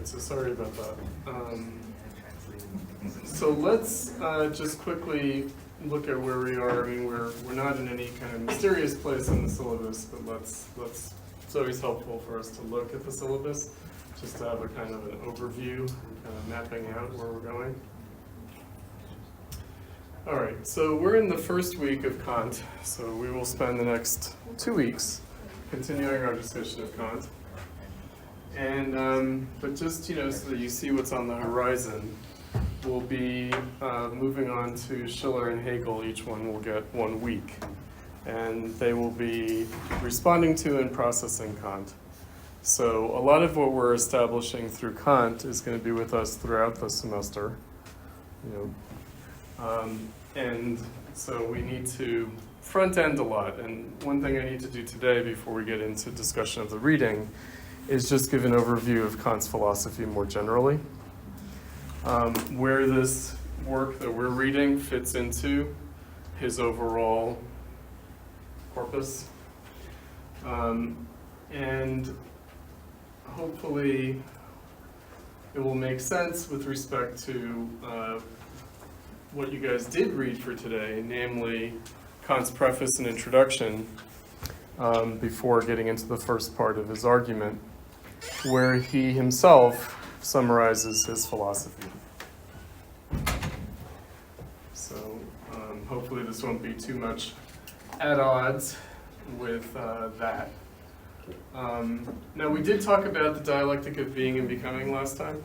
right, so sorry about that. So let's just quickly look at where we are. I mean, we're not in any kind of mysterious place in the syllabus, but let's it's always helpful for us to look at the syllabus, just to have a kind of an overview, kind of mapping out where we're going. All right, so we're in the first week of Kant, so we will spend the next 2 weeks continuing our discussion of Kant. And, but just, so that you see what's on the horizon, we'll be moving on to Schiller and Hegel. Each one will get 1 week. And they will be responding to and processing Kant. So a lot of what we're establishing through Kant is going to be with us throughout the semester. And so we need to front end a lot. And one thing I need to do today before we get into discussion of the reading is just give an overview of Kant's philosophy more generally. Where this work that we're reading fits into his overall corpus. And hopefully it will make sense with respect to what you guys did read for today, namely Kant's preface and introduction, before getting into the first part of his argument, where he himself summarizes his philosophy. So hopefully this won't be too much at odds with that. Now we did talk about the dialectic of being and becoming last time,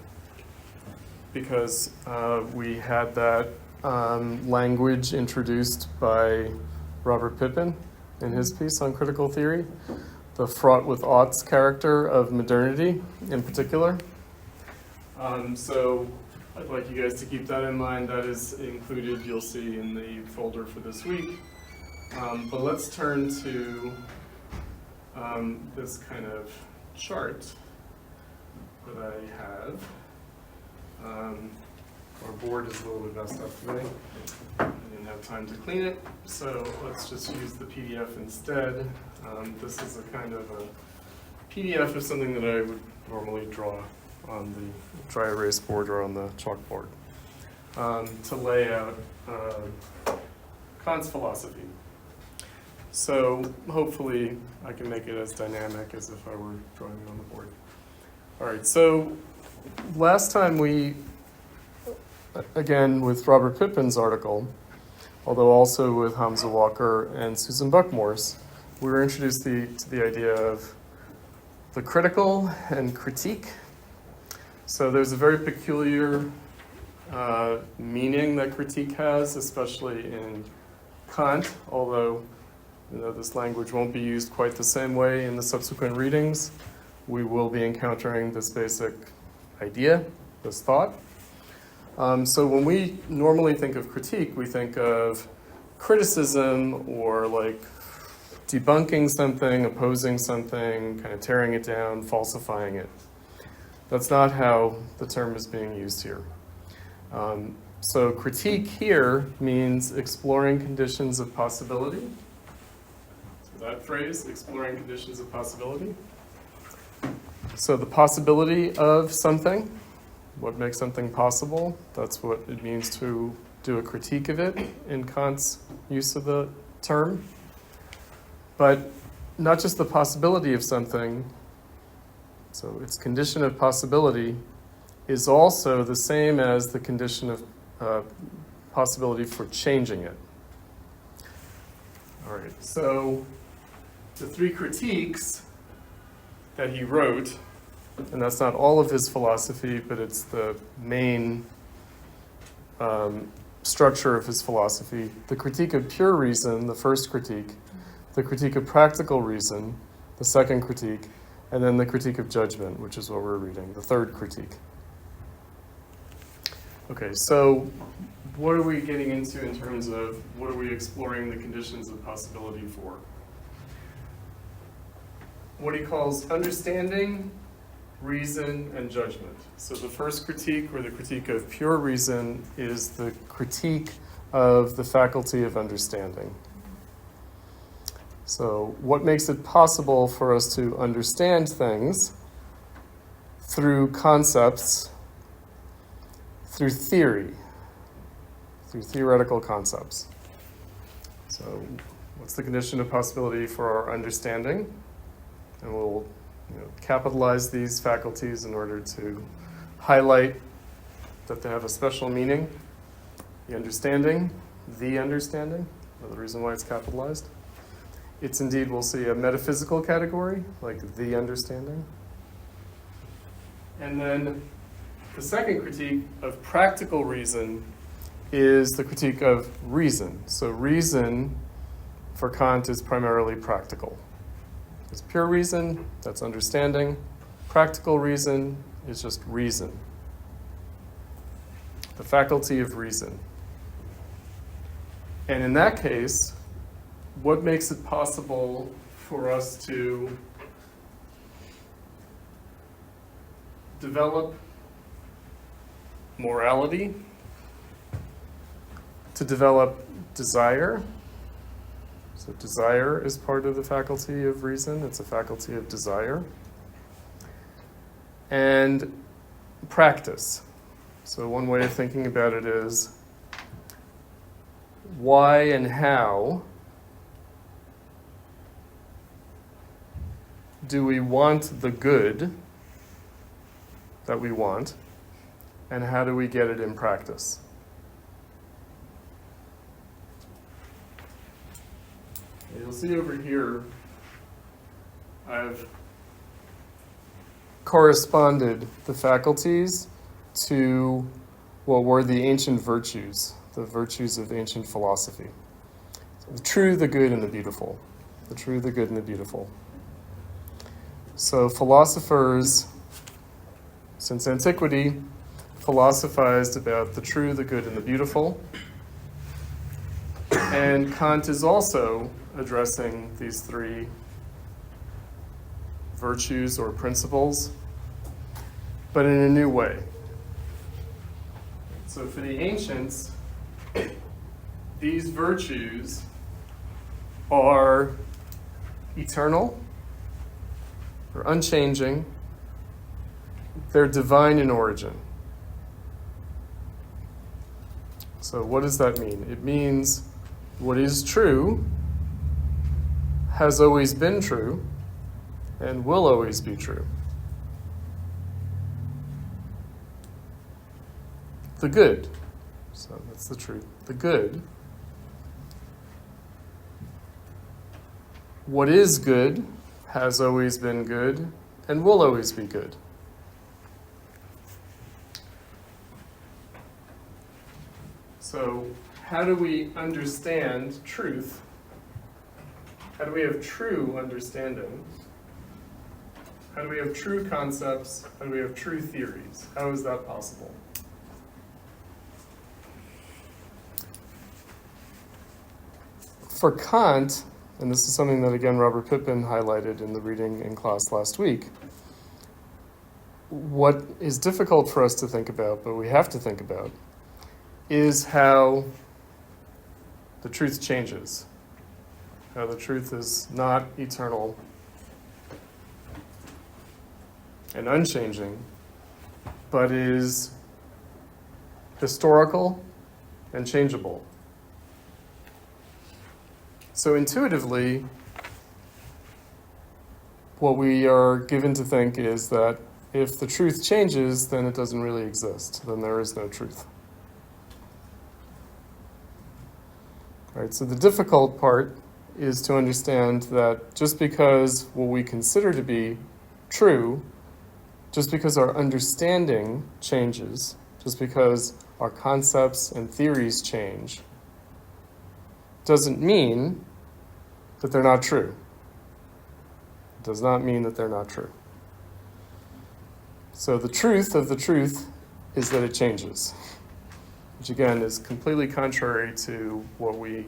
because we had that language introduced by Robert Pippin in his piece on critical theory, the fraught with oughts character of modernity in particular. So I'd like you guys to keep that in mind. That is included, you'll see, in the folder for this week. But let's turn to this kind of chart that I have. Our board is a little bit messed up today. I didn't have time to clean it, so let's just use the PDF instead. This is a kind of a PDF of something that I would normally draw on the dry erase board or on the chalkboard to lay out Kant's philosophy. So hopefully I can make it as dynamic as if I were drawing it on the board. All right, so last time we, again with Robert Pippin's article, although also with Hamza Walker and Susan Buckmore's, we were introduced to the idea of the critical and critique. So there's a very peculiar meaning that critique has, especially in Kant, although this language won't be used quite the same way in the subsequent readings. We will be encountering this basic idea, this thought. So when we normally think of critique, we think of criticism or like debunking something, opposing something, kind of tearing it down, falsifying it. That's not how the term is being used here. So critique here means exploring conditions of possibility. So that phrase, exploring conditions of possibility. So the possibility of something, what makes something possible, that's what it means to do a critique of it in Kant's use of the term. But not just the possibility of something, so its condition of possibility is also the same as the condition of possibility for changing it. All right, so the 3 critiques that he wrote, and that's not all of his philosophy, but it's the main structure of his philosophy. The critique of pure reason, the first critique, the critique of practical reason, the second critique, and then the critique of judgment, which is what we're reading, the third critique. Okay, so what are we getting into in terms of what are we exploring the conditions of possibility for? What he calls understanding, reason, and judgment. So the first critique, or the critique of pure reason, is the critique of the faculty of understanding. So what makes it possible for us to understand things through concepts, through theory, through theoretical concepts. So what's the condition of possibility for our understanding? And we'll capitalize these faculties in order to highlight that they have a special meaning. The understanding, or the reason why it's capitalized. It's indeed, we'll see, a metaphysical category, like the understanding. And then the second critique of practical reason is the critique of reason. So reason for Kant is primarily practical. It's pure reason, that's understanding. Practical reason is just reason. The faculty of reason. And in that case, what makes it possible for us to develop morality, to develop desire? So desire is part of the faculty of reason. It's a faculty of desire. And practice. So one way of thinking about it is why and how do we want the good that we want, and how do we get it in practice? You'll see over here, I've corresponded the faculties to what were the ancient virtues, the virtues of ancient philosophy. So the true, the good, and the beautiful. The true, the good, and the beautiful. So philosophers, since antiquity, philosophized about the true, the good, and the beautiful. And Kant is also addressing these three virtues or principles, but in a new way. So for the ancients, these virtues are eternal, they're unchanging, they're divine in origin. So what does that mean? It means what is true has always been true and will always be true. The good, so that's the truth. The good, what is good has always been good and will always be good. So how do we understand truth? How do we have true understanding? How do we have true concepts? How do we have true theories? How is that possible? For Kant, and this is something that, again, Robert Pippin highlighted in the reading in class last week, what is difficult for us to think about, but we have to think about, is how the truth changes, how the truth is not eternal and unchanging, but is historical and changeable. So intuitively, what we are given to think is that if the truth changes, then it doesn't really exist, then there is no truth. Right, so the difficult part is to understand that just because what we consider to be true, just because our understanding changes, just because our concepts and theories change, doesn't mean that they're not true. It does not mean that they're not true. So the truth of the truth is that it changes, which again is completely contrary to what we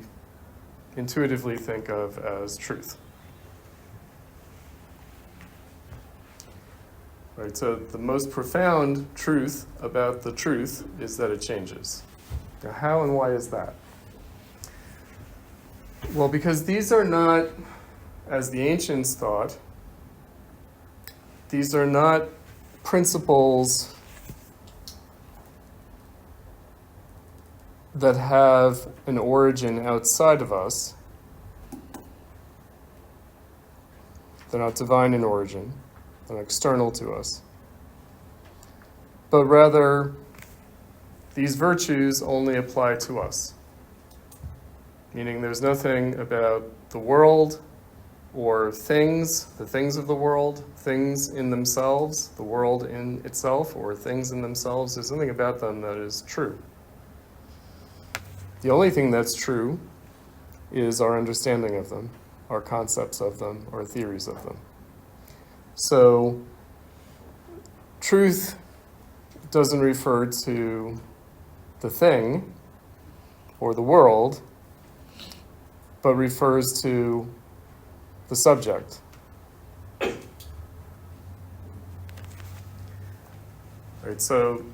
intuitively think of as truth. Right, so the most profound truth about the truth is that it changes. Now, how and why is that? Well, because these are not, as the ancients thought, these are not principles that have an origin outside of us. They're not divine in origin, they're external to us. But rather, these virtues only apply to us. Meaning there's nothing about the world or things, the things of the world, things in themselves, the world in itself, or things in themselves. There's nothing about them that is true. The only thing that's true is our understanding of them, our concepts of them, our theories of them. So, truth doesn't refer to the thing or the world, but refers to the subject. Right, so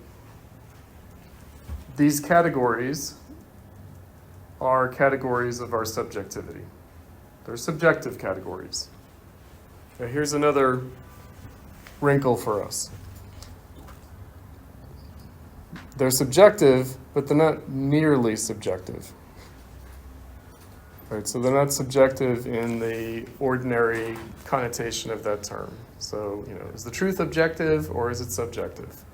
these categories are categories of our subjectivity. They're subjective categories. Now here's another wrinkle for us. They're subjective, but they're not merely subjective. Right, so they're not subjective in the ordinary connotation of that term. So, is the truth objective or is it subjective?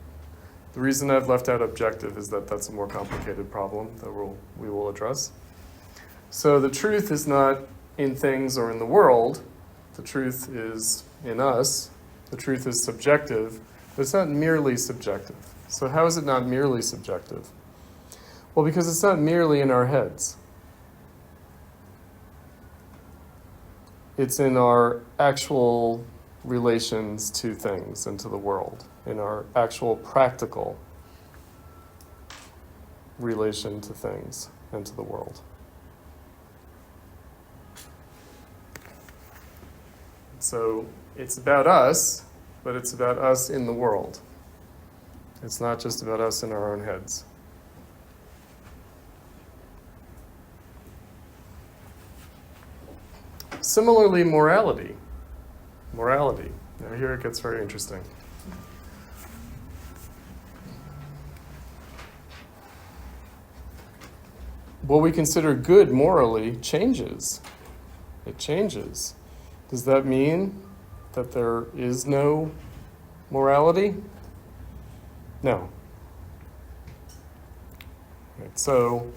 The reason I've left out objective is that that's a more complicated problem that we will address. So the truth is not in things or in the world. The truth is in us. The truth is subjective, but it's not merely subjective. So how is it not merely subjective? Well, because it's not merely in our heads. It's in our actual relations to things and to the world, in our actual practical relation to things and to the world. So it's about us, but it's about us in the world. It's not just about us in our own heads. Similarly, morality. Now here it gets very interesting. What we consider good morally changes. It changes. Does that mean that there is no morality? No. Right, so,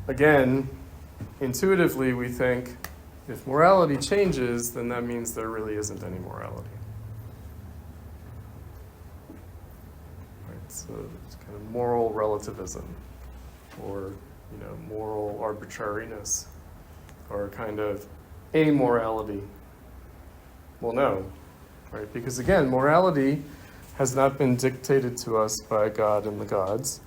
again, intuitively we think if morality changes, then that means there really isn't any morality. Right, so it's kind of moral relativism, or moral arbitrariness, or kind of amorality. Well, no, right? Because again, morality has not been dictated to us by God and the gods,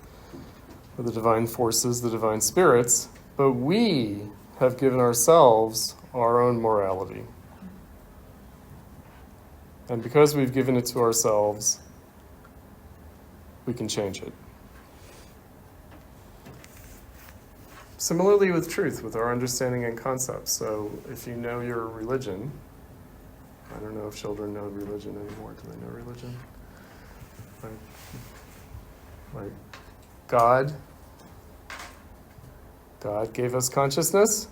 or the divine forces, the divine spirits, but we have given ourselves our own morality. And because we've given it to ourselves, we can change it. Similarly with truth, with our understanding and concepts. So if you know your religion, I don't know if children know religion anymore. Do they know religion? Like God gave us consciousness.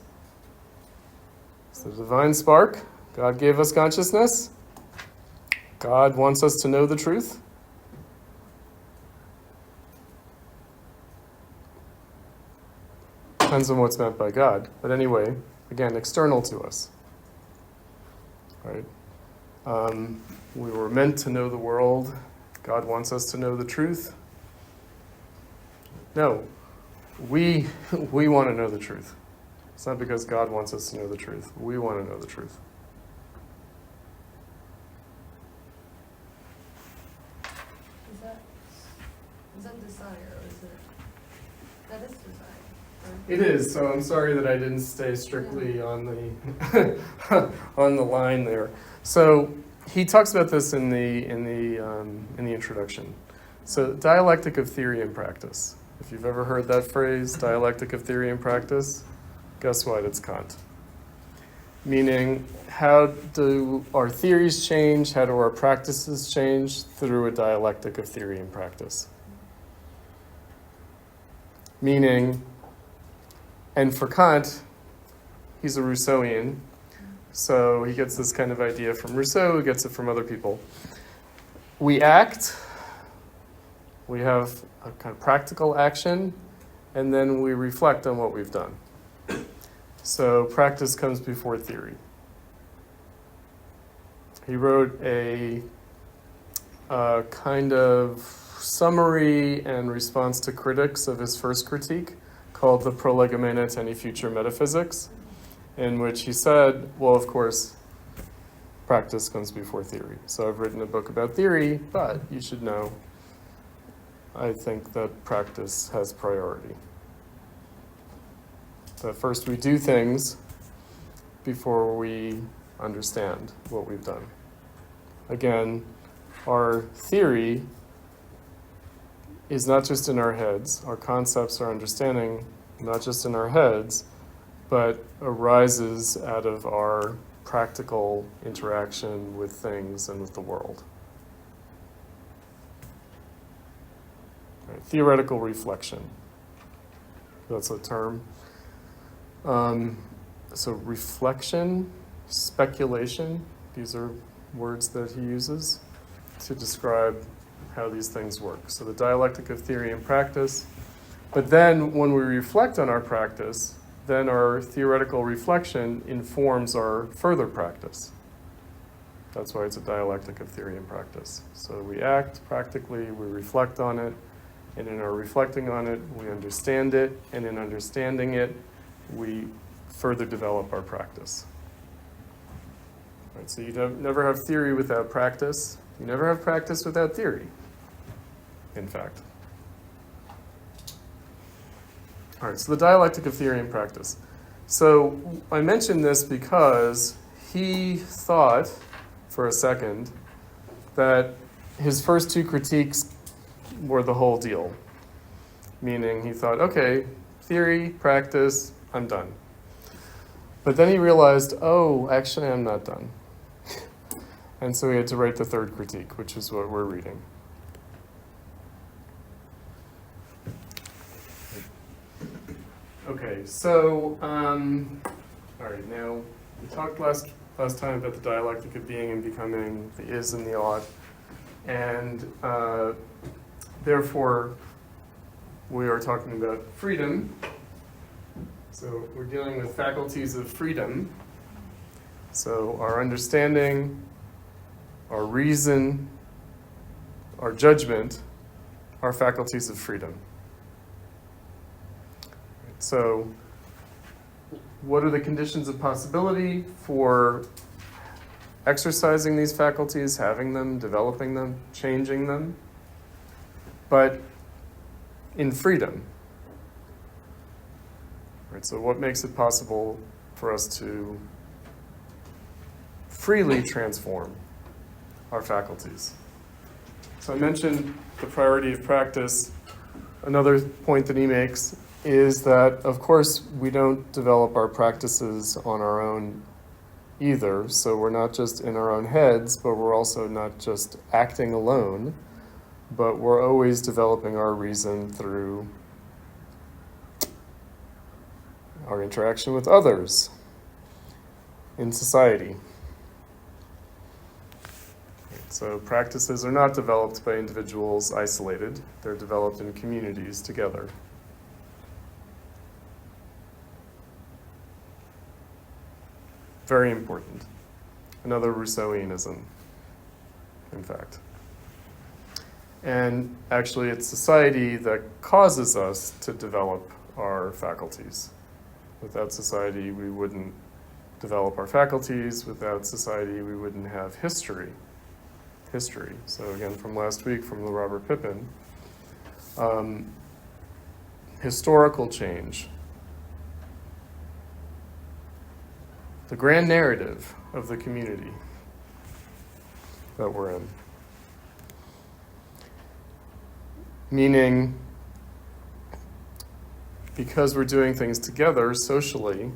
It's the divine spark. God gave us consciousness. God wants us to know the truth. Depends on what's meant by God. But anyway, again, external to us. Right? We were meant to know the world. God wants us to know the truth. No, we want to know the truth. It's not because God wants us to know the truth. We want to know the truth. Is that desire, or is it? That is desire. It is. So I'm sorry that I didn't stay strictly on the on the line there. So he talks about this in the introduction. So dialectic of theory and practice. If you've ever heard that phrase, dialectic of theory and practice, guess what? It's Kant. meaning how do our theories change, how do our practices change through a dialectic of theory and practice. Meaning, and for Kant, he's a Rousseauian, so he gets this kind of idea from Rousseau, he gets it from other people. We act, we have a kind of practical action, and then we reflect on what we've done. So practice comes before theory. He wrote a kind of summary and response to critics of his first critique called the Prolegomena to Any Future Metaphysics, in which he said, well, of course, practice comes before theory. So I've written a book about theory, but you should know, I think that practice has priority. So first we do things before we understand what we've done. Again, our theory is not just in our heads. Our concepts, our understanding, not just in our heads, but arises out of our practical interaction with things and with the world. Right. Theoretical reflection. That's a term. So reflection, speculation, these are words that he uses to describe how these things work. So the dialectic of theory and practice. But then when we reflect on our practice, then our theoretical reflection informs our further practice. That's why it's a dialectic of theory and practice. So we act practically, we reflect on it, and in our reflecting on it, we understand it, and in understanding it, we further develop our practice. Right, so you never have theory without practice. You never have practice without theory, in fact. All right, so the dialectic of theory and practice. So I mention this because he thought, for a second, that his first two critiques were the whole deal. Meaning he thought, okay, theory, practice, I'm done. But then he realized, oh, actually I'm not done. And so he had to write the third critique, which is what we're reading. Okay, so, all right, now we talked last time about the dialectic of being and becoming, the is and the ought, and therefore we are talking about freedom. So we're dealing with faculties of freedom. So our understanding, our reason, our judgment are faculties of freedom. So what are the conditions of possibility for exercising these faculties, having them, developing them, changing them, but in freedom? Right, so what makes it possible for us to freely transform our faculties? So I mentioned the priority of practice. Another point that he makes is that, of course, we don't develop our practices on our own either. So we're not just in our own heads, but we're also not just acting alone, but we're always developing our reason through our interaction with others in society. So practices are not developed by individuals isolated. They're developed in communities together. Very important. Another Rousseauianism, in fact. And actually, it's society that causes us to develop our faculties. Without society, we wouldn't develop our faculties. Without society, we wouldn't have history. So again, from last week, from the Robert Pippin, historical change. The grand narrative of the community that we're in. Meaning, because we're doing things together socially,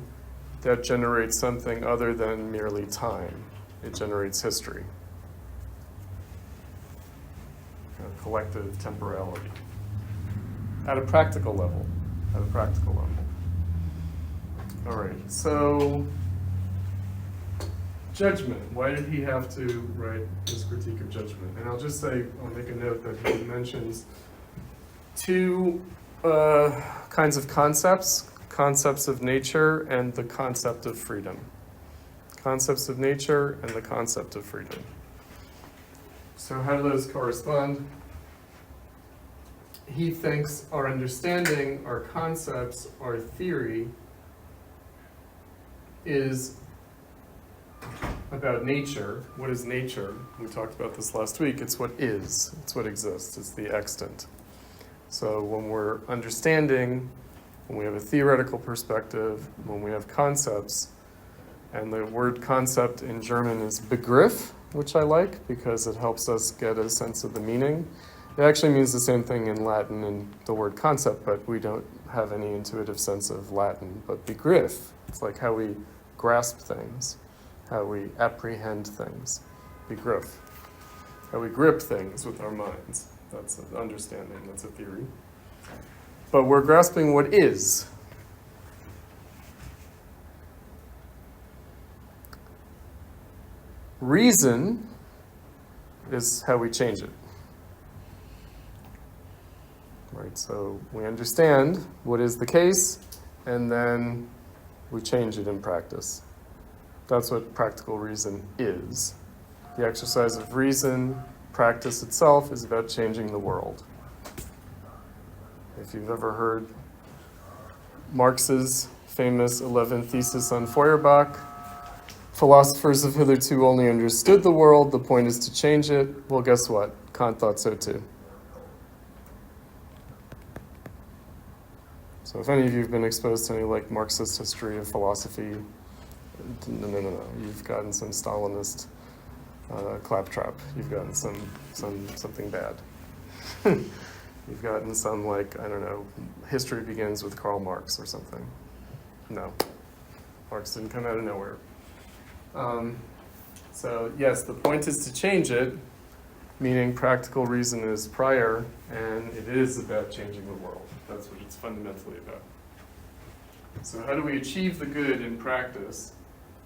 that generates something other than merely time. It generates history. Collective temporality. At a practical level. At a practical level. All right, so judgment. Why did he have to write his critique of judgment? And I'll just say, I'll make a note that he mentions two kinds of concepts of nature and the concept of freedom. Concepts of nature and the concept of freedom. So how do those correspond? He thinks our understanding, our concepts, our theory is about nature. What is nature? We talked about this last week. It's what is. It's what exists. It's the extant. So when we're understanding, when we have a theoretical perspective, when we have concepts, and the word concept in German is Begriff, which I like because it helps us get a sense of the meaning. It actually means the same thing in Latin in the word concept, but we don't have any intuitive sense of Latin. But Begriff, it's like how we grasp things, how we apprehend things. Begriff. How we grip things with our minds. That's an understanding, that's a theory. But we're grasping what is. Reason is how we change it. Right, so we understand what is the case, and then we change it in practice. That's what practical reason is. The exercise of reason, practice itself, is about changing the world. If you've ever heard Marx's famous 11th thesis on Feuerbach, philosophers have hitherto only understood the world, the point is to change it. Well, guess what? Kant thought so too. So if any of you have been exposed to any Marxist history of philosophy, no. You've gotten some Stalinist claptrap. You've gotten something bad. You've gotten some history begins with Karl Marx or something. No, Marx didn't come out of nowhere. So yes, the point is to change it, meaning practical reason is prior, and it is about changing the world. That's what it's fundamentally about. So how do we achieve the good in practice?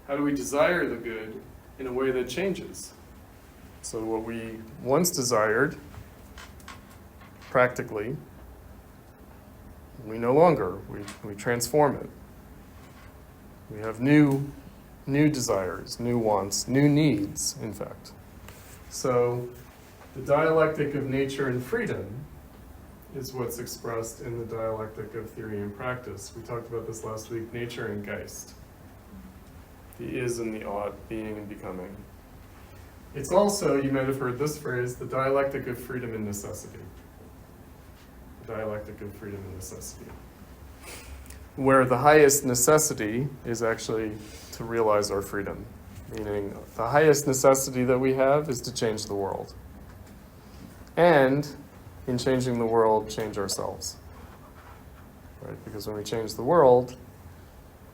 How do we desire the good in a way that changes? So what we once desired, practically, we no longer. We transform it. We have new desires, new wants, new needs, in fact. So the dialectic of nature and freedom is what's expressed in the dialectic of theory and practice. We talked about this last week, nature and Geist. The is and the ought, being and becoming. It's also, you might have heard this phrase, the dialectic of freedom and necessity. The dialectic of freedom and necessity. Where the highest necessity is actually to realize our freedom. Meaning, the highest necessity that we have is to change the world. And, in changing the world, change ourselves. Right? Because when we change the world,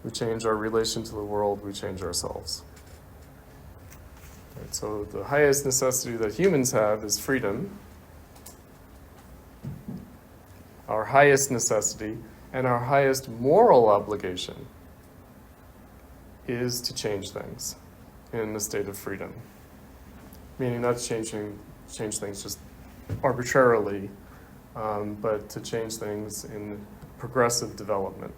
we change our relation to the world, we change ourselves. Right? So the highest necessity that humans have is freedom. Our highest necessity and our highest moral obligation is to change things in a state of freedom. Meaning not change things just arbitrarily, but to change things in progressive development.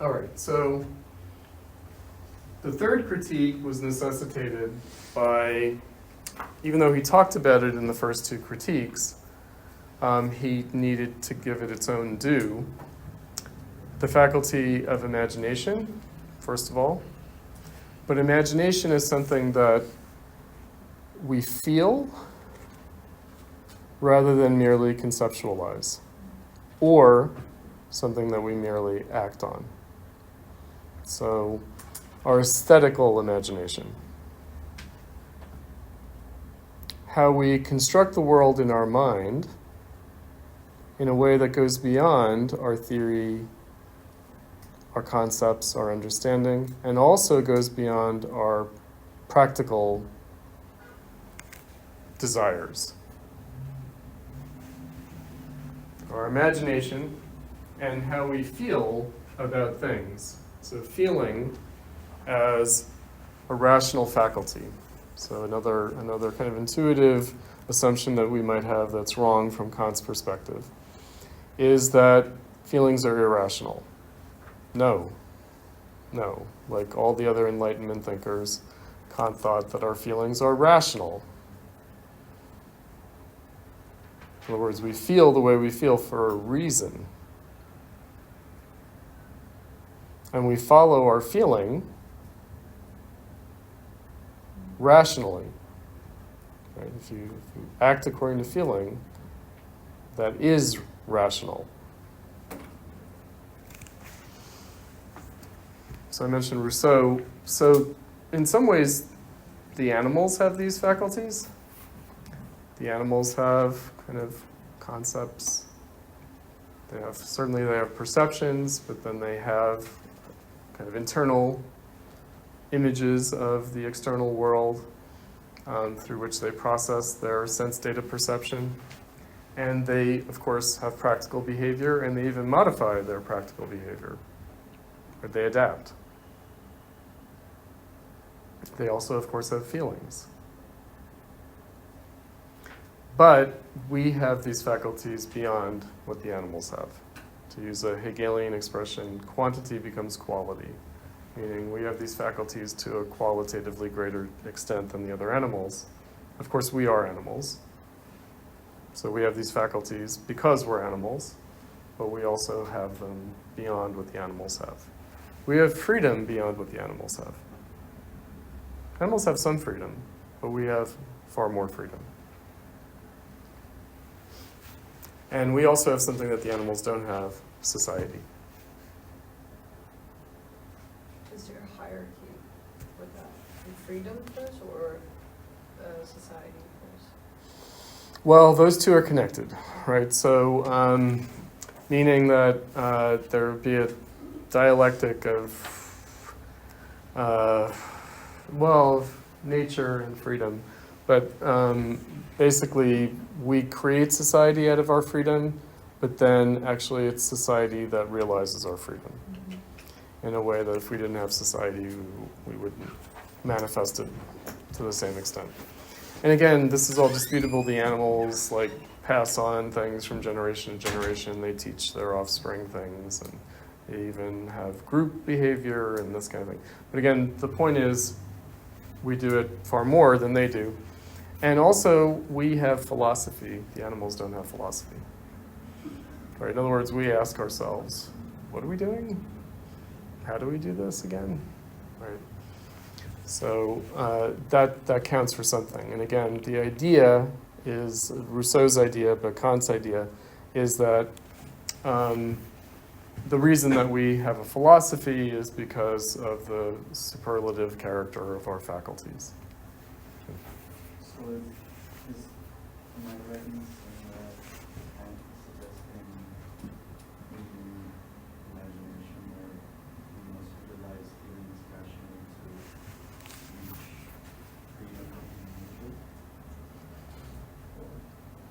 All right, so the third critique was necessitated by, even though he talked about it in the first two critiques, he needed to give it its own due. The faculty of imagination, first of all. But imagination is something that we feel rather than merely conceptualize, or something that we merely act on. So, our aesthetical imagination. How we construct the world in our mind in a way that goes beyond our theory, our concepts, our understanding, and also goes beyond our practical desires. Our imagination and how we feel about things. So feeling as a rational faculty. So another kind of intuitive assumption that we might have that's wrong from Kant's perspective is that feelings are irrational. No. Like all the other Enlightenment thinkers, Kant thought that our feelings are rational. In other words, we feel the way we feel for a reason. And we follow our feeling rationally. Right? If you act according to feeling, that is rational. So I mentioned Rousseau. So in some ways, the animals have these faculties. The animals have kind of concepts. Certainly they have perceptions, but then they have kind of internal images of the external world through which they process their sense data perception. And they, of course, have practical behavior, and they even modify their practical behavior, or they adapt. They also, of course, have feelings. But we have these faculties beyond what the animals have. To use a Hegelian expression, quantity becomes quality, meaning we have these faculties to a qualitatively greater extent than the other animals. Of course, we are animals. So we have these faculties because we're animals, but we also have them beyond what the animals have. We have freedom beyond what the animals have. Animals have some freedom, but we have far more freedom. And we also have something that the animals don't have, society. Is there a hierarchy with that? Freedom first or society first? Well, those two are connected, right? So, meaning that there would be a dialectic of, nature and freedom. But basically, we create society out of our freedom, but then actually it's society that realizes our freedom in a way that if we didn't have society, we wouldn't manifest it to the same extent. And again, this is all disputable. The animals pass on things from generation to generation. They teach their offspring things, and they even have group behavior and this kind of thing. But again, the point is, we do it far more than they do. And also, we have philosophy. The animals don't have philosophy. Right? In other words, we ask ourselves, what are we doing? How do we do this again? Right? So that counts for something. And again, the idea is Rousseau's idea, but Kant's idea is that the reason that we have a philosophy is because of the superlative character of our faculties. So am I right in saying that Kant is suggesting using imagination where we must utilize feelings rationally to reach freedom in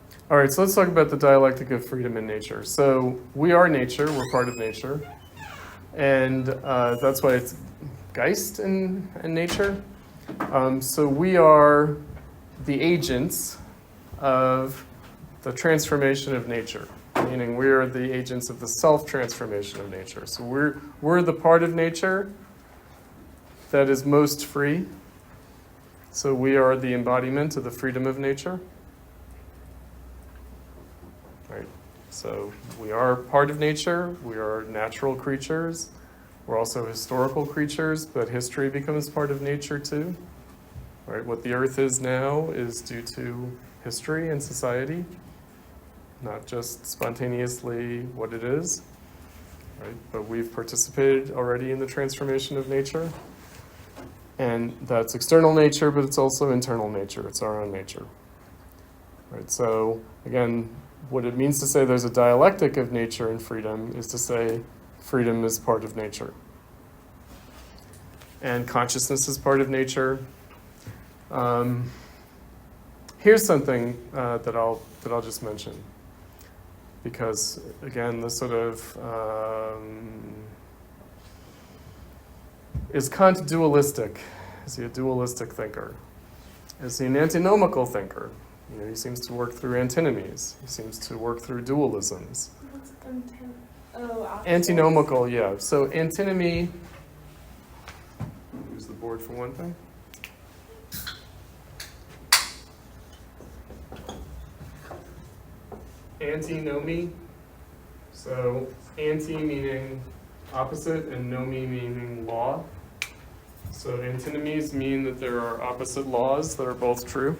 nature? All right, so let's talk about the dialectic of freedom in nature. So we are nature, we're part of nature, and that's why it's Geist in nature. So we are the agents of the transformation of nature, meaning we are the agents of the self-transformation of nature. So we're the part of nature that is most free. So we are the embodiment of the freedom of nature. Right? So we are part of nature, we are natural creatures, we're also historical creatures, but history becomes part of nature too. Right? What the earth is now is due to history and society, not just spontaneously what it is. Right? But we've participated already in the transformation of nature. And that's external nature, but it's also internal nature. It's our own nature. Right? So again, what it means to say there's a dialectic of nature and freedom is to say freedom is part of nature. And consciousness is part of nature. Here's something that I'll just mention, because again, this sort of is Kant dualistic? Is he a dualistic thinker? Is he an antinomical thinker? You know, he seems to work through antinomies. He seems to work through dualisms. What's opposites? Antinomical, yeah. So antinomy. Use the board for one thing. Antinomy. So anti meaning opposite and nomi meaning law. So antinomies mean that there are opposite laws that are both true.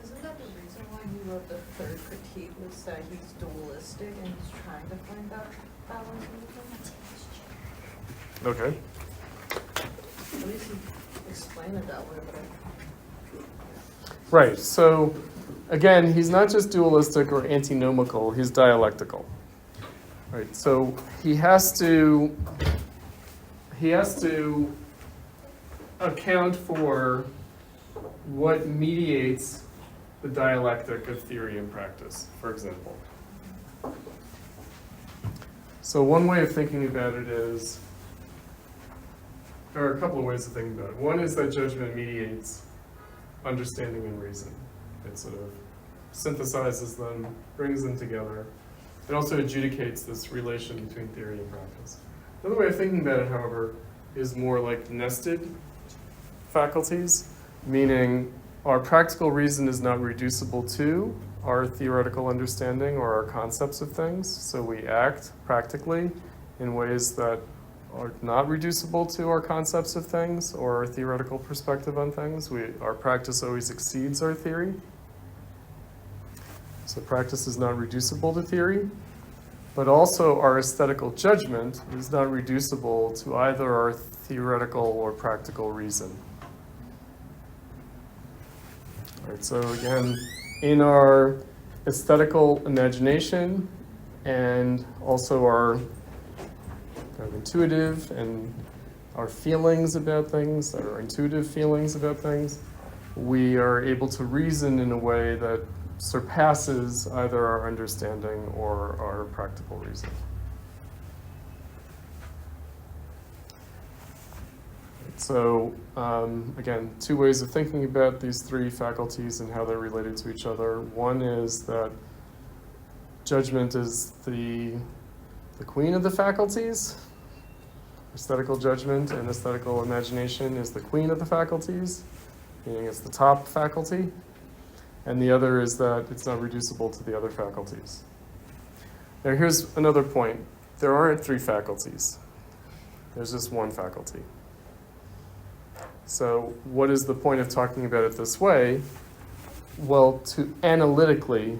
Isn't that the reason why he wrote the third critique, was that he's dualistic and he's trying to find that balance in between? Okay. At least he explained it that way, but Right. So again, he's not just dualistic or antinomical, he's dialectical. Right. So he has to account for what mediates the dialectic of theory and practice, for example. So one way of thinking about it is, there are a couple of ways of thinking about it. One is that judgment mediates understanding and reason. It sort of synthesizes them, brings them together. It also adjudicates this relation between theory and practice. Another way of thinking about it, however, is more like nested faculties, meaning our practical reason is not reducible to our theoretical understanding or our concepts of things. So we act practically in ways that are not reducible to our concepts of things or our theoretical perspective on things. Our practice always exceeds our theory. So practice is not reducible to theory, but also our aesthetical judgment is not reducible to either our theoretical or practical reason. All right, so again, in our aesthetical imagination and also our kind of intuitive and our feelings about things, our intuitive feelings about things, we are able to reason in a way that surpasses either our understanding or our practical reason. So again, two ways of thinking about these three faculties and how they're related to each other. One is that judgment is the queen of the faculties. Aesthetical judgment and aesthetical imagination is the queen of the faculties, meaning it's the top faculty. And the other is that it's not reducible to the other faculties. Now here's another point. There aren't three faculties. There's just one faculty. So what is the point of talking about it this way? Well, to analytically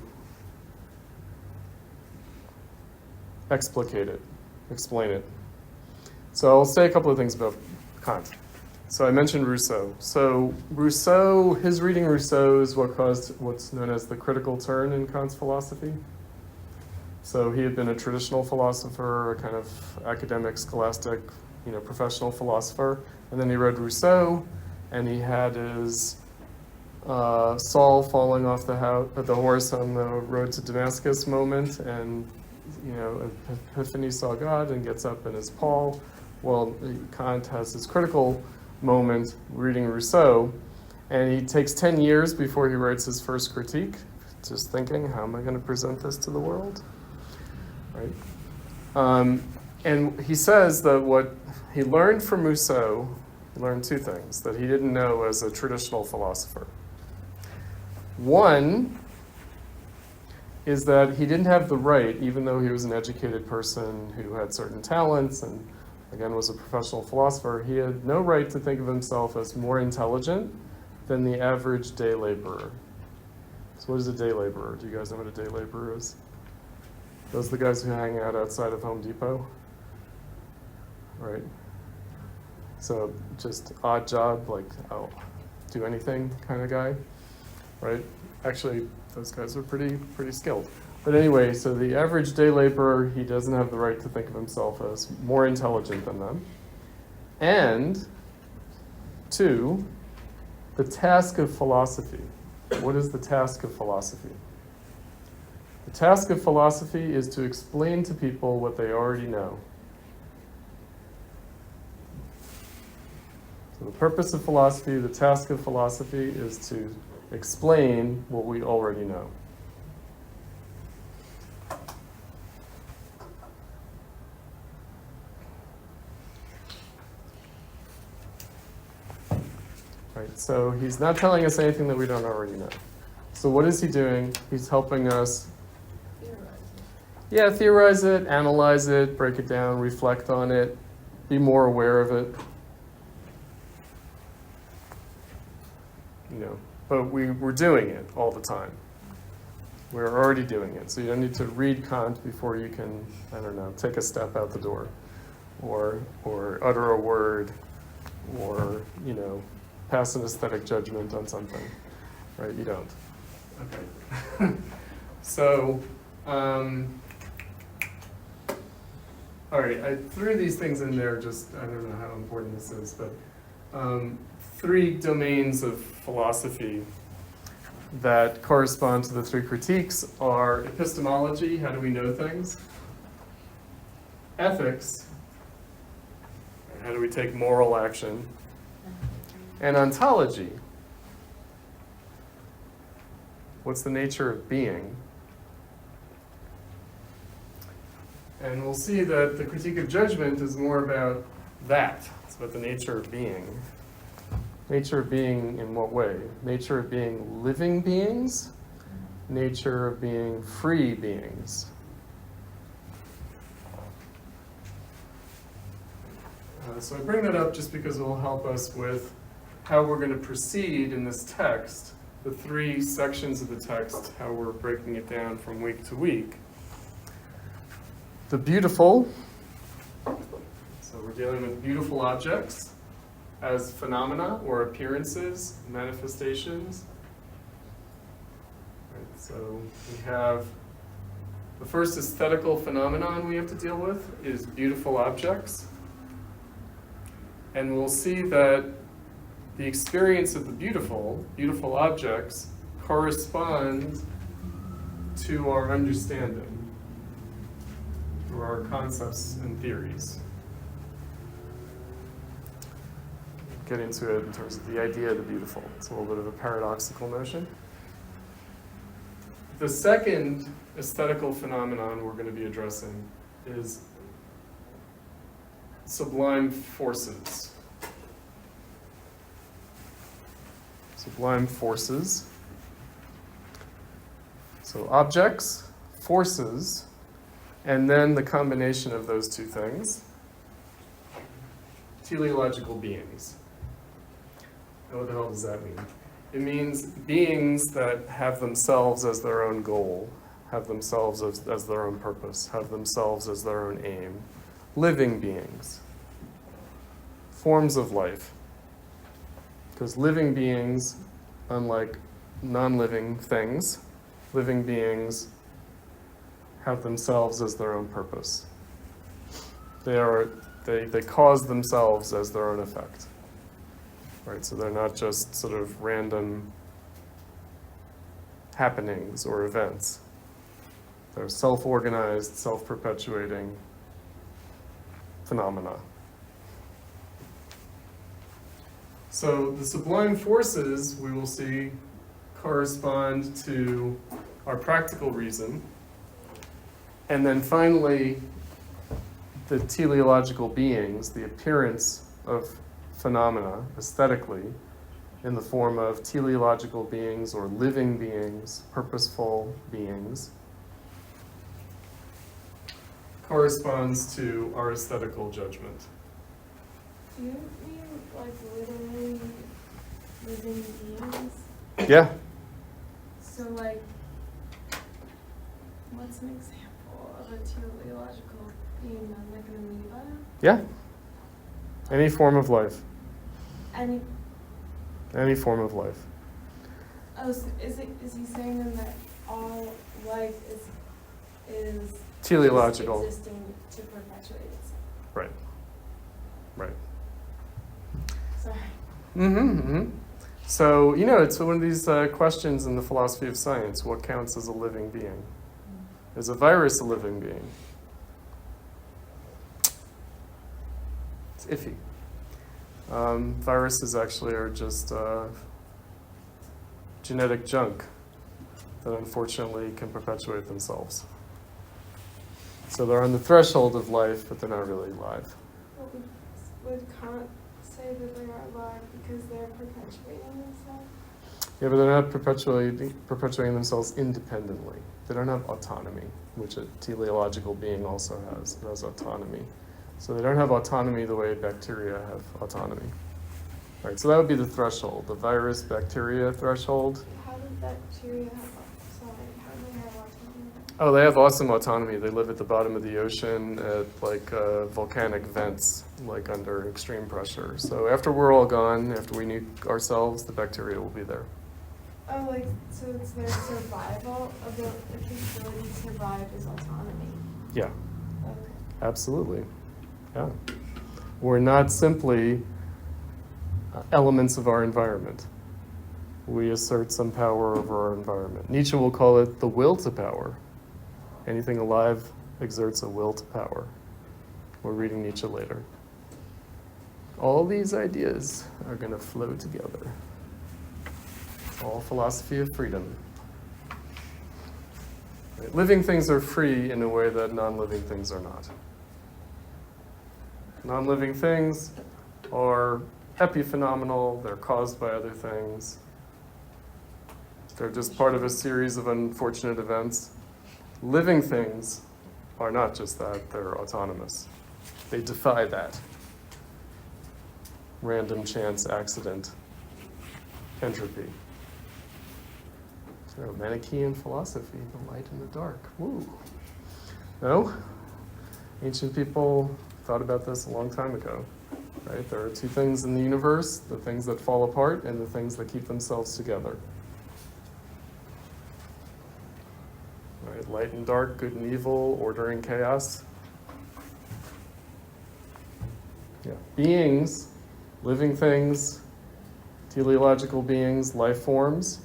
explicate it, explain it. So I'll say a couple of things about Kant. So I mentioned Rousseau. So Rousseau, his reading Rousseau is what caused what's known as the critical turn in Kant's philosophy. So he had been a traditional philosopher, a kind of academic, scholastic, professional philosopher. And then he read Rousseau, and he had his Saul falling off the horse on the road to Damascus moment, and Epiphany saw God and gets up and is Paul. Well, Kant has his critical moment reading Rousseau, and he takes 10 years before he writes his first critique, just thinking, how am I going to present this to the world? Right? And he says that what he learned from Rousseau, he learned two things that he didn't know as a traditional philosopher. One is that he didn't have the right, even though he was an educated person who had certain talents and, again, was a professional philosopher, he had no right to think of himself as more intelligent than the average day laborer. So what is a day laborer? Do you guys know what a day laborer is? Those are the guys who hang out outside of Home Depot. Right? So just odd job, like I'll do anything kind of guy, right? Actually, those guys are pretty skilled. But anyway, so the average day laborer, he doesn't have the right to think of himself as more intelligent than them. And 2, the task of philosophy. What is the task of philosophy? The task of philosophy is to explain to people what they already know. So the purpose of philosophy, the task of philosophy, is to explain what we already know. Right, so he's not telling us anything that we don't already know. So what is he doing? He's helping us theorize it, analyze it, break it down, reflect on it, be more aware of it. But we're doing it all the time. We're already doing it. So you don't need to read Kant before you can, take a step out the door, or utter a word, or, pass an aesthetic judgment on something, right? You don't. Okay. So, all right, I threw these things in there, just, I don't know how important this is, but 3 domains of philosophy that correspond to the 3 critiques are epistemology, how do we know things? Ethics, how do we take moral action? And ontology, what's the nature of being? And we'll see that the Critique of Judgment is more about that. It's about the nature of being. Nature of being in what way? Nature of being living beings, nature of being free beings. So I bring that up just because it will help us with how we're going to proceed in this text, the 3 sections of the text, how we're breaking it down from week to week. The beautiful, so we're dealing with beautiful objects as phenomena or appearances, manifestations. Right, so we have the first aesthetical phenomenon we have to deal with is beautiful objects. And we'll see that the experience of the beautiful objects correspond to our understanding, to our concepts and theories. Get into it in terms of the idea of the beautiful. It's a little bit of a paradoxical notion. The second aesthetical phenomenon we're going to be addressing is sublime forces. Sublime forces. So objects, forces, and then the combination of those 2 things, teleological beings. Now what the hell does that mean? It means beings that have themselves as their own goal, have themselves as their own purpose, have themselves as their own aim. Living beings, forms of life. Because living beings, unlike non-living things, living beings have themselves as their own purpose. They cause themselves as their own effect. Right? So they're not just sort of random happenings or events. They're self-organized, self-perpetuating phenomena. So the sublime forces, we will see, correspond to our practical reason. And then finally, the teleological beings, the appearance of phenomena aesthetically in the form of teleological beings or living beings, purposeful beings, corresponds to our aesthetical judgment. Do you mean like literally living beings? Yeah. So like, what's an example of a teleological being, like an amoeba? Yeah. Any form of life. Any. Any form of life. Oh, so is he saying then that all life is Teleological. just existing to perpetuate itself? Right. Right. Sorry. So, it's one of these questions in the philosophy of science. What counts as a living being? Is a virus a living being? It's iffy. Viruses actually are just genetic junk that unfortunately can perpetuate themselves. So they're on the threshold of life, but they're not really alive. Well, would Kant say that they are alive because they're perpetuating themselves? Yeah, but they're not perpetuating themselves independently. They don't have autonomy, which a teleological being also has. It has autonomy. So they don't have autonomy the way bacteria have autonomy. Right, so that would be the threshold, the virus-bacteria threshold. How do bacteria have how do they have autonomy? Oh, they have awesome autonomy. They live at the bottom of the ocean at volcanic vents, under extreme pressure. So after we're all gone, after we nuke ourselves, the bacteria will be there. Oh, so it's their survival, the capability to survive is autonomy. Yeah, Okay. absolutely. Yeah. We're not simply elements of our environment. We assert some power over our environment. Nietzsche will call it the will to power. Anything alive exerts a will to power. We're reading Nietzsche later. All these ideas are going to flow together. It's all philosophy of freedom. Right? Living things are free in a way that non-living things are not. Non-living things are epiphenomenal, they're caused by other things. They're just part of a series of unfortunate events. Living things are not just that, they're autonomous. They defy that. Random chance, accident, entropy. So Manichaean philosophy, the light and the dark. Woo. No? Ancient people thought about this a long time ago. Right? There are two things in the universe, the things that fall apart and the things that keep themselves together. Right? Light and dark, good and evil, order and chaos. Yeah. Beings, living things, teleological beings, life forms,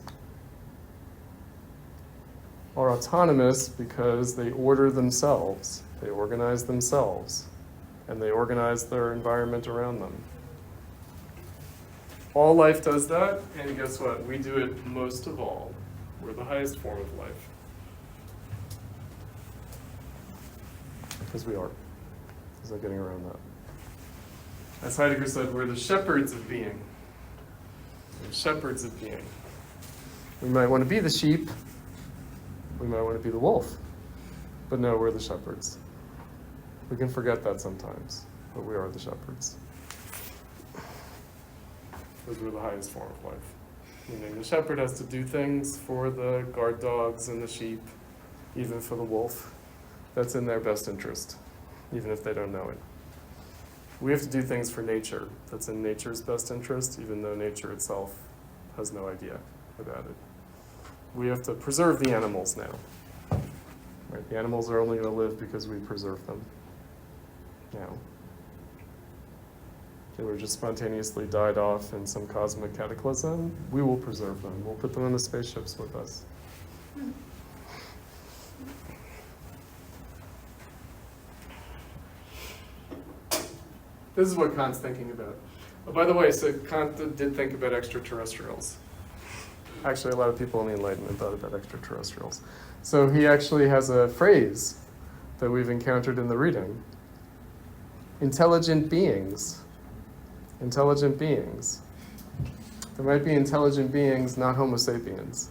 are autonomous because they order themselves, they organize themselves, and they organize their environment around them. All life does that, and guess what? We do it most of all. We're the highest form of life. Because we are. There's no getting around that. As Heidegger said, we're the shepherds of being. We're shepherds of being. We might want to be the sheep. We might want to be the wolf. But no, we're the shepherds. We can forget that sometimes, but we are the shepherds. Because we're the highest form of life. Meaning the shepherd has to do things for the guard dogs and the sheep, even for the wolf. That's in their best interest, even if they don't know it. We have to do things for nature. That's in nature's best interest, even though nature itself has no idea about it. We have to preserve the animals now. Right? The animals are only going to live because we preserve them now. They were just spontaneously died off in some cosmic cataclysm. We will preserve them. We'll put them in the spaceships with us. This is what Kant's thinking about. Oh, by the way, so Kant did think about extraterrestrials. Actually, a lot of people in the Enlightenment thought about extraterrestrials. So he actually has a phrase that we've encountered in the reading. Intelligent beings. Intelligent beings. There might be intelligent beings, not Homo sapiens.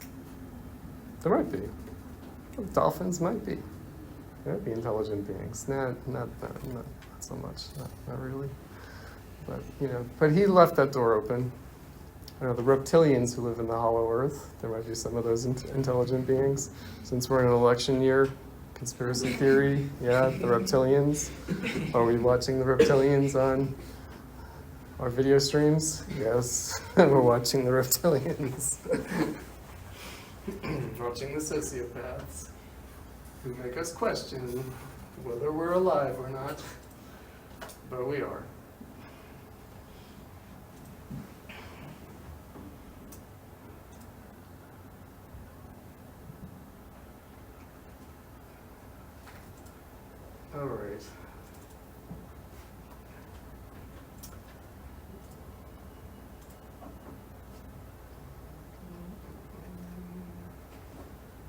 There might be. Dolphins might be. There might be intelligent beings. Not so much. Not really. But but he left that door open. The reptilians who live in the hollow earth, there might be some of those intelligent beings. Since we're in an election year, conspiracy theory, yeah, the reptilians. Are we watching the reptilians on our video streams? Yes, we're watching the reptilians. watching the sociopaths who make us question whether we're alive or not, but we are. All right.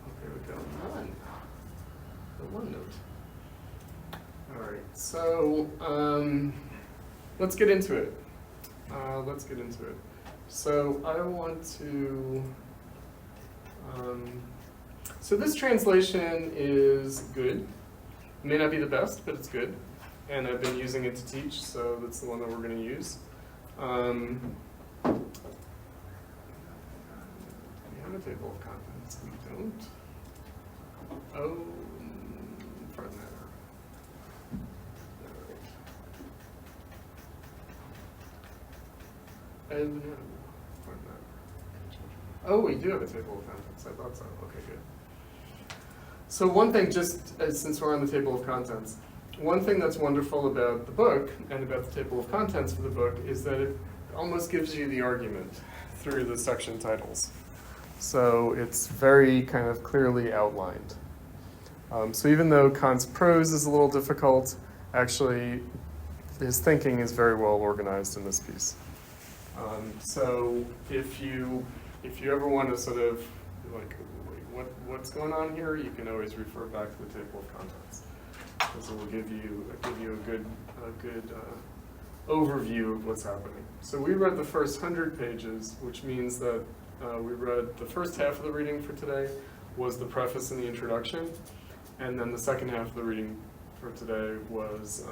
Okay, we got none. The OneNote. All right, so let's get into it. So I want to. So this translation is good. May not be the best, but it's good. And I've been using it to teach, so that's the one that we're going to use. We have a table of contents. We don't. Oh, front matter. All right. Oh, no. Front matter. Oh, we do have a table of contents. I thought so. Okay, good. So one thing, just since we're on the table of contents, one thing that's wonderful about the book and about the table of contents for the book is that it almost gives you the argument through the section titles. So it's very kind of clearly outlined. So even though Kant's prose is a little difficult, actually his thinking is very well organized in this piece. So if you ever want to sort of like, what's going on here, you can always refer back to the table of contents, because it will give you a good overview of what's happening. So we read the first 100 pages, which means that we read the first half of the reading for today was the preface and the introduction, and then the second half of the reading for today was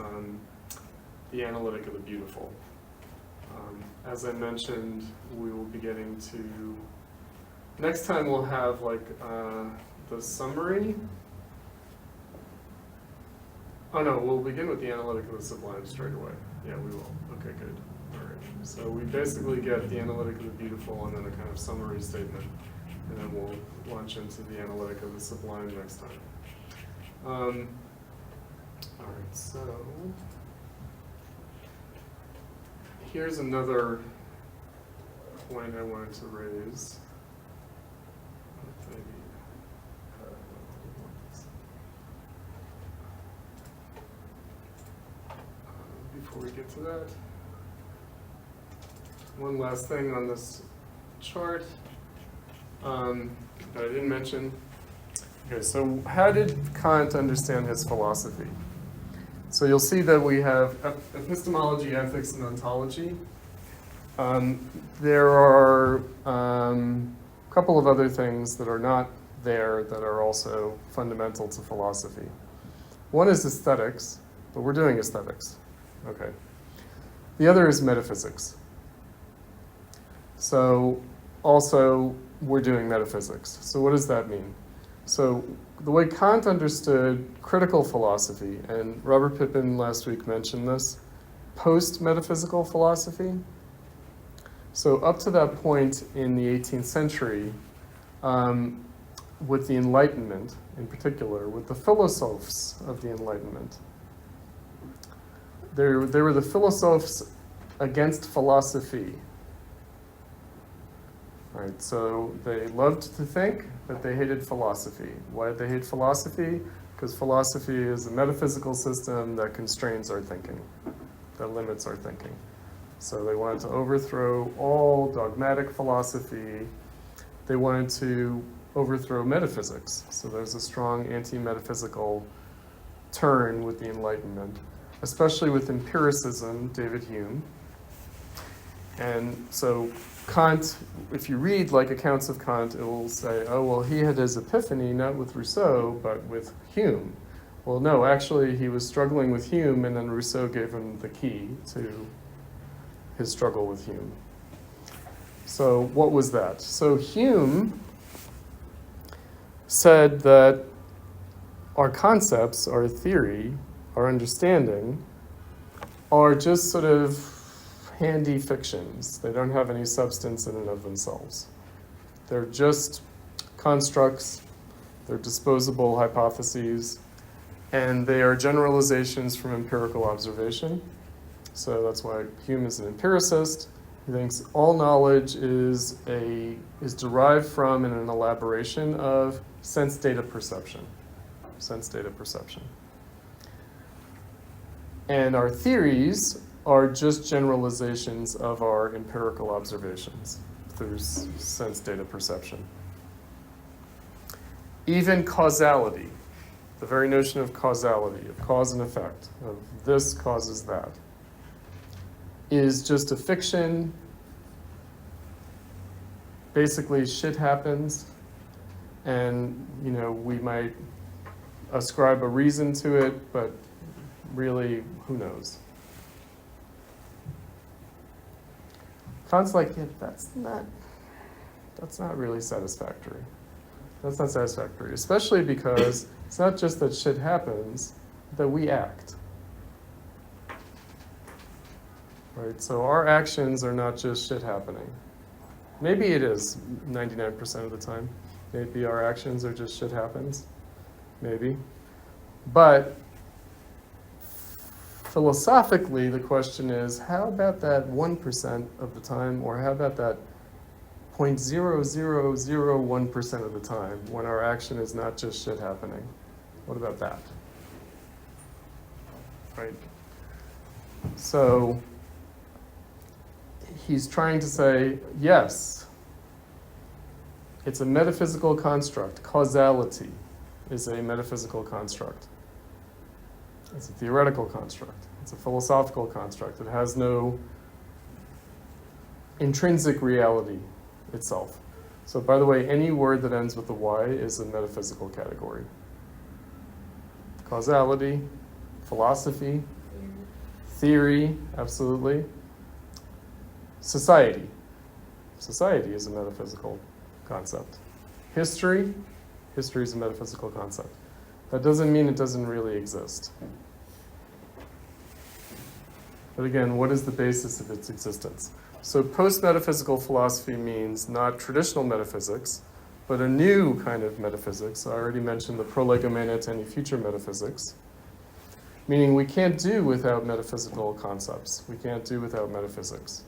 the Analytic of the Beautiful. As I mentioned, we will be getting to. Next time we'll have like the summary. Oh no, we'll begin with the Analytic of the Sublime straight away. Yeah, we will. Okay, good. All right. So we basically get the Analytic of the Beautiful and then a kind of summary statement, and then we'll launch into the Analytic of the Sublime next time. All right. So here's another point I wanted to raise. Before we get to that, one last thing on this chart that I didn't mention. Okay, so how did Kant understand his philosophy? So you'll see that we have epistemology, ethics, and ontology. There are a couple of other things that are not there that are also fundamental to philosophy. One is aesthetics, but we're doing aesthetics. Okay. The other is metaphysics. So also we're doing metaphysics. So what does that mean? So the way Kant understood critical philosophy, and Robert Pippin last week mentioned this, post-metaphysical philosophy. So up to that point in the 18th century, with the Enlightenment in particular, with the philosophers of the Enlightenment, they were the philosophers against philosophy. Right, so they loved to think, but they hated philosophy. Why did they hate philosophy? Because philosophy is a metaphysical system that constrains our thinking, that limits our thinking. So they wanted to overthrow all dogmatic philosophy. They wanted to overthrow metaphysics. So there's a strong anti-metaphysical turn with the Enlightenment, especially with empiricism, David Hume. And so Kant, if you read like accounts of Kant, it will say, oh, well, he had his epiphany not with Rousseau, but with Hume. Well, no, actually, he was struggling with Hume, and then Rousseau gave him the key to his struggle with Hume. So what was that? So Hume said that our concepts, our theory, our understanding, are just sort of handy fictions. They don't have any substance in and of themselves. They're just constructs, they're disposable hypotheses, and they are generalizations from empirical observation. So that's why Hume is an empiricist. He thinks all knowledge is derived from and an elaboration of sense data perception. Sense data perception. And our theories are just generalizations of our empirical observations through sense data perception. Even causality, the very notion of causality, of cause and effect, of this causes that, is just a fiction. Basically, shit happens, and we might ascribe a reason to it, but really, who knows? Kant's like, yeah, that's not really satisfactory. That's not satisfactory, especially because it's not just that shit happens, that we act. Right? So our actions are not just shit happening. Maybe it is 99% of the time. Maybe our actions are just shit happens. Maybe. But philosophically, the question is, how about that 1% of the time, or how about that 0.0001% of the time when our action is not just shit happening? What about that? Right? So he's trying to say, yes, it's a metaphysical construct. Causality is a metaphysical construct. It's a theoretical construct. It's a philosophical construct. It has no intrinsic reality itself. So, by the way, any word that ends with the Y is a metaphysical category. Causality, philosophy, theory, absolutely. Society. Society is a metaphysical concept. History is a metaphysical concept. That doesn't mean it doesn't really exist. But again, what is the basis of its existence? So post-metaphysical philosophy means not traditional metaphysics, but a new kind of metaphysics. I already mentioned the prolegomena to any future metaphysics, meaning we can't do without metaphysical concepts. We can't do without metaphysics.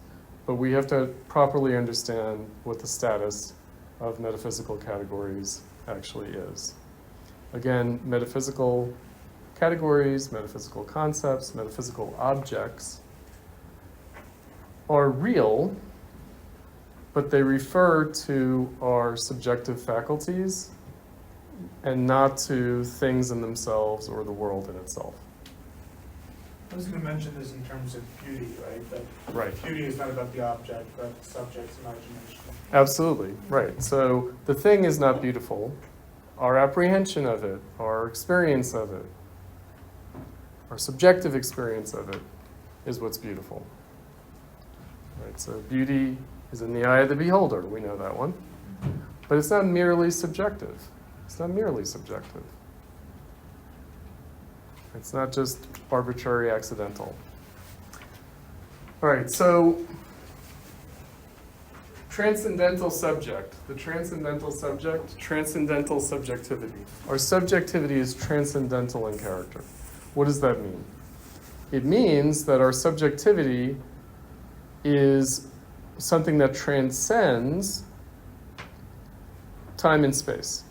But we have to properly understand what the status of metaphysical categories actually is. Again, metaphysical categories, metaphysical concepts, metaphysical objects are real, but they refer to our subjective faculties and not to things in themselves or the world in itself. I was going to mention this in terms of beauty, right? That Right. beauty is not about the object, but the subject's imagination. Absolutely, right. So the thing is not beautiful. Our apprehension of it, our experience of it, our subjective experience of it is what's beautiful. Right? So beauty is in the eye of the beholder. We know that one. But it's not merely subjective. It's not merely subjective. It's not just arbitrary, accidental. All right, so transcendental subject. The transcendental subject, transcendental subjectivity. Our subjectivity is transcendental in character. What does that mean? It means that our subjectivity is something that transcends time and space.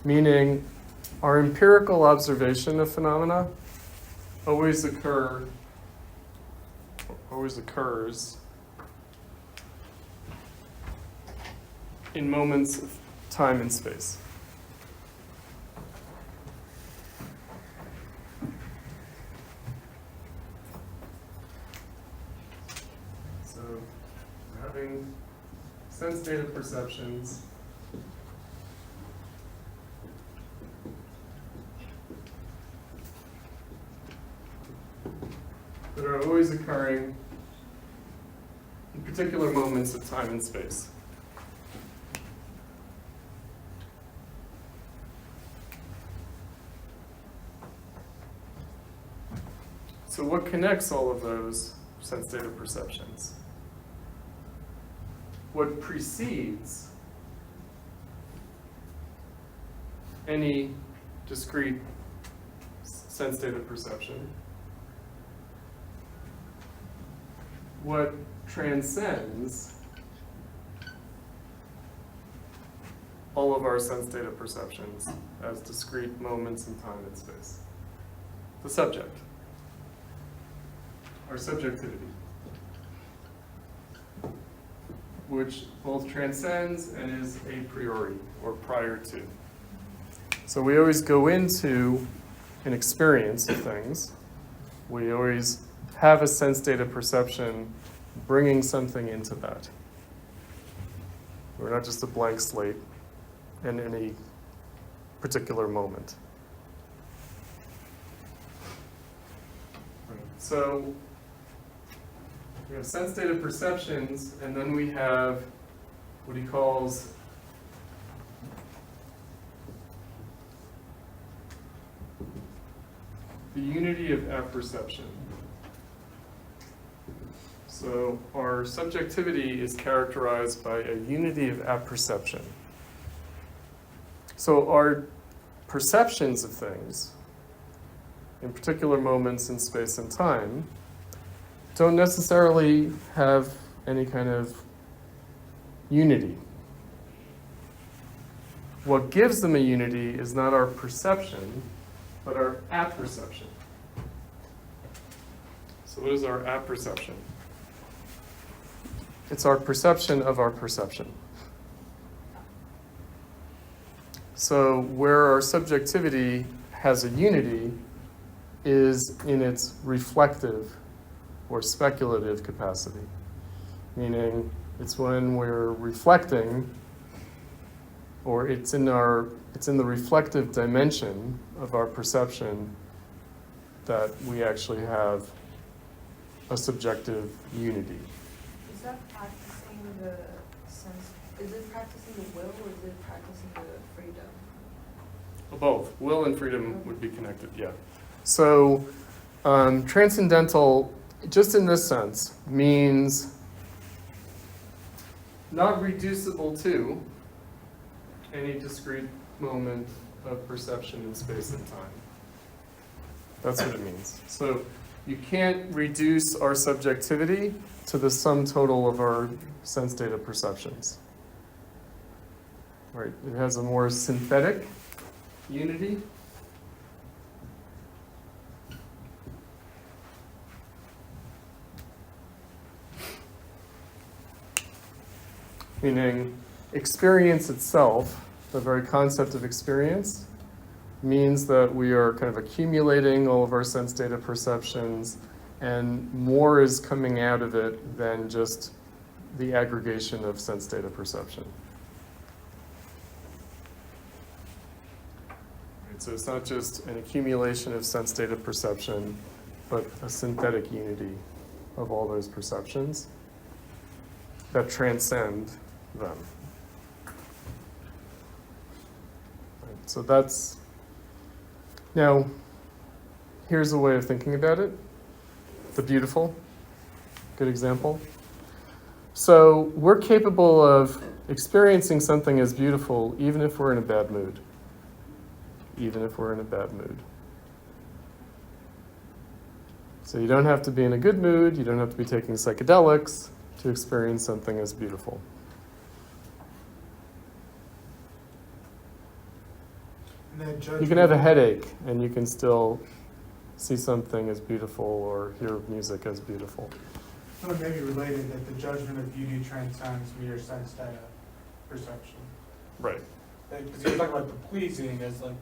Meaning, our empirical observation of phenomena always occurs in moments of time and space. So, having sense data perceptions that are always occurring in particular moments of time and space. So what connects all of those sense data perceptions? What precedes any discrete sense state of perception. What transcends all of our sense data perceptions as discrete moments in time and space. The subject, our subjectivity, which both transcends and is a priori, or prior to. So we always go into an experience of things. We always have a sense data perception bringing something into that. We're not just a blank slate in any particular moment. So we have sense data perceptions, and then we have what he calls the unity of apperception. So our subjectivity is characterized by a unity of apperception. So our perceptions of things, in particular moments in space and time, don't necessarily have any kind of unity. What gives them a unity is not our perception, but our apperception. So what is our apperception? It's our perception of our perception. So where our subjectivity has a unity is in its reflective or speculative capacity, meaning it's when we're reflecting, or it's in the reflective dimension of our perception that we actually have a subjective unity. Is that practicing the sense, is it practicing the will or is it practicing the freedom? Both. Will and freedom would be connected, yeah. So transcendental, just in this sense, means not reducible to any discrete moment of perception in space and time. That's what it means. So you can't reduce our subjectivity to the sum total of our sense data perceptions. Right? It has a more synthetic unity. Meaning, experience itself, the very concept of experience, means that we are kind of accumulating all of our sense data perceptions, and more is coming out of it than just the aggregation of sense data perception. Right, so it's not just an accumulation of sense data perception, but a synthetic unity of all those perceptions that transcend them. Right, so that's, now, here's a way of thinking about it. The beautiful, good example. So we're capable of experiencing something as beautiful even if we're in a bad mood. Even if we're in a bad mood. So you don't have to be in a good mood, you don't have to be taking psychedelics to experience something as beautiful. You can have a headache and you can still see something as beautiful or hear music as beautiful. So it may be related that the judgment of beauty transcends mere sense data perception. Right. Because you're talking about the pleasing as like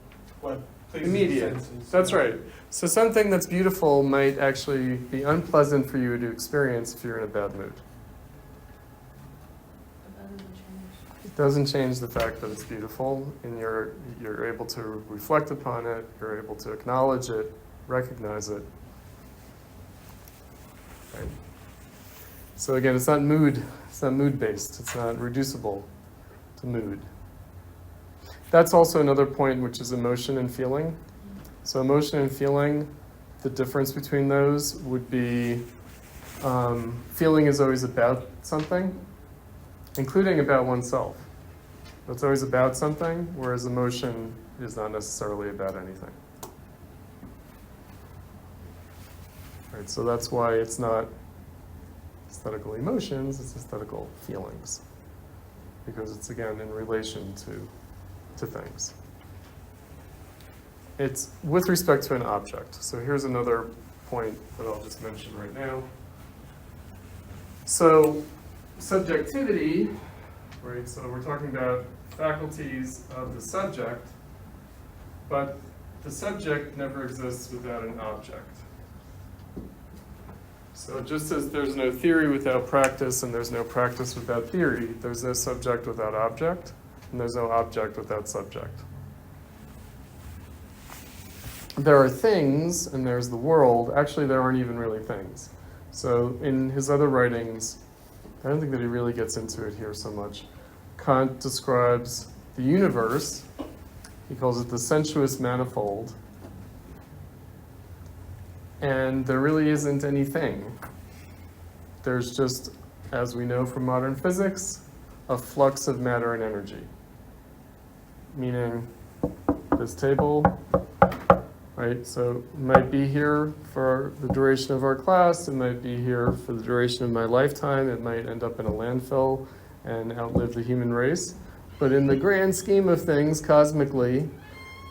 what pleases Immediate. the senses. That's right. So something that's beautiful might actually be unpleasant for you to experience if you're in a bad mood. But that doesn't change. It doesn't change the fact that it's beautiful, and you're able to reflect upon it, you're able to acknowledge it, recognize it. Right? So again, it's not mood-based, it's not reducible to mood. That's also another point, which is emotion and feeling. So emotion and feeling, the difference between those would be feeling is always about something, including about oneself. It's always about something, whereas emotion is not necessarily about anything. Right, so that's why it's not aesthetical emotions, it's aesthetical feelings. Because it's, again, in relation to things. It's with respect to an object. So here's another point that I'll just mention right now. So subjectivity, right, so we're talking about faculties of the subject, but the subject never exists without an object. So just as there's no theory without practice and there's no practice without theory, there's no subject without object, and there's no object without subject. There are things, and there's the world. Actually, there aren't even really things. So in his other writings, I don't think that he really gets into it here so much. Kant describes the universe, he calls it the sensuous manifold, and there really isn't anything. There's just, as we know from modern physics, a flux of matter and energy. Meaning, this table, right, so it might be here for the duration of our class, it might be here for the duration of my lifetime, it might end up in a landfill and outlive the human race. But in the grand scheme of things, cosmically,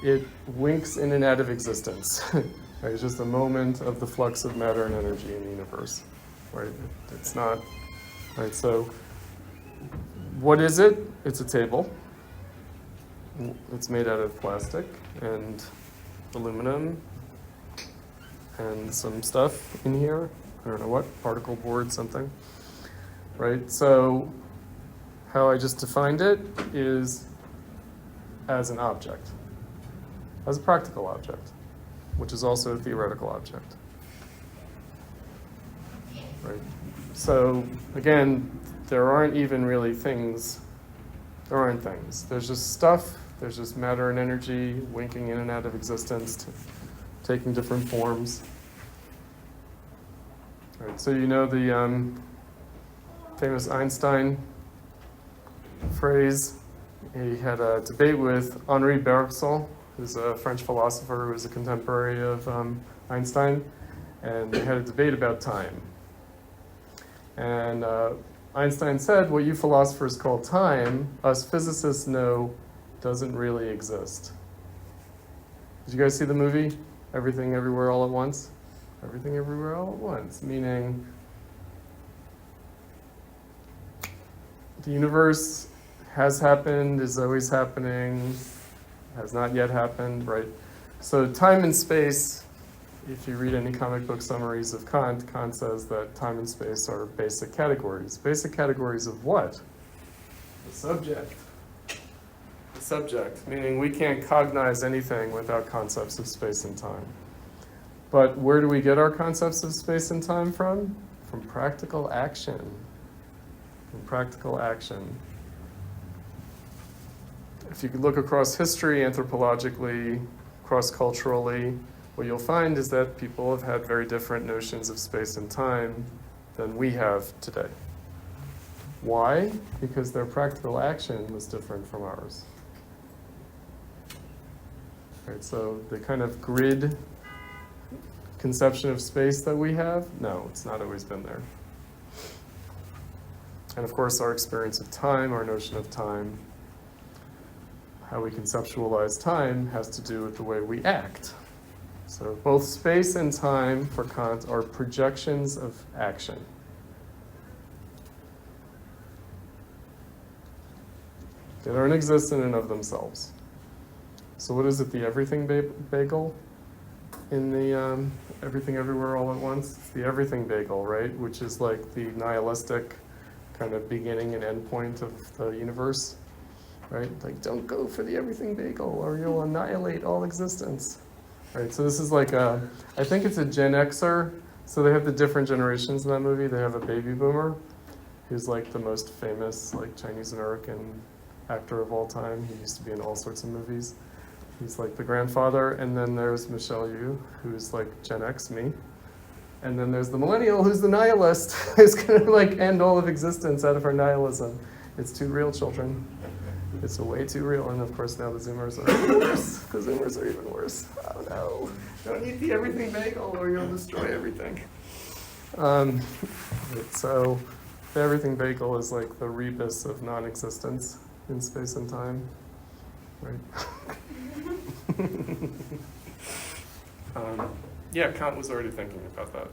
it winks in and out of existence. Right, it's just a moment of the flux of matter and energy in the universe. Right? It's not, right, so what is it? It's a table. It's made out of plastic and aluminum and some stuff in here. I don't know what, particle board, something. Right, so how I just defined it is as an object, as a practical object, which is also a theoretical object. Right. So again, there aren't even really things. There aren't things. There's just stuff. There's just matter and energy winking in and out of existence, taking different forms. Right. So you know the famous Einstein phrase. He had a debate with Henri Bergson, who's a French philosopher who was a contemporary of Einstein, and they had a debate about time. And Einstein said, what you philosophers call time, us physicists know doesn't really exist. Did you guys see the movie, Everything Everywhere All at Once? Everything Everywhere All at Once, meaning the universe has happened, is always happening, has not yet happened, right? So time and space, if you read any comic book summaries of Kant, Kant says that time and space are basic categories. Basic categories of what? The subject. The subject, meaning we can't cognize anything without concepts of space and time. But where do we get our concepts of space and time from? From practical action. From practical action. If you could look across history, anthropologically, cross-culturally, what you'll find is that people have had very different notions of space and time than we have today. Why? Because their practical action was different from ours. Right, so the kind of grid conception of space that we have, no, it's not always been there. And of course, our experience of time, our notion of time, how we conceptualize time has to do with the way we act. So both space and time for Kant are projections of action. They don't exist in and of themselves. So what is it, the everything bagel in the Everything Everywhere All at Once? It's the everything bagel, right? Which is like the nihilistic kind of beginning and end point of the universe, right? Like, don't go for the everything bagel or you'll annihilate all existence. Right, so this is like I think it's a Gen Xer. So they have the different generations in that movie. They have a baby boomer, who's like the most famous like Chinese American actor of all time. He used to be in all sorts of movies. He's like the grandfather. And then there's Michelle Yeoh, who's like Gen X, me. And then there's the millennial, who's the nihilist, who's gonna like end all of existence out of her nihilism. It's two real children. It's way too real, and of course now the Zoomers are even worse. The Zoomers are even worse. Oh no! Don't eat the everything bagel, or you'll destroy everything. So, the everything bagel is like the rebus of non-existence in space and time, right? Yeah, Kant was already thinking about that.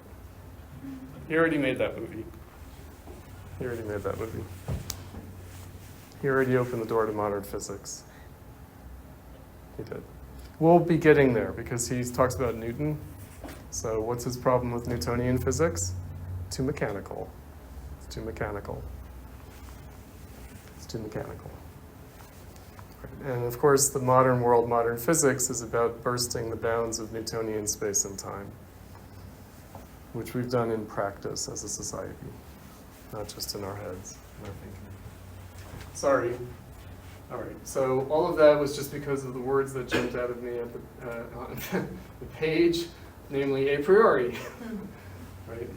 He already made that movie. He already opened the door to modern physics. He did. We'll be getting there because he talks about Newton. So what's his problem with Newtonian physics? Too mechanical. It's too mechanical. And of course, the modern world, modern physics, is about bursting the bounds of Newtonian space and time, which we've done in practice as a society, not just in our heads, in our thinking. Sorry. All right, so all of that was just because of the words that jumped out of me at on the page, namely a priori, right?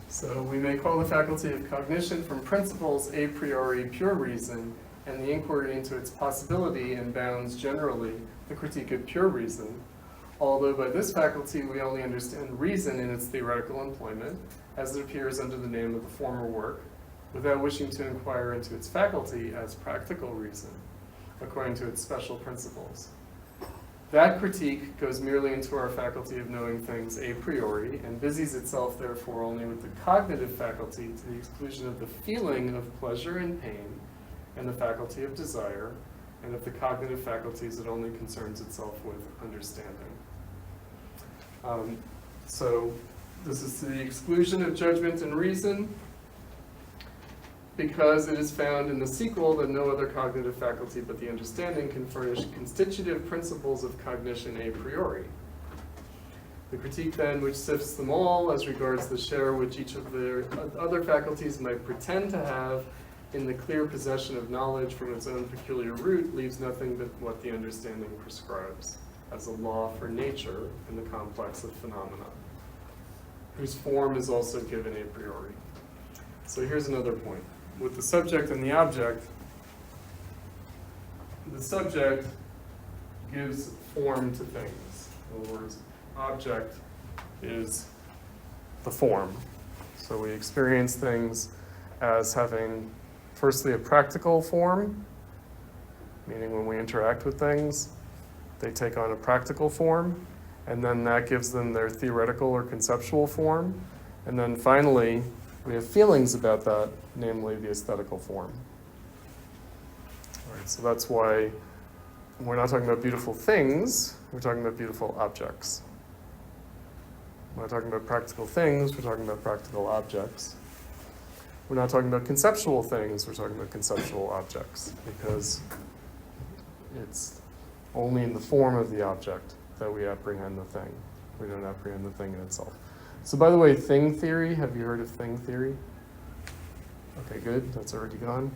So we may call the faculty of cognition from principles a priori pure reason, and the inquiry into its possibility and bounds generally the critique of pure reason, although by this faculty we only understand reason in its theoretical employment, as it appears under the name of the former work, without wishing to inquire into its faculty as practical reason, according to its special principles. That critique goes merely into our faculty of knowing things a priori, and busies itself therefore only with the cognitive faculty to the exclusion of the feeling of pleasure and pain, and the faculty of desire, and of the cognitive faculties it only concerns itself with understanding. So this is to the exclusion of judgment and reason, because it is found in the sequel that no other cognitive faculty but the understanding can furnish constitutive principles of cognition a priori. The critique then, which sifts them all as regards the share which each of their other faculties might pretend to have in the clear possession of knowledge from its own peculiar root, leaves nothing but what the understanding prescribes as a law for nature in the complex of phenomena, whose form is also given a priori. So here's another point. With the subject and the object gives form to things. In other words, object is the form. So we experience things as having, firstly, a practical form, meaning when we interact with things, they take on a practical form, and then that gives them their theoretical or conceptual form. And then finally, we have feelings about that, namely the aesthetical form. All right, so that's why we're not talking about beautiful things, we're talking about beautiful objects. We're not talking about practical things, we're talking about practical objects. We're not talking about conceptual things, we're talking about conceptual objects, because it's only in the form of the object that we apprehend the thing. We don't apprehend the thing in itself. So by the way, thing theory, have you heard of thing theory? Okay, good, that's already gone.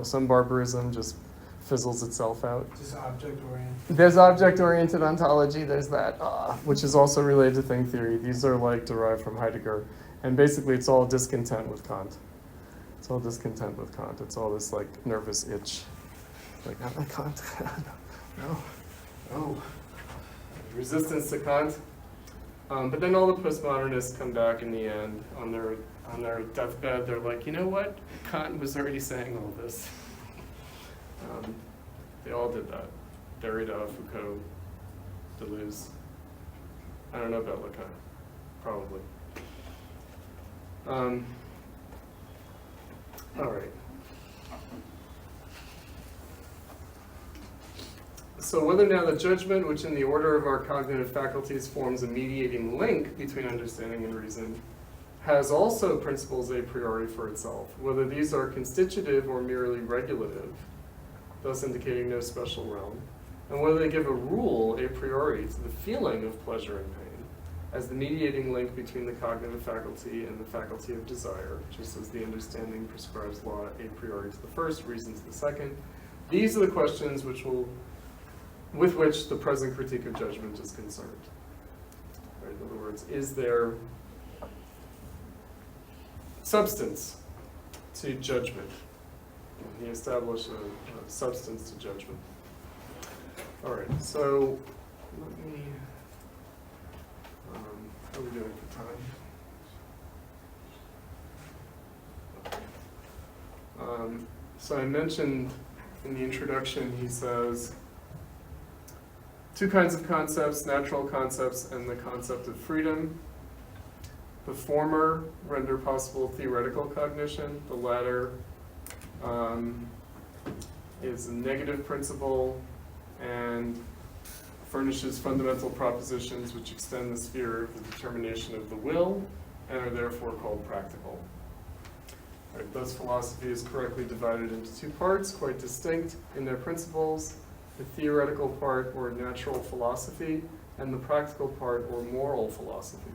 Some barbarism just fizzles itself out. Just object-oriented. There's object-oriented ontology, there's that, which is also related to thing theory. These are like derived from Heidegger. And basically it's all discontent with Kant. It's all discontent with Kant. It's all this like nervous itch. Like, not like Kant. No. Resistance to Kant. But then all the postmodernists come back in the end on their deathbed. They're like, you know what? Kant was already saying all this. They all did that. Derrida, Foucault, Deleuze. I don't know about Lacan. Probably. All right. So whether now the judgment, which in the order of our cognitive faculties forms a mediating link between understanding and reason, has also principles a priori for itself, whether these are constitutive or merely regulative, thus indicating no special realm, and whether they give a rule a priori to the feeling of pleasure and pain, as the mediating link between the cognitive faculty and the faculty of desire, just as the understanding prescribes law a priori to the first, reason to the second. These are the questions with which the present critique of judgment is concerned. Right? In other words, is there substance to judgment. He established a substance to judgment. All right, so let me, how are we doing for time? So I mentioned in the introduction, he says, two kinds of concepts, natural concepts and the concept of freedom. The former render possible theoretical cognition. The latter is a negative principle and furnishes fundamental propositions which extend the sphere of the determination of the will and are therefore called practical. Right, thus philosophy is correctly divided into two parts, quite distinct in their principles: the theoretical part, or natural philosophy, and the practical part, or moral philosophy.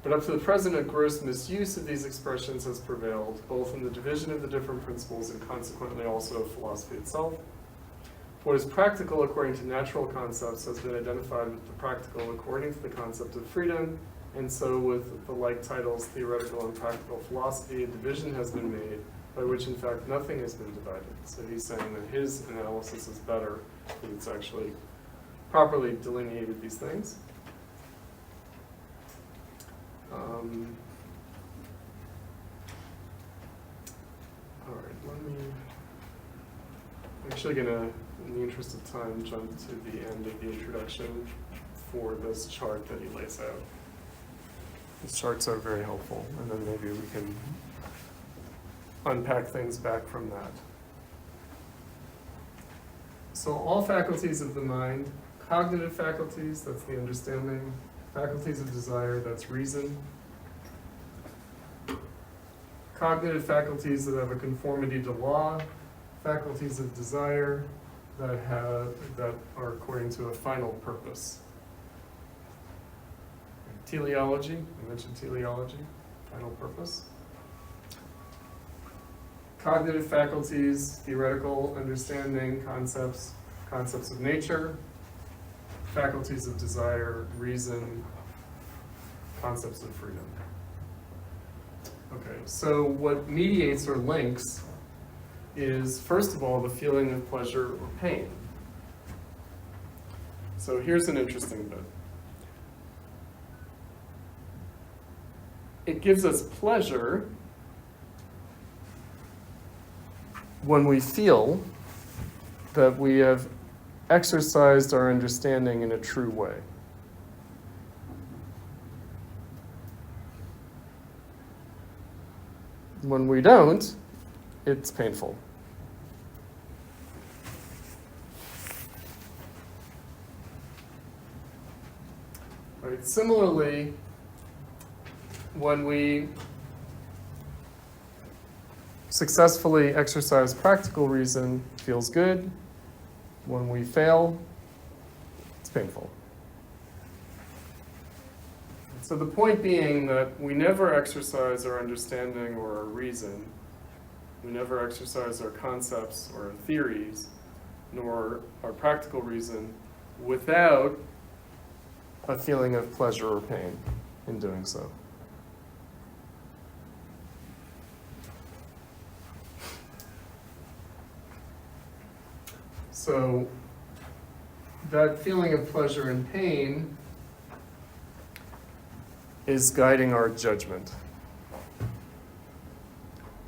But up to the present, a gross misuse of these expressions has prevailed, both in the division of the different principles and consequently also of philosophy itself. What is practical according to natural concepts has been identified with the practical according to the concept of freedom, and so with the like titles, theoretical and practical philosophy, a division has been made by which in fact nothing has been divided. So he's saying that his analysis is better, that it's actually properly delineated these things. All right, I'm actually gonna, in the interest of time, jump to the end of the introduction for this chart that he lays out. These charts are very helpful, and then maybe we can unpack things back from that. So all faculties of the mind, cognitive faculties, that's the understanding, faculties of desire, that's reason, cognitive faculties that have a conformity to law, faculties of desire that are according to a final purpose. Teleology, I mentioned teleology, final purpose. Cognitive faculties, theoretical understanding, concepts of nature, faculties of desire, reason, concepts of freedom. Okay, so what mediates or links is, first of all, the feeling of pleasure or pain. So here's an interesting bit. It gives us pleasure when we feel that we have exercised our understanding in a true way. When we don't, it's painful. Right. Similarly, when we successfully exercise practical reason, it feels good. When we fail, it's painful. So the point being that we never exercise our understanding or our reason. We never exercise our concepts or our theories, nor our practical reason, without a feeling of pleasure or pain in doing so. So that feeling of pleasure and pain is guiding our judgment.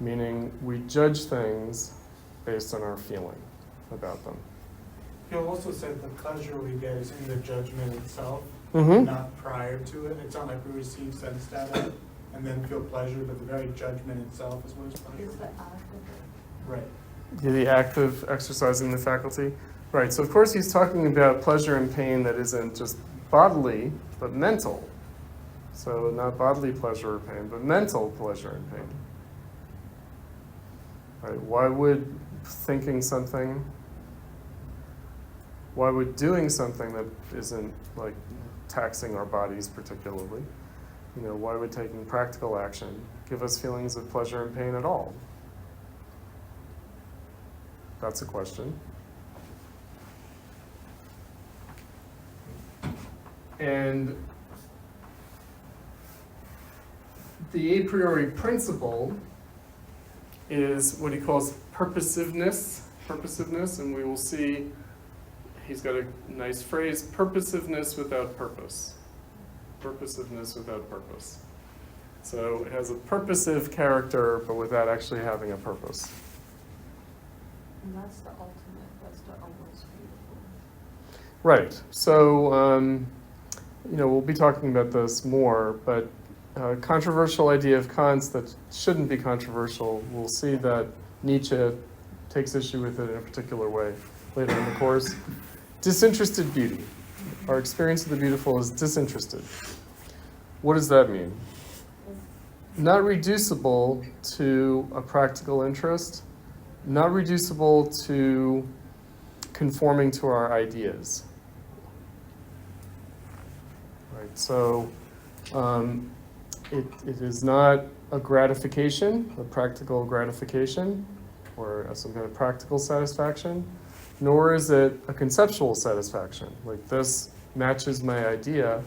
Meaning we judge things based on our feeling about them. He also said the pleasure we get is in the judgment itself, Mm-hmm. not prior to it. It's not like we receive sense data and then feel pleasure, but the very judgment itself is what is pleasure. Is the act of it. Right. The act of exercising the faculty. Right, so of course he's talking about pleasure and pain that isn't just bodily, but mental. So not bodily pleasure or pain, but mental pleasure and pain. Right, why would doing something that isn't like taxing our bodies particularly, why would taking practical action give us feelings of pleasure and pain at all? That's a question. And the a priori principle is what he calls purposiveness, and we will see he's got a nice phrase, purposiveness without purpose. Purposiveness without purpose. So it has a purposive character, but without actually having a purpose. And that's the ultimate, that's the almost beautiful. Right. So, we'll be talking about this more, but a controversial idea of Kant's that shouldn't be controversial, we'll see that Nietzsche takes issue with it in a particular way later in the course. Disinterested beauty. Our experience of the beautiful is disinterested. What does that mean? Not reducible to a practical interest, not reducible to conforming to our ideas. Right, so it is not a gratification, a practical gratification, or some kind of practical satisfaction, nor is it a conceptual satisfaction, like this matches my idea.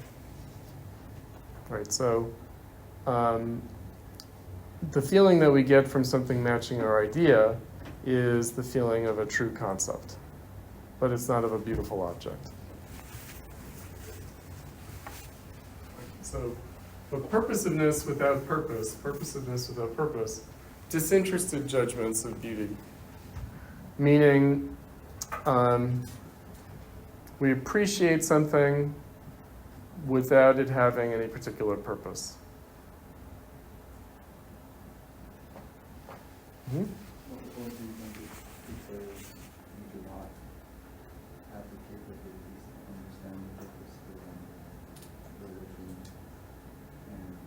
Right, so the feeling that we get from something matching our idea is the feeling of a true concept, but it's not of a beautiful object. So, but purposiveness without purpose, disinterested judgments of beauty, meaning we appreciate something without it having any particular purpose. Mm-hmm. What do you think if people do not have the capabilities to understand the purpose of religion and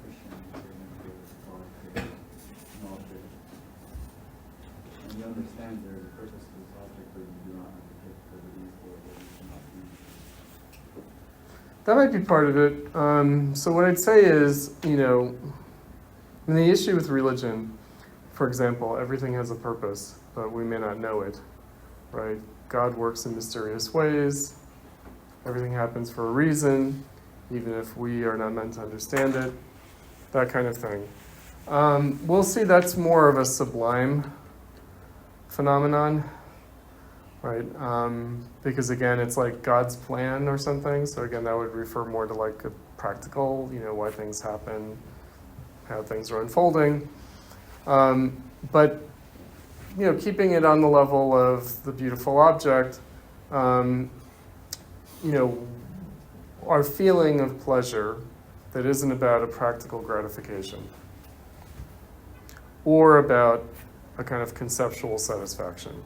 Christianity and an object? And you understand there's a purpose to this object, but you do not have the capabilities or you cannot be. That might be part of it. So what I'd say is, the issue with religion, for example, everything has a purpose, but we may not know it, right? God works in mysterious ways. Everything happens for a reason, even if we are not meant to understand it, that kind of thing. We'll see that's more of a sublime phenomenon, right? Because again, it's like God's plan or something. So again, that would refer more to like a practical, why things happen, how things are unfolding. But keeping it on the level of the beautiful object, our feeling of pleasure that isn't about a practical gratification or about a kind of conceptual satisfaction.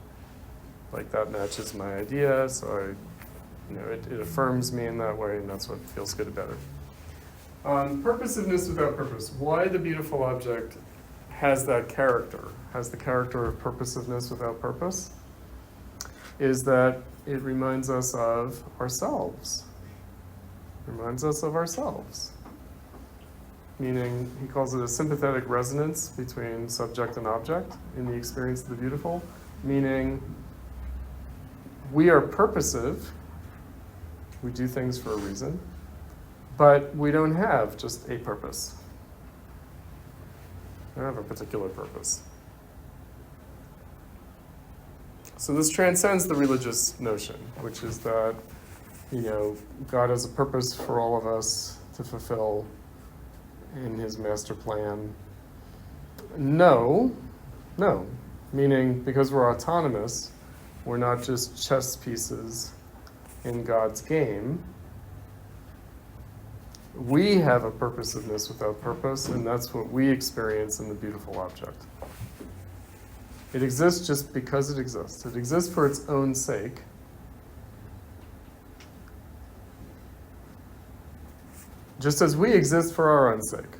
Like that matches my idea, so it affirms me in that way, and that's what feels good about it. Purposiveness without purpose. Why the beautiful object has that character, has the character of purposiveness without purpose, is that it reminds us of ourselves. Reminds us of ourselves. Meaning, he calls it a sympathetic resonance between subject and object in the experience of the beautiful, meaning we are purposive, we do things for a reason, but we don't have just a purpose. We don't have a particular purpose. So this transcends the religious notion, which is that, God has a purpose for all of us to fulfill in his master plan. No, meaning because we're autonomous, we're not just chess pieces in God's game. We have a purposiveness without purpose, and that's what we experience in the beautiful object. It exists just because it exists. It exists for its own sake. Just as we exist for our own sake.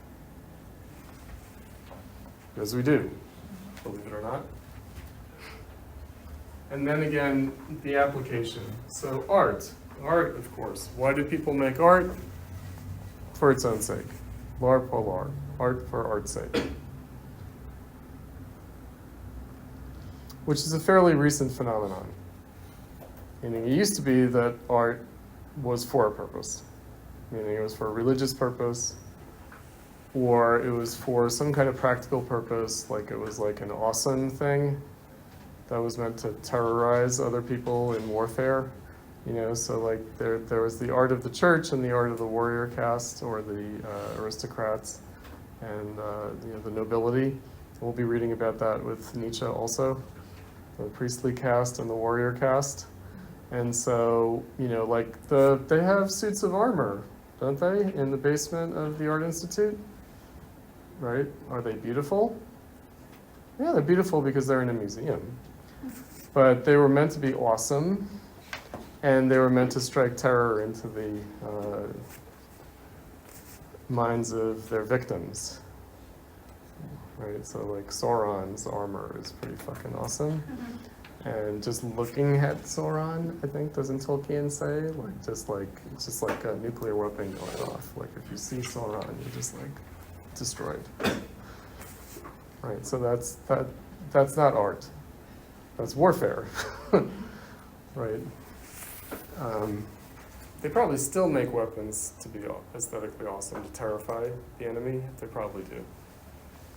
As we do, believe it or not. And then again, the application. So art, of course. Why do people make art? For its own sake. L'art pour l'art. Art for art's sake. Which is a fairly recent phenomenon. Meaning it used to be that art was for a purpose. Meaning it was for a religious purpose, or it was for some kind of practical purpose, like it was like an awesome thing that was meant to terrorize other people in warfare. So like there was the art of the church and the art of the warrior caste, or the aristocrats, and the nobility. We'll be reading about that with Nietzsche also, the priestly caste and the warrior caste. And so, like they have suits of armor, don't they, in the basement of the Art Institute? Right? Are they beautiful? Yeah, they're beautiful because they're in a museum. But they were meant to be awesome, and they were meant to strike terror into the minds of their victims. Right? So like Sauron's armor is pretty fucking awesome. And just looking at Sauron, I think, doesn't Tolkien say? It's just like a nuclear weapon going off. Like if you see Sauron, you're just like destroyed. Right, so that's not art. That's warfare. Right. They probably still make weapons to be aesthetically awesome, to terrify the enemy. They probably do.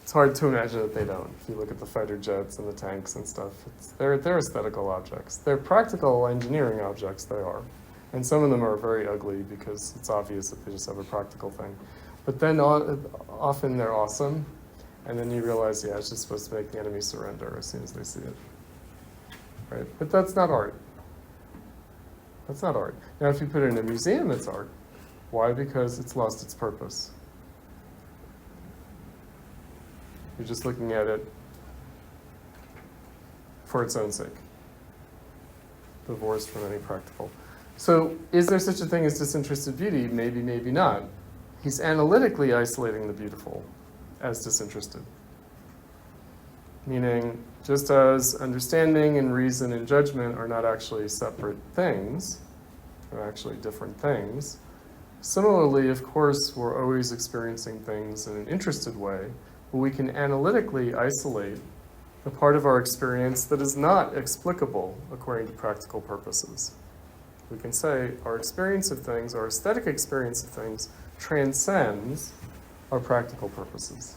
It's hard to imagine that they don't. If you look at the fighter jets and the tanks and stuff, they're aesthetical objects. They're practical engineering objects, they are. And some of them are very ugly because it's obvious that they just have a practical thing. But then often they're awesome, and then you realize, yeah, it's just supposed to make the enemy surrender as soon as they see it. Right? But that's not art. That's not art. Now, if you put it in a museum, it's art. Why? Because it's lost its purpose. You're just looking at it for its own sake, divorced from any practical. So is there such a thing as disinterested beauty? Maybe, maybe not. He's analytically isolating the beautiful as disinterested. Meaning, just as understanding and reason and judgment are not actually separate things, they're actually different things, similarly, of course, we're always experiencing things in an interested way, but we can analytically isolate the part of our experience that is not explicable according to practical purposes. We can say our experience of things, our aesthetic experience of things, transcends our practical purposes.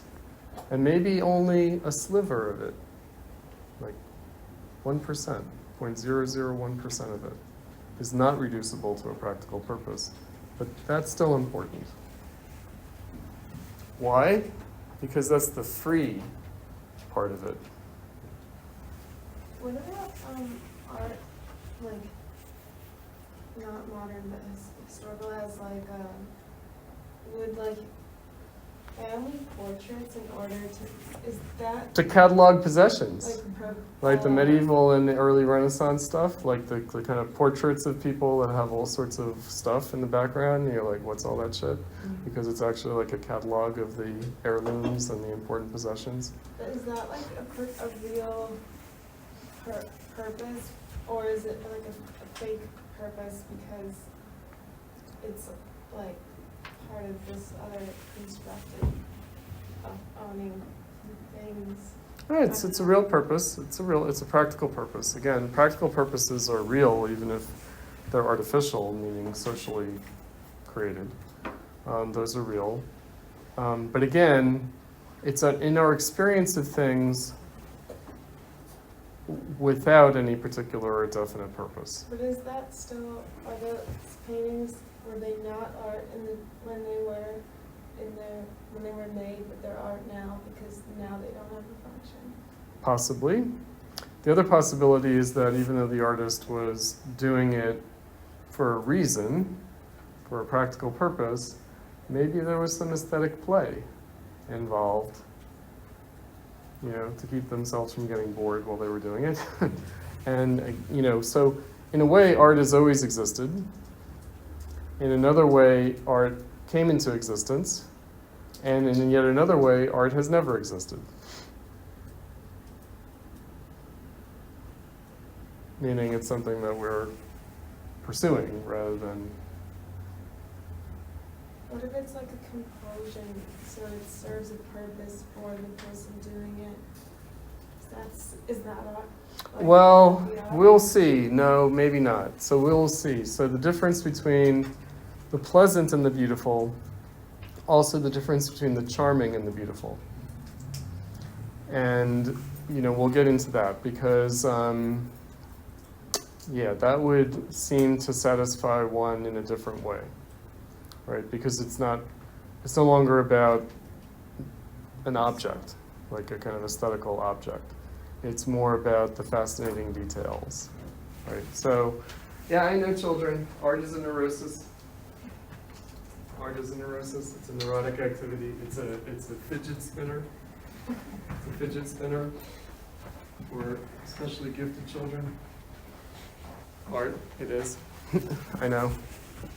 And maybe only a sliver of it, like 1%, 0.001% of it, is not reducible to a practical purpose. But that's still important. Why? Because that's the free part of it. What about art, like, not modern, but historical, as like, would like family portraits in order to, is that To catalog possessions. like The medieval and the early Renaissance stuff, like the kind of portraits of people that have all sorts of stuff in the background, you're like, what's all that shit? Because it's actually like a catalog of the heirlooms and the important possessions. But is that like a real purpose, or is it like a fake purpose because it's like part of this other constructed of owning things? Right, it's a real purpose. It's a practical purpose. Again, practical purposes are real even if they're artificial, meaning socially created. Those are real. But again, it's in our experience of things without any particular or definite purpose. But is that still, are those paintings, were they not art when they were made, but they're art now because now they don't have a function? Possibly. The other possibility is that even though the artist was doing it for a reason, for a practical purpose, maybe there was some aesthetic play involved, to keep themselves from getting bored while they were doing it. And, so in a way, art has always existed. In another way, art came into existence. And in yet another way, art has never existed. Meaning it's something that we're pursuing rather than... What if it's like a compulsion, so it serves a purpose for the person doing it? Is that art? Like, Well, art? we'll see. No, maybe not. So we'll see. So the difference between the pleasant and the beautiful also the difference between the charming and the beautiful. And, we'll get into that because, that would seem to satisfy one in a different way, right? Because it's no longer about an object, like a kind of aesthetical object. It's more about the fascinating details, right? So, yeah, I know children. Art is a neurosis. Art is a neurosis. It's a neurotic activity. It's a fidget spinner. It's a fidget spinner for especially gifted children. Art, it is. I know.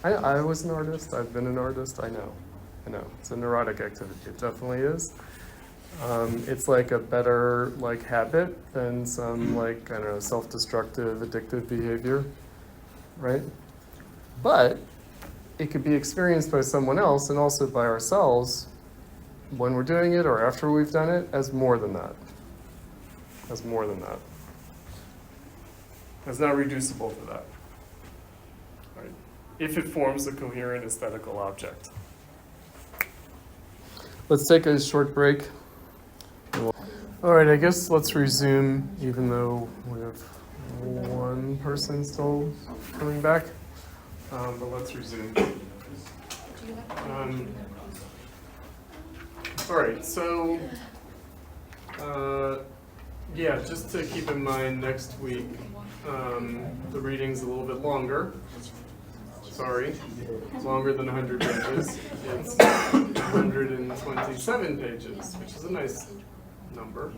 I was an artist. I've been an artist. I know. It's a neurotic activity. It definitely is. It's like a better habit than some self-destructive, addictive behavior, right? But it could be experienced by someone else and also by ourselves when we're doing it or after we've done it as more than that. As more than that. As not reducible to that. Right? If it forms a coherent aesthetical object. Let's take a short break. All right, I guess let's resume, even though we have one person still coming back. But let's resume. All right, so just to keep in mind, next week the reading's a little bit longer. Sorry, longer than 100 pages. It's 127 pages, which is a nice number.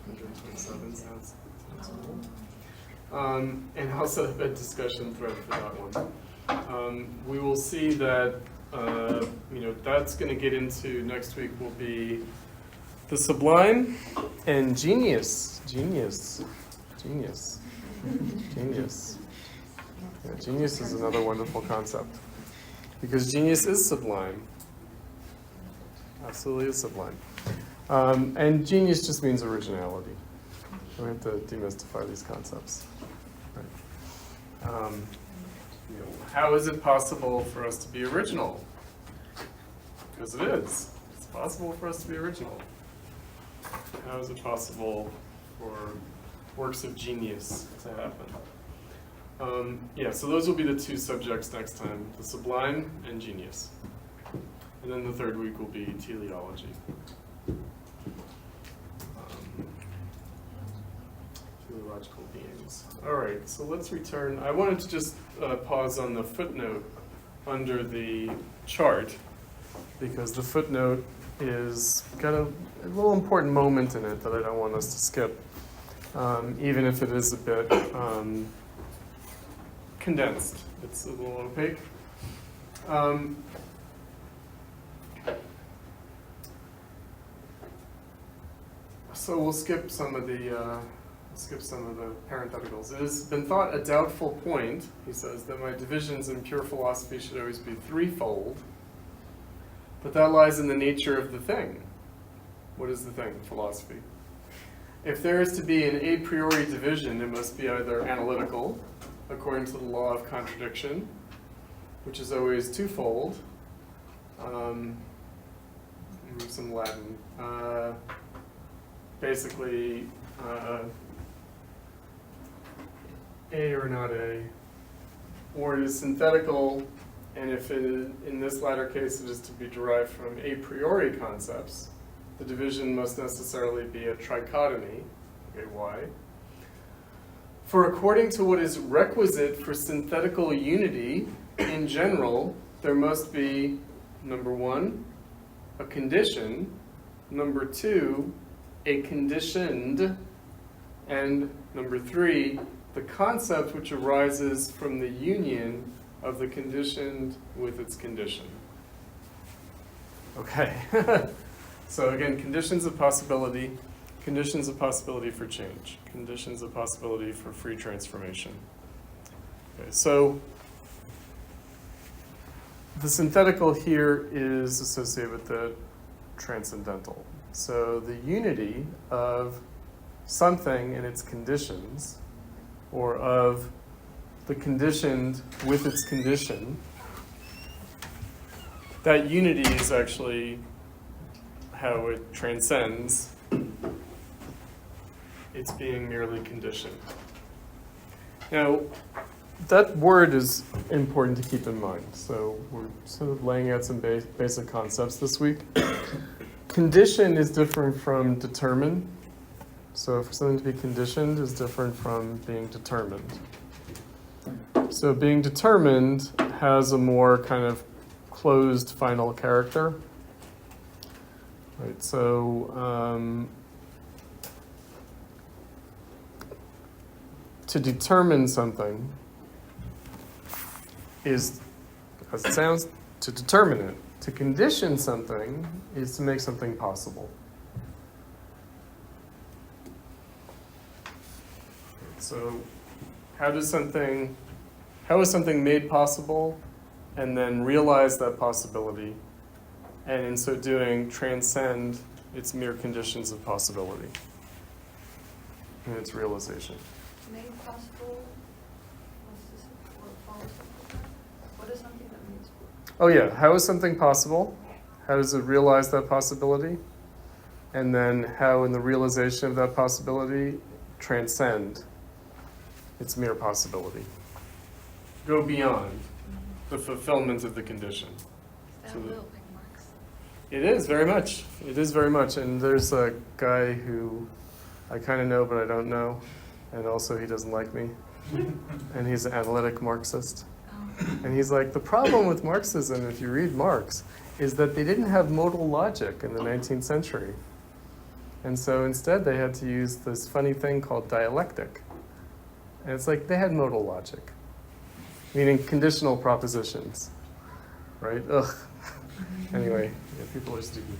127 sounds cool. And also a discussion thread for that one. We will see that that's going to get into next week will be the Sublime and Genius. Genius. Yeah, genius is another wonderful concept because genius is sublime. Absolutely is sublime. And genius just means originality. We have to demystify these concepts. Right. How is it possible for us to be original? Because it is. It's possible for us to be original. How is it possible for works of genius to happen? So those will be the two subjects next time, the Sublime and Genius. And then the third week will be Teleology. Teleological beings. All right, so let's return. I wanted to just pause on the footnote under the chart, because the footnote is got a little important moment in it that I don't want us to skip, even if it is a bit condensed. It's a little opaque. So we'll skip some of the parentheticals. It has been thought a doubtful point, he says, that my divisions in pure philosophy should always be threefold, but that lies in the nature of the thing. What is the thing? Philosophy. If there is to be an a priori division, it must be either analytical, according to the law of contradiction, which is always twofold. Use some Latin. Basically, A or not A, or it is synthetical, and if in this latter case it is to be derived from a priori concepts, the division must necessarily be a trichotomy. Okay, why? For according to what is requisite for synthetical unity, in general, there must be, number one, a condition, number two, a conditioned, and number three, the concept which arises from the union of the conditioned with its condition. Okay. So again, conditions of possibility for change, conditions of possibility for free transformation. Okay, so the synthetical here is associated with the transcendental. So the unity of something and its conditions, or of the conditioned with its condition, that unity is actually how it transcends. It's being merely conditioned. Now, that word is important to keep in mind. So we're sort of laying out some basic concepts this week. Condition is different from determined. So for something to be conditioned is different from being determined. So being determined has a more kind of closed final character. Right, so to determine something is, as it sounds, to determine it. To condition something is to make something possible. So how is something made possible and then realize that possibility, and in so doing transcend its mere conditions of possibility and its realization? Made possible, what is something that makes possible? Oh yeah, how is something possible? How does it realize that possibility? And then how in the realization of that possibility transcend its mere possibility. Go beyond the fulfillment of the condition. Is that So a little like Marx? It is very much. It is very much. And there's a guy who I kind of know, but I don't know. And also he doesn't like me. And he's an analytic Marxist. And he's like, the problem with Marxism, if you read Marx, is that they didn't have modal logic in the 19th century. And so instead they had to use this funny thing called dialectic. And it's like they had modal logic, meaning conditional propositions, right? Ugh. Anyway, yeah, people are stupid.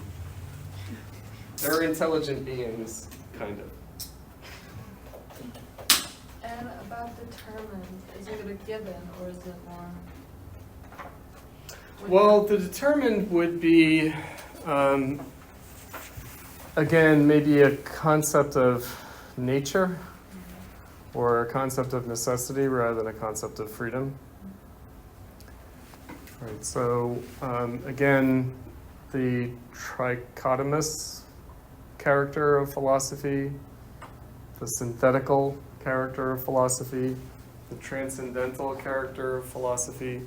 They're intelligent beings, kind of. And about determined, is it a given or is it more? Well, the determined would be, again, maybe a concept of nature or a concept of necessity rather than a concept of freedom. Right, so again, the trichotomous character of philosophy, the synthetical character of philosophy, the transcendental character of philosophy,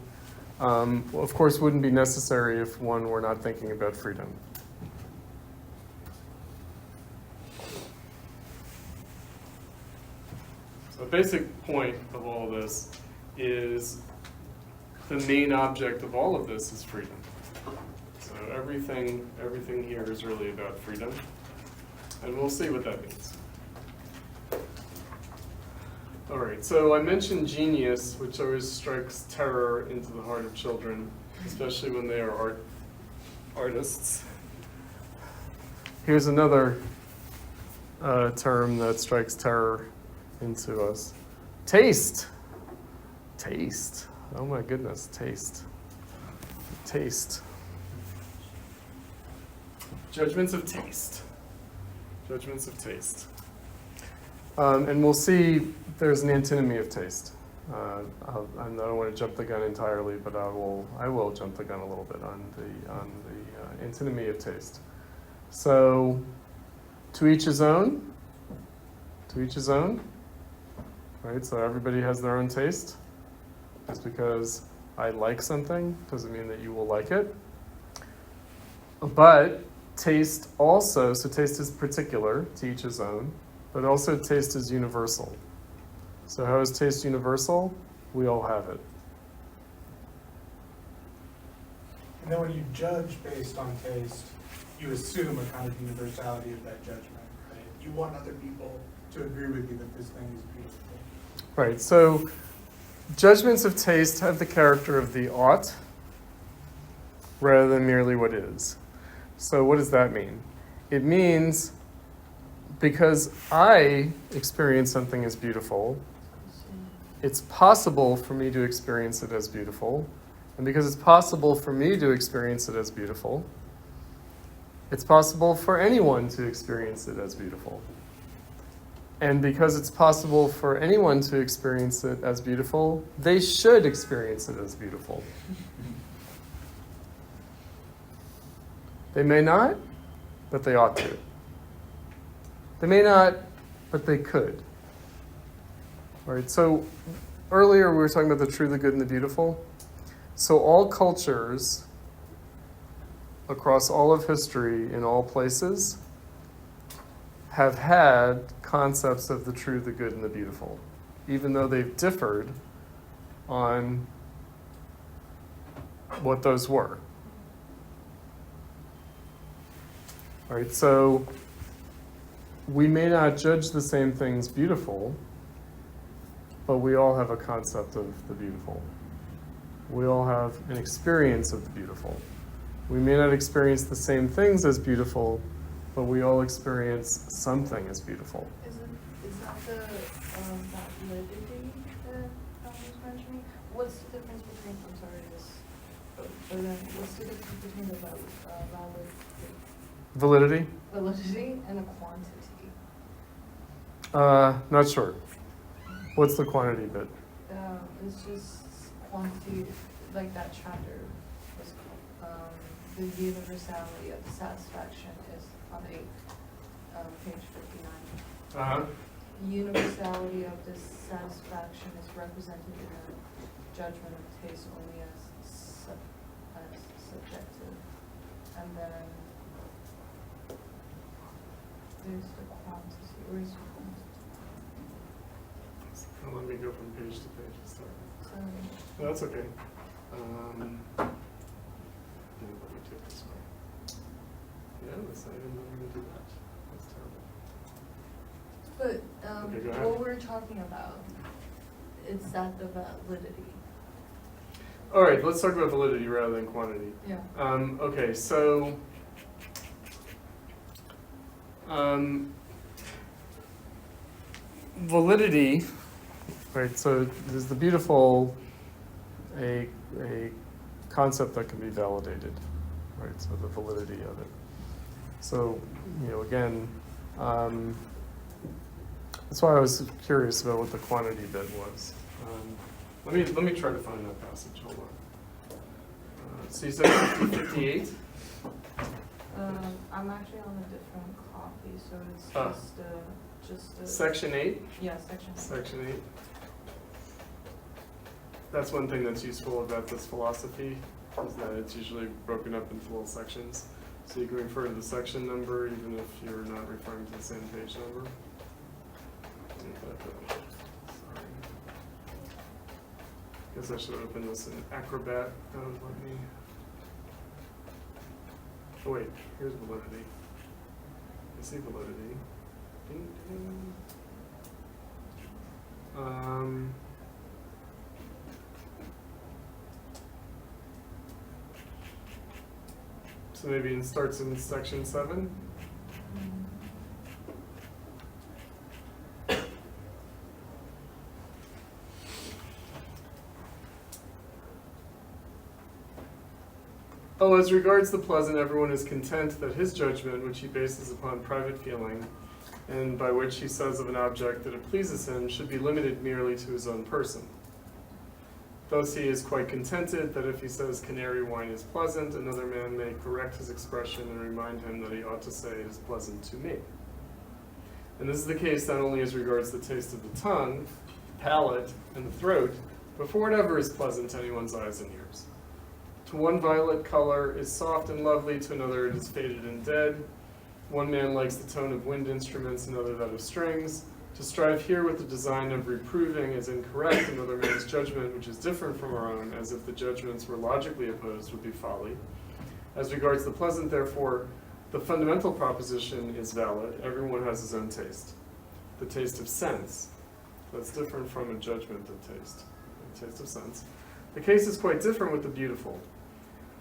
of course wouldn't be necessary if one were not thinking about freedom. So the basic point of all of this is the main object of all of this is freedom. So everything here is really about freedom. And we'll see what that means. All right, so I mentioned genius, which always strikes terror into the heart of children, especially when they are artists. Here's another term that strikes terror into us. Taste. Taste. Oh my goodness, taste. Taste. Judgments of taste. Judgments of taste. And we'll see there's an antinomy of taste. I don't want to jump the gun entirely, but I will jump the gun a little bit on the antinomy of taste. So, to each his own. To each his own. Right, so everybody has their own taste. Just because I like something doesn't mean that you will like it. But taste also, so taste is particular, to each his own, but also taste is universal. So how is taste universal? We all have it. And then when you judge based on taste, you assume a kind of universality of that judgment, right? You want other people to agree with you that this thing is beautiful. Right, so judgments of taste have the character of the ought rather than merely what is. So what does that mean? It means because I experience something as beautiful, it's possible for me to experience it as beautiful. And because it's possible for me to experience it as beautiful, it's possible for anyone to experience it as beautiful. And because it's possible for anyone to experience it as beautiful, they should experience it as beautiful. They may not, but they ought to. They may not, but they could. All right, so earlier we were talking about the true, the good, and the beautiful. So all cultures across all of history in all places have had concepts of the true, the good, and the beautiful, even though they've differed on what those were. All right, so we may not judge the same things beautiful, but we all have a concept of the beautiful. We all have an experience of the beautiful. We may not experience the same things as beautiful, but we all experience something as beautiful. Is that the validity that I was mentioning? What's the difference between, I'm sorry, what's the difference between the Validity? validity and a quantity? Not sure. What's the quantity bit? It's just quantity, like that chapter was called. The universality of satisfaction is on page 59. Uh-huh. Universality of dissatisfaction is represented in the judgment of taste only as subjective. And then there's the quantity. Where's the quantity? Let me go from page to page to start. Sorry. No, that's okay. Let me take this one. Yeah, that's not even letting me do that. That's terrible. But Okay, go ahead. what we're talking about is that the validity. All right, let's talk about validity rather than quantity. Yeah. Okay, so validity, right? So there's the beautiful, a concept that can be validated, right? So the validity of it. So, again, that's why I was curious about what the quantity bit was. Let me try to find that passage. Hold on. So you said 58? I'm actually on a different copy, so it's just a Section 8? yeah, section. Section 8. That's one thing that's useful about this philosophy, is that it's usually broken up into little sections. So you can refer to the section number even if you're not referring to the same page number. Sorry. Guess I should open this in Acrobat. That would let me. Oh wait, here's validity. I see validity. Ding, ding. So maybe it starts in section 7. Oh, as regards the pleasant, everyone is content that his judgment, which he bases upon private feeling, and by which he says of an object that it pleases him, should be limited merely to his own person. Thus he is quite contented that if he says canary wine is pleasant, another man may correct his expression and remind him that he ought to say it is pleasant to me. And this is the case not only as regards the taste of the tongue, palate, and the throat, but for whatever is pleasant to anyone's eyes and ears. To one violet color is soft and lovely, to another it is faded and dead. One man likes the tone of wind instruments, another that of strings. To strive here with the design of reproving is incorrect. Another man's judgment, which is different from our own, as if the judgments were logically opposed, would be folly. As regards the pleasant, therefore, the fundamental proposition is valid. Everyone has his own taste. The taste of sense, that's different from a judgment of taste. The taste of sense. The case is quite different with the beautiful.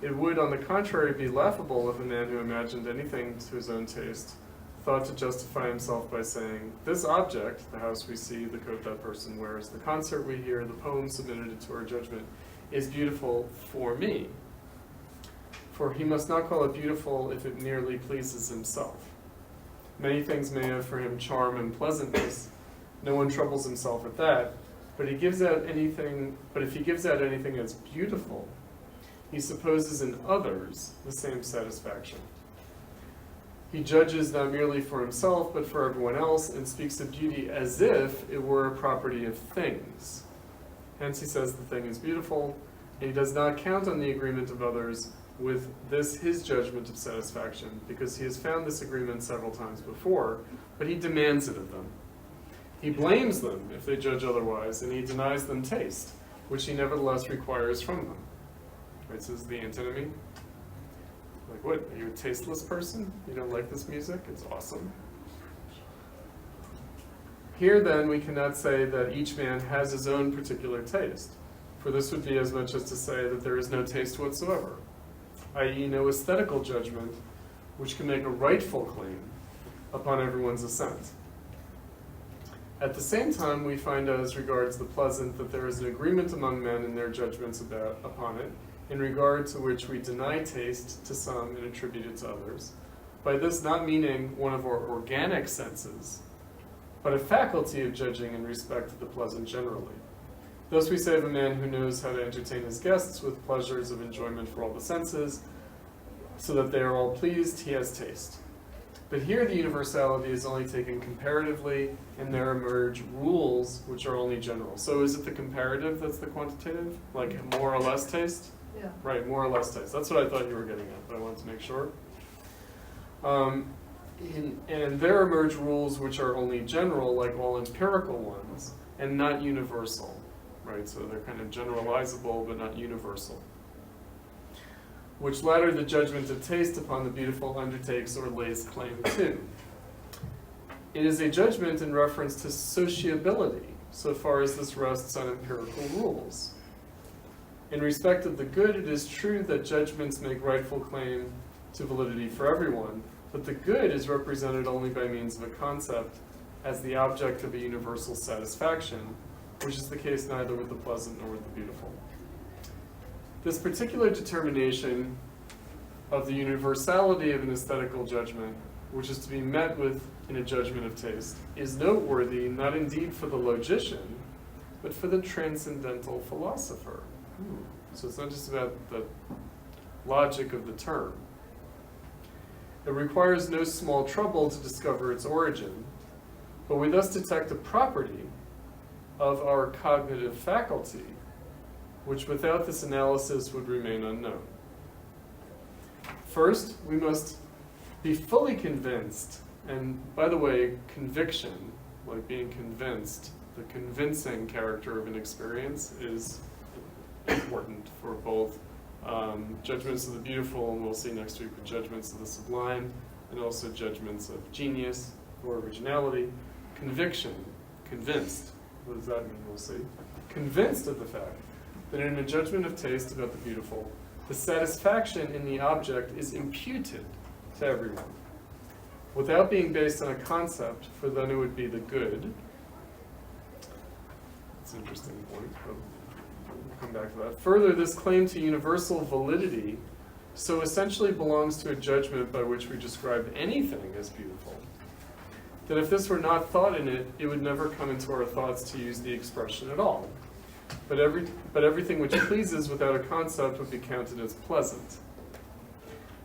It would, on the contrary, be laughable if a man who imagined anything to his own taste thought to justify himself by saying, this object, the house we see, the coat that person wears, the concert we hear, the poem submitted to our judgment, is beautiful for me. For he must not call it beautiful if it merely pleases himself. Many things may have for him charm and pleasantness. No one troubles himself with that. But if he gives out anything as beautiful, he supposes in others the same satisfaction. He judges not merely for himself, but for everyone else, and speaks of beauty as if it were a property of things. Hence he says the thing is beautiful, and he does not count on the agreement of others with this his judgment of satisfaction, because he has found this agreement several times before, but he demands it of them. He blames them if they judge otherwise, and he denies them taste, which he nevertheless requires from them. Right, so this is the antinomy. Like, what, are you a tasteless person? You don't like this music? It's awesome. Here then, we cannot say that each man has his own particular taste, for this would be as much as to say that there is no taste whatsoever, i.e. no aesthetical judgment which can make a rightful claim upon everyone's assent. At the same time, we find as regards the pleasant that there is an agreement among men in their judgments upon it, in regard to which we deny taste to some and attribute it to others. By this not meaning one of our organic senses, but a faculty of judging in respect to the pleasant generally. Thus we say of a man who knows how to entertain his guests with pleasures of enjoyment for all the senses, so that they are all pleased, he has taste. But here the universality is only taken comparatively, and there emerge rules which are only general. So is it the comparative that's the quantitative? Like more or less taste? Yeah. Right, more or less taste. That's what I thought you were getting at, but I wanted to make sure. And there emerge rules which are only general, like all empirical ones, and not universal. Right, so they're kind of generalizable, but not universal. Which latter the judgment of taste upon the beautiful undertakes or lays claim to. It is a judgment in reference to sociability, so far as this rests on empirical rules. In respect of the good, it is true that judgments make rightful claim to validity for everyone, but the good is represented only by means of a concept as the object of a universal satisfaction, which is the case neither with the pleasant nor with the beautiful. This particular determination of the universality of an aesthetical judgment, which is to be met with in a judgment of taste, is noteworthy not indeed for the logician, but for the transcendental philosopher. So it's not just about the logic of the term. It requires no small trouble to discover its origin, but we thus detect a property of our cognitive faculty, which without this analysis would remain unknown. First, we must be fully convinced, and by the way, conviction, like being convinced, the convincing character of an experience is important for both judgments of the beautiful, and we'll see next week with judgments of the sublime, and also judgments of genius or originality. Conviction, convinced. What does that mean? We'll see. Convinced of the fact that in a judgment of taste about the beautiful, the satisfaction in the object is imputed to everyone, without being based on a concept, for then it would be the good. That's an interesting point, but we'll come back to that. Further, this claim to universal validity so essentially belongs to a judgment by which we describe anything as beautiful, that if this were not thought in it, it would never come into our thoughts to use the expression at all. But everything which pleases without a concept would be counted as pleasant.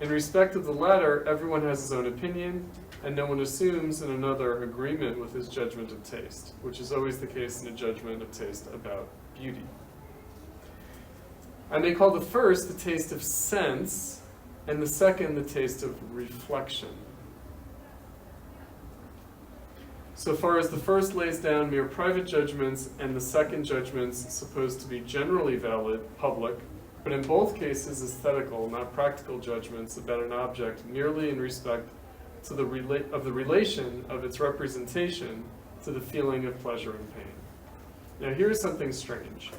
In respect of the latter, everyone has his own opinion, and no one assumes in another agreement with his judgment of taste, which is always the case in a judgment of taste about beauty. I may call the first the taste of sense, and the second the taste of reflection. So far as the first lays down mere private judgments, and the second judgments supposed to be generally valid, public, but in both cases aesthetical, not practical judgments about an object merely in respect to the relation of its representation to the feeling of pleasure and pain. Now here's something strange.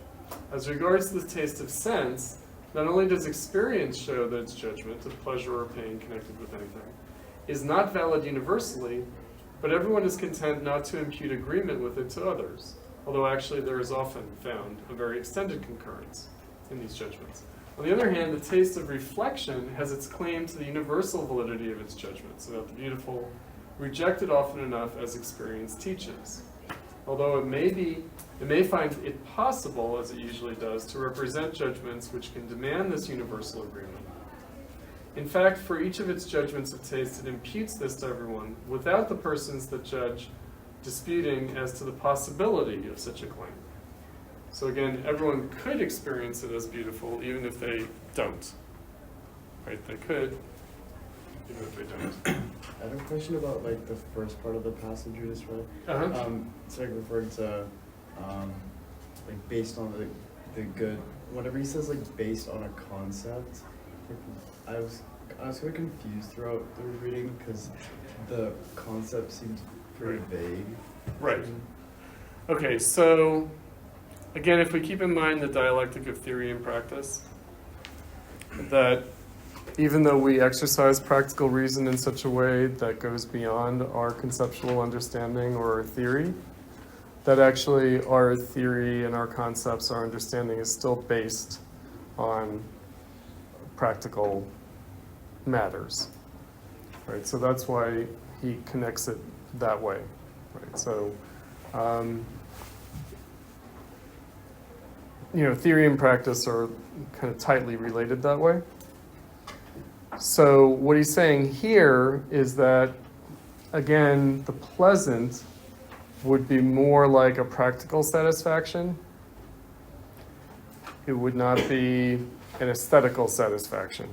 As regards to the taste of sense, not only does experience show that its judgment of pleasure or pain connected with anything is not valid universally, but everyone is content not to impute agreement with it to others, although actually there is often found a very extended concurrence in these judgments. On the other hand, the taste of reflection has its claim to the universal validity of its judgments about the beautiful, rejected often enough as experience teaches. Although it may find it possible, as it usually does, to represent judgments which can demand this universal agreement. In fact, for each of its judgments of taste, it imputes this to everyone, without the persons that judge disputing as to the possibility of such a claim. So again, everyone could experience it as beautiful, even if they don't. Right? They could, even if they don't. I have a question about like the first part of the passage you just read. Uh-huh. It's like referring to like based on the good. Whenever he says like based on a concept, like, I was kind of confused throughout the reading because the concept seems pretty vague. Right. Okay, so again, if we keep in mind the dialectic of theory and practice, that even though we exercise practical reason in such a way that goes beyond our conceptual understanding or our theory, that actually our theory and our concepts, our understanding is still based on practical matters. Right? So that's why he connects it that way. Right? So, theory and practice are kind of tightly related that way. So what he's saying here is that, again, the pleasant would be more like a practical satisfaction. It would not be an aesthetical satisfaction.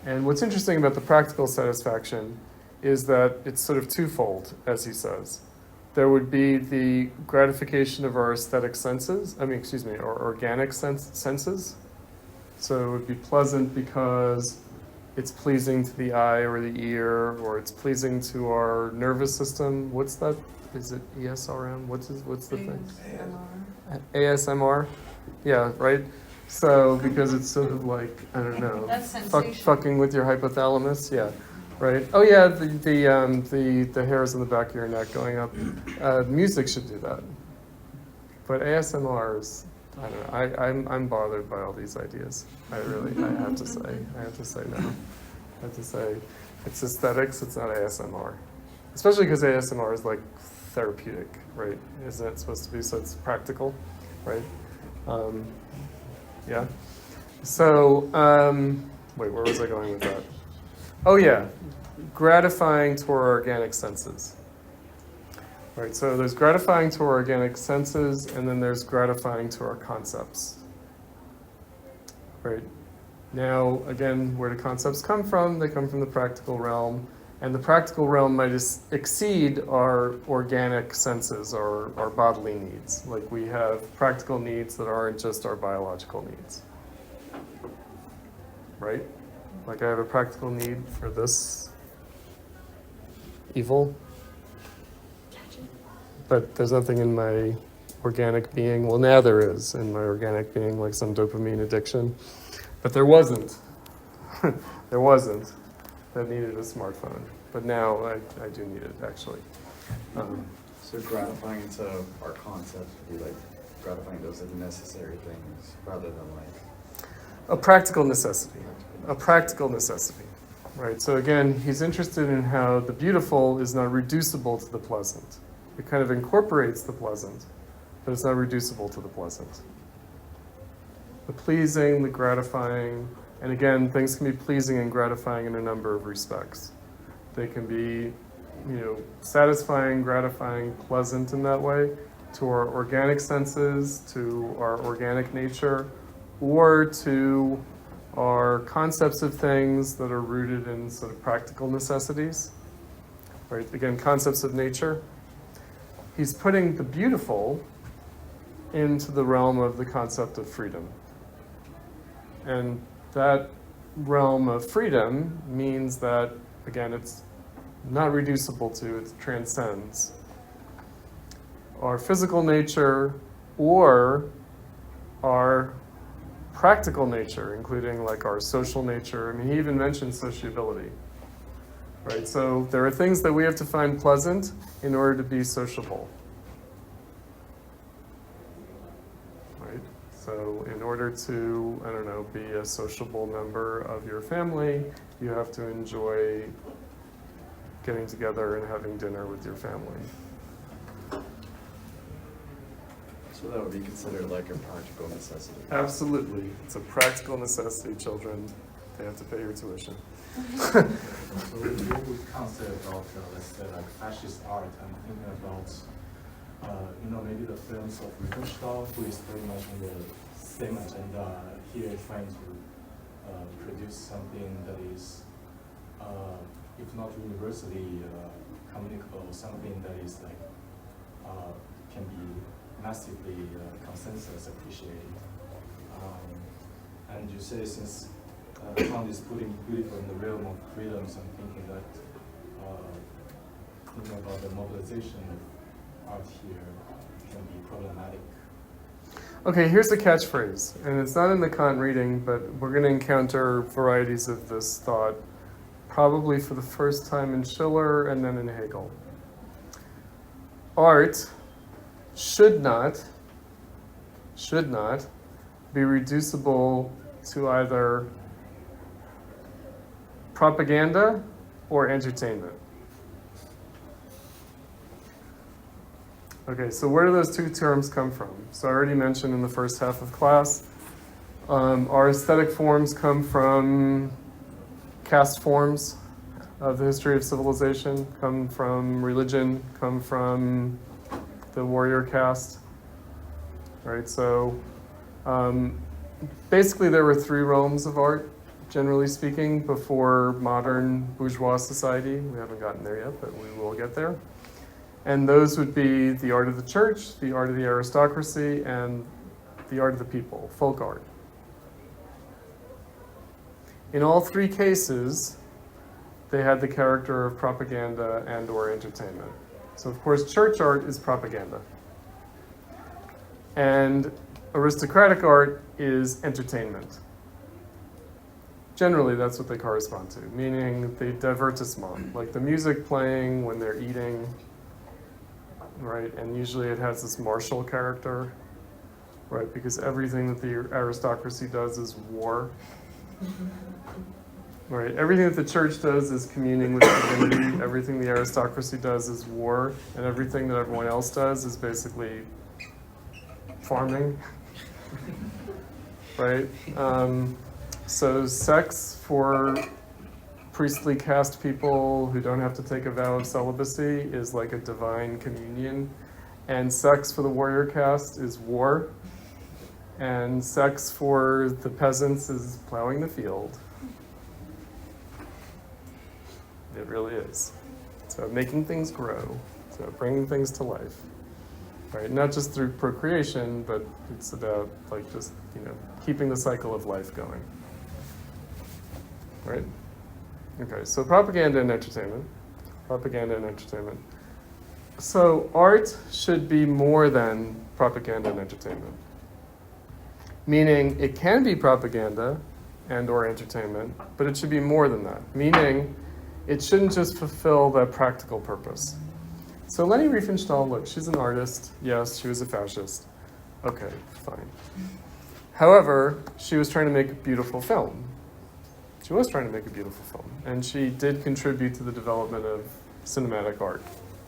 And what's interesting about the practical satisfaction is that it's sort of twofold, as he says. There would be the gratification of our aesthetic senses, our organic senses. So it would be pleasant because it's pleasing to the eye or the ear, or it's pleasing to our nervous system. What's that? Is it ESRM? What's the thing? ASMR? Yeah, right? So, because it's sort of like, I don't know, That's sensation. fucking with your hypothalamus, yeah, right? Oh yeah, the hairs on the back of your neck going up. Music should do that. But ASMR is, I don't know, I'm bothered by all these ideas. I have to say no. I have to say, it's aesthetics, it's not ASMR. Especially because ASMR is like therapeutic, right? Isn't it supposed to be, so it's practical, right? Yeah. So, wait, where was I going with that? Oh yeah, gratifying to our organic senses. Right, so there's gratifying to our organic senses, and then there's gratifying to our concepts. Right. Now, again, where do concepts come from? They come from the practical realm, and the practical realm might exceed our organic senses or our bodily needs. Like we have practical needs that aren't just our biological needs. Right? Like I have a practical need for this evil, but there's nothing in my organic being. Well, now there is in my organic being, like some dopamine addiction, but there wasn't. There wasn't. That needed a smartphone, but now I do need it actually. So gratifying to our concepts would be like gratifying those like necessary things rather than like A practical necessity. A practical necessity. Right. So again, he's interested in how the beautiful is not reducible to the pleasant. It kind of incorporates the pleasant, but it's not reducible to the pleasant. The pleasing, the gratifying, and again, things can be pleasing and gratifying in a number of respects. They can be, satisfying, gratifying, pleasant in that way to our organic senses, to our organic nature, or to our concepts of things that are rooted in sort of practical necessities. Right? Again, concepts of nature. He's putting the beautiful into the realm of the concept of freedom. And that realm of freedom means that, again, it's not reducible to, it transcends our physical nature or our practical nature, including like our social nature. I mean, he even mentions sociability, right? So there are things that we have to find pleasant in order to be sociable, right? So in order to, be a sociable member of your family, you have to enjoy getting together and having dinner with your family. so that would be considered like a practical necessity. Absolutely. It's a practical necessity, children. they have to pay your tuition. So when you consider about, let's say, like fascist art, I'm thinking about, maybe the films of Riefenstahl, who is pretty much on the same agenda here, trying to produce something that is, if not universally communicable, something that is like, can be massively consensus appreciated. And you say since Kant is putting beautiful in the realm of freedoms, I'm thinking that thinking about the mobilization of art here can be problematic. Okay, here's a catchphrase, and it's not in the Kant reading, but we're going to encounter varieties of this thought, probably for the first time in Schiller and then in Hegel. Art should not be reducible to either propaganda or entertainment. Okay, so where do those two terms come from? So I already mentioned in the first half of class, our aesthetic forms come from caste forms of the history of civilization, come from religion, come from the warrior caste, right? So basically there were three realms of art, generally speaking, before modern bourgeois society. We haven't gotten there yet, but we will get there. And those would be the art of the church, the art of the aristocracy, and the art of the people, folk art. In all three cases, they had the character of propaganda and or entertainment. So of course, church art is propaganda. And aristocratic art is entertainment. Generally, that's what they correspond to, meaning the divertissement, like the music playing when they're eating, right? And usually it has this martial character, right? Because everything that the aristocracy does is war, right? Everything that the church does is communing with divinity. Everything the aristocracy does is war, and everything that everyone else does is basically farming, right? So sex for priestly caste people who don't have to take a vow of celibacy is like a divine communion. And sex for the warrior caste is war. And sex for the peasants is plowing the field. It really is. So making things grow, so bringing things to life. Right? Not just through procreation, but it's about like just, keeping the cycle of life going. Right? Okay, so propaganda and entertainment. Propaganda and entertainment. So art should be more than propaganda and entertainment. Meaning it can be propaganda and or entertainment, but it should be more than that. Meaning it shouldn't just fulfill that practical purpose. So Leni Riefenstahl, look, she's an artist. Yes, she was a fascist. Okay, fine. However, she was trying to make a beautiful film. She was trying to make a beautiful film. And she did contribute to the development of cinematic art.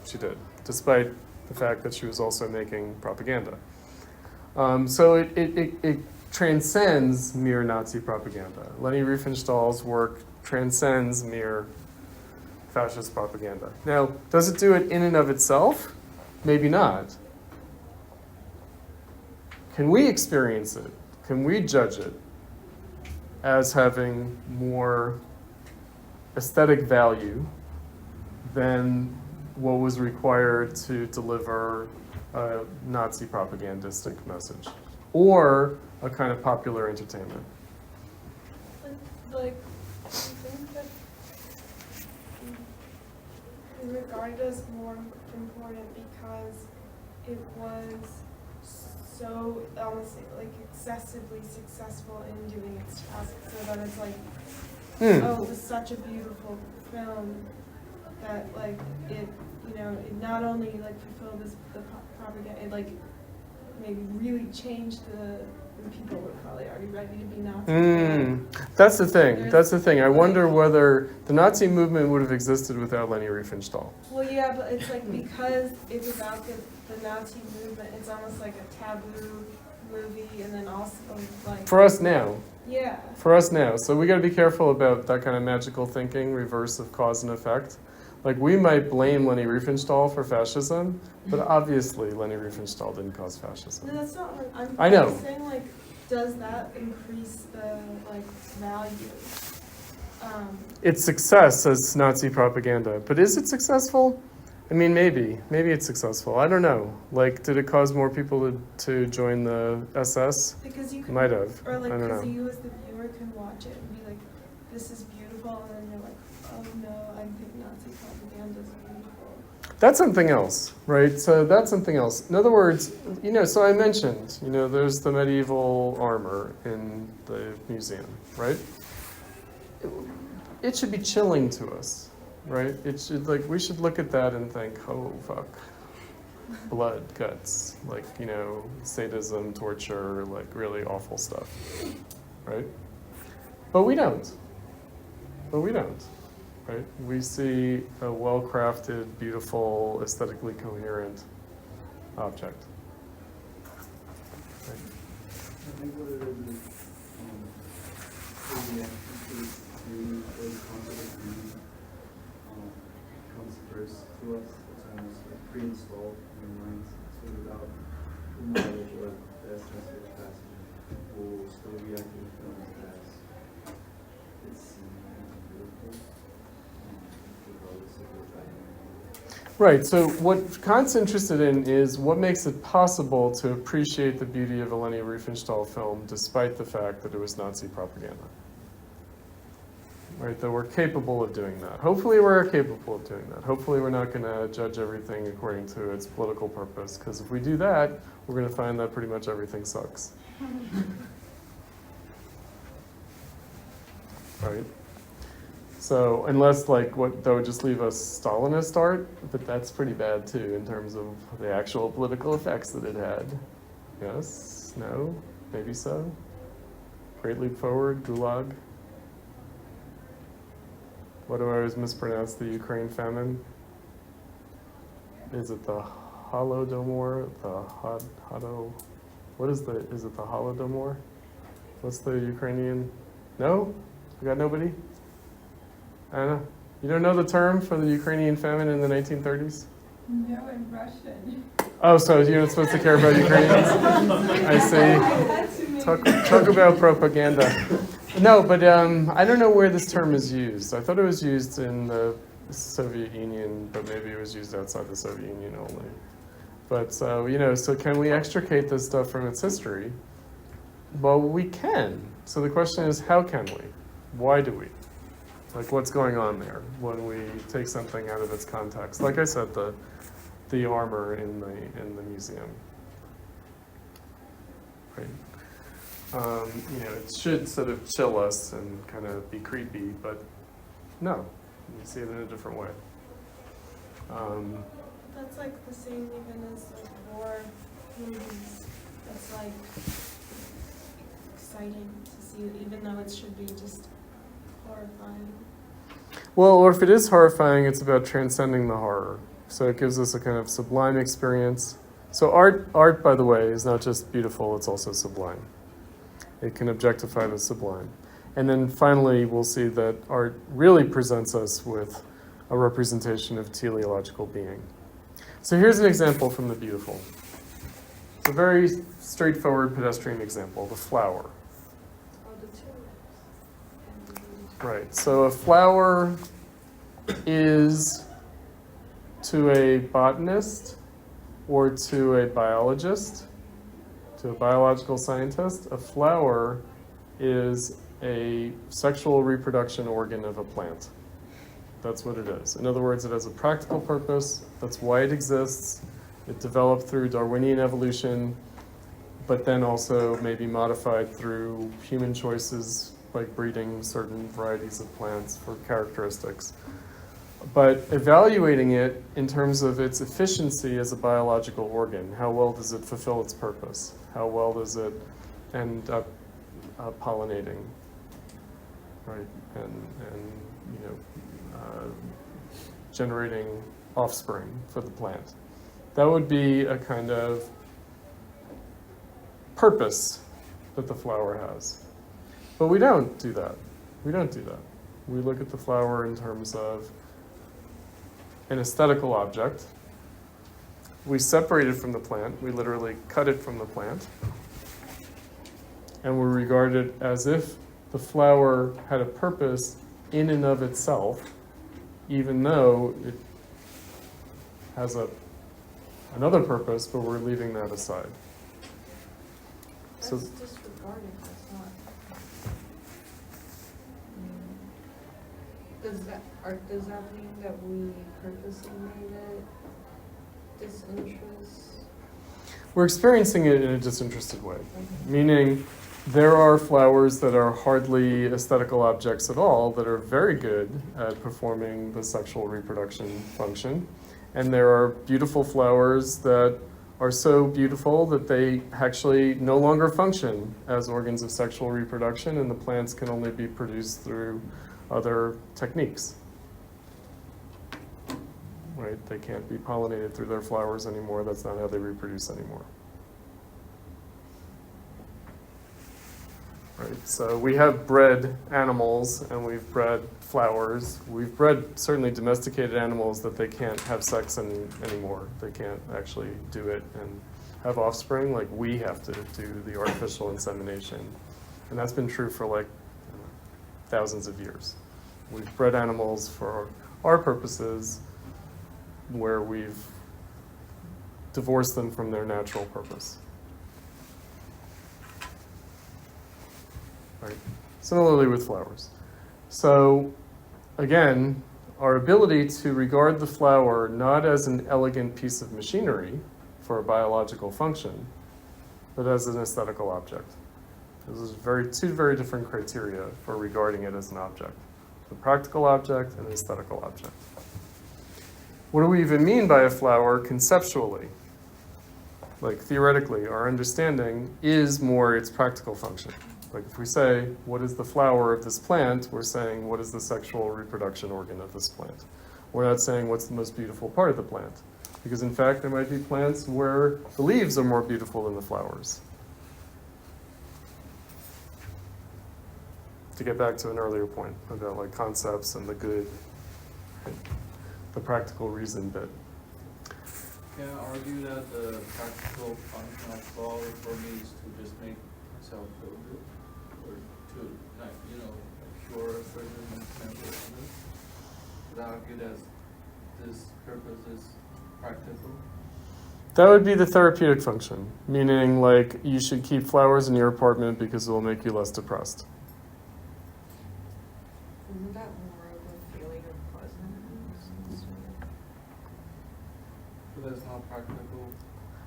She did, despite the fact that she was also making propaganda. So it transcends mere Nazi propaganda. Leni Riefenstahl's work transcends mere fascist propaganda. Now, does it do it in and of itself? Maybe not. Can we experience it? Can we judge it as having more aesthetic value than what was required to deliver a Nazi propagandistic message, or a kind of popular entertainment? Like, I think that is regarded as more important because it was so almost like excessively successful in doing its task, so that it's like, oh, it was such a beautiful film that like it not only like fulfilled the propaganda, it like maybe really changed the people were probably already ready to be Nazi. That's the thing. That's the thing. I wonder whether the Nazi movement would have existed without Leni Riefenstahl. Well, yeah, but it's like because it's about the Nazi movement, it's almost like a taboo movie, and then also like For us now, Yeah. For us now. So we got to be careful about that kind of magical thinking, reverse of cause and effect. Like, we might blame Leni Riefenstahl for fascism, but obviously Leni Riefenstahl didn't cause fascism. No, that's not what I'm I know. saying, like, does that increase the, like, value? Its success as Nazi propaganda. But is it successful? I mean, maybe. Maybe it's successful. I don't know. Like, did it cause more people to join the SS? Because you can, Might have. or like, I don't because know. you as the viewer can watch it and be like, this is beautiful, and then you're like, oh no, I think Nazi propaganda is beautiful. That's something else, right? So that's something else. In other words, so I mentioned, there's the medieval armor in the museum, right? It should be chilling to us, right? It should, we should look at that and think, oh, fuck. Blood, guts, sadism, torture, really awful stuff, right? But we don't. Right? We see a well-crafted, beautiful, aesthetically coherent object. Right? I think what it is the reaction to the concept of beauty comes first to us. It's almost pre-installed in our minds. So without the knowledge of the essence of the passage, we'll still react to the film as it's seen as beautiful, regardless of what that means. Right, so what Kant's interested in is what makes it possible to appreciate the beauty of a Leni Riefenstahl film despite the fact that it was Nazi propaganda. Right, that we're capable of doing that. Hopefully we're capable of doing that. Hopefully we're not going to judge everything according to its political purpose, because if we do that, we're going to find that pretty much everything sucks. Right? So unless that would just leave us Stalinist art, but that's pretty bad too in terms of the actual political effects that it had. Yes? No? Maybe so? Great Leap Forward? Gulag? What do I always mispronounce? The Ukraine famine? Is it the Holodomor? The Hado? What is it the Holodomor? What's the Ukrainian? No? We got nobody? Anna? You don't know the term for the Ukrainian famine in the 1930s? No, in Russian. Oh, so you're not supposed to care about Ukrainians? I see. Talk about propaganda. No, but I don't know where this term is used. I thought it was used in the Soviet Union, but maybe it was used outside the Soviet Union only. But so can we extricate this stuff from its history? Well, we can. So the question is, how can we? Why do we? What's going on there when we take something out of its context? Like I said, the armor in the museum. Right. It should sort of chill us and kind of be creepy, but no, you see it in a different way. That's the same even as war movies. That's exciting to see, even though it should be just horrifying. Well, or if it is horrifying, it's about transcending the horror. So it gives us a kind of sublime experience. So art, by the way, is not just beautiful, it's also sublime. It can objectify the sublime. And then finally, we'll see that art really presents us with a representation of teleological being. So here's an example from the beautiful. It's a very straightforward pedestrian example, the flower. Right, so a flower is, to a botanist or to a biologist, to a biological scientist, a flower is a sexual reproduction organ of a plant. That's what it is. In other words, it has a practical purpose. That's why it exists. It developed through Darwinian evolution, but then also maybe modified through human choices, like breeding certain varieties of plants for characteristics. But evaluating it in terms of its efficiency as a biological organ, how well does it fulfill its purpose? How well does it end up pollinating, right? And generating offspring for the plant. That would be a kind of purpose that the flower has. But we don't do that. We don't do that. We look at the flower in terms of an aesthetical object. We separate it from the plant. We literally cut it from the plant. And we regard it as if the flower had a purpose in and of itself, even though it has another purpose, but we're leaving that aside. That's So disregarding, that's not. Does that mean that we purposely made it disinterest? we're experiencing it in a disinterested way, meaning there are flowers that are hardly aesthetical objects at all that are very good at performing the sexual reproduction function. And there are beautiful flowers that are so beautiful that they actually no longer function as organs of sexual reproduction, and the plants can only be produced through other techniques. Right? They can't be pollinated through their flowers anymore. That's not how they reproduce anymore. Right? So we have bred animals and we've bred flowers. We've bred certainly domesticated animals that they can't have sex anymore. They can't actually do it and have offspring. Like we have to do the artificial insemination. And that's been true for like thousands of years. We've bred animals for our purposes where we've divorced them from their natural purpose. Right. Similarly with flowers. So again, our ability to regard the flower not as an elegant piece of machinery for a biological function, but as an aesthetical object. This is two very different criteria for regarding it as an object. The practical object and the aesthetical object. What do we even mean by a flower conceptually? Like theoretically, our understanding is more its practical function. Like if we say, what is the flower of this plant, we're saying, what is the sexual reproduction organ of this plant? We're not saying what's the most beautiful part of the plant. Because in fact, there might be plants where the leaves are more beautiful than the flowers. To get back to an earlier point about like concepts and the good, the practical reason bit. Can I argue that the practical function of flower for me is to just make myself feel good? Or to, like, you know, cure a certain mental illness? Could I argue that this purpose is practical? That would be the therapeutic function, meaning like you should keep flowers in your apartment because it will make you less depressed. Isn't that more of a feeling of pleasantness? So that's not practical?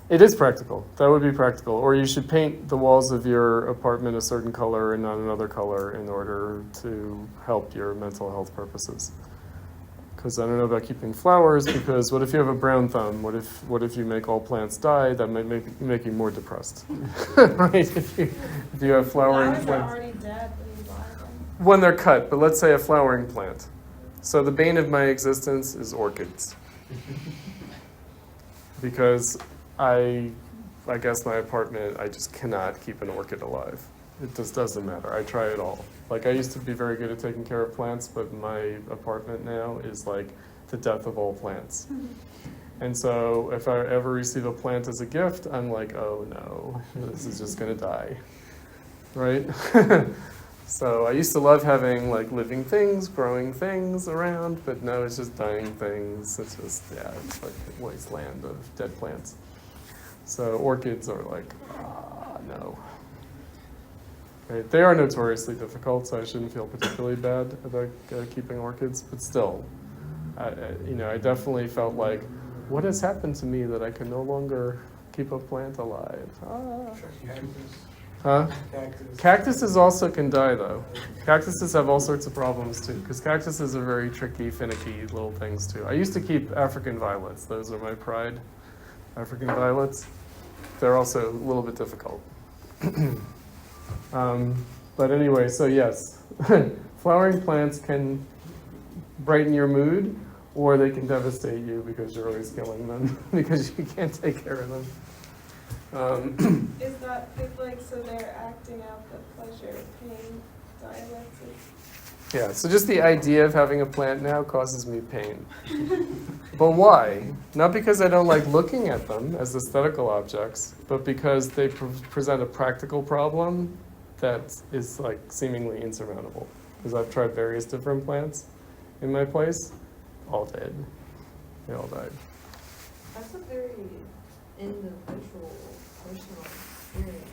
It is practical. That would be practical. Or you should paint the walls of your apartment a certain color and not another color in order to help your mental health purposes. Because I don't know about keeping flowers, because what if you have a brown thumb? What if you make all plants die? That might make you more depressed. Right? If you have flowering Flowers are plants. already dead when you buy them. When they're cut, but let's say a flowering plant. So the bane of my existence is orchids. Because I guess my apartment, I just cannot keep an orchid alive. It just doesn't matter. I try it all. Like I used to be very good at taking care of plants, but my apartment now is like the death of all plants. And so if I ever receive a plant as a gift, I'm like, oh no, this is just gonna die, right? So I used to love having like living things, growing things around, but now it's just dying things. It's just, yeah, it's like a wasteland of dead plants. So orchids are like, no. Right? They are notoriously difficult, so I shouldn't feel particularly bad about keeping orchids, but still, I definitely felt like, what has happened to me that I can no longer keep a plant alive? Cactus. Huh? Cactus. Cactuses also can die, though. Cactuses have all sorts of problems, too, because cactuses are very tricky, finicky little things, too. I used to keep African violets. Those are my pride. African violets. They're also a little bit difficult. But anyway, so yes, flowering plants can brighten your mood, or they can devastate you because you're always killing them because you can't take care of them. Is that, like, so they're acting out the pleasure, pain dialectic? Yeah, so just the idea of having a plant now causes me pain. But why? Not because I don't like looking at them as aesthetical objects, but because they present a practical problem that is like seemingly insurmountable. Because I've tried various different plants in my place, all dead. They all died. That's a very individual, personal experience.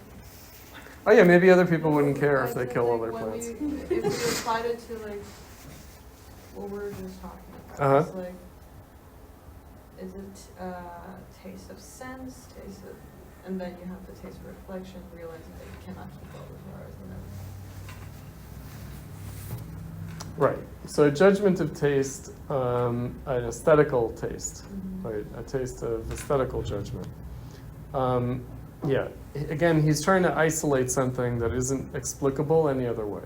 Oh yeah, maybe other people wouldn't care if they kill all their When plants. If we applied it to like what we were just talking about, Uh-huh. it's like, is it taste of sense, taste of, and then you have the taste of reflection, realizing that you cannot keep all the jars and everything. Right. So a judgment of taste, an aesthetical taste, right? A taste of aesthetical judgment. Yeah. Again, he's trying to isolate something that isn't explicable any other way.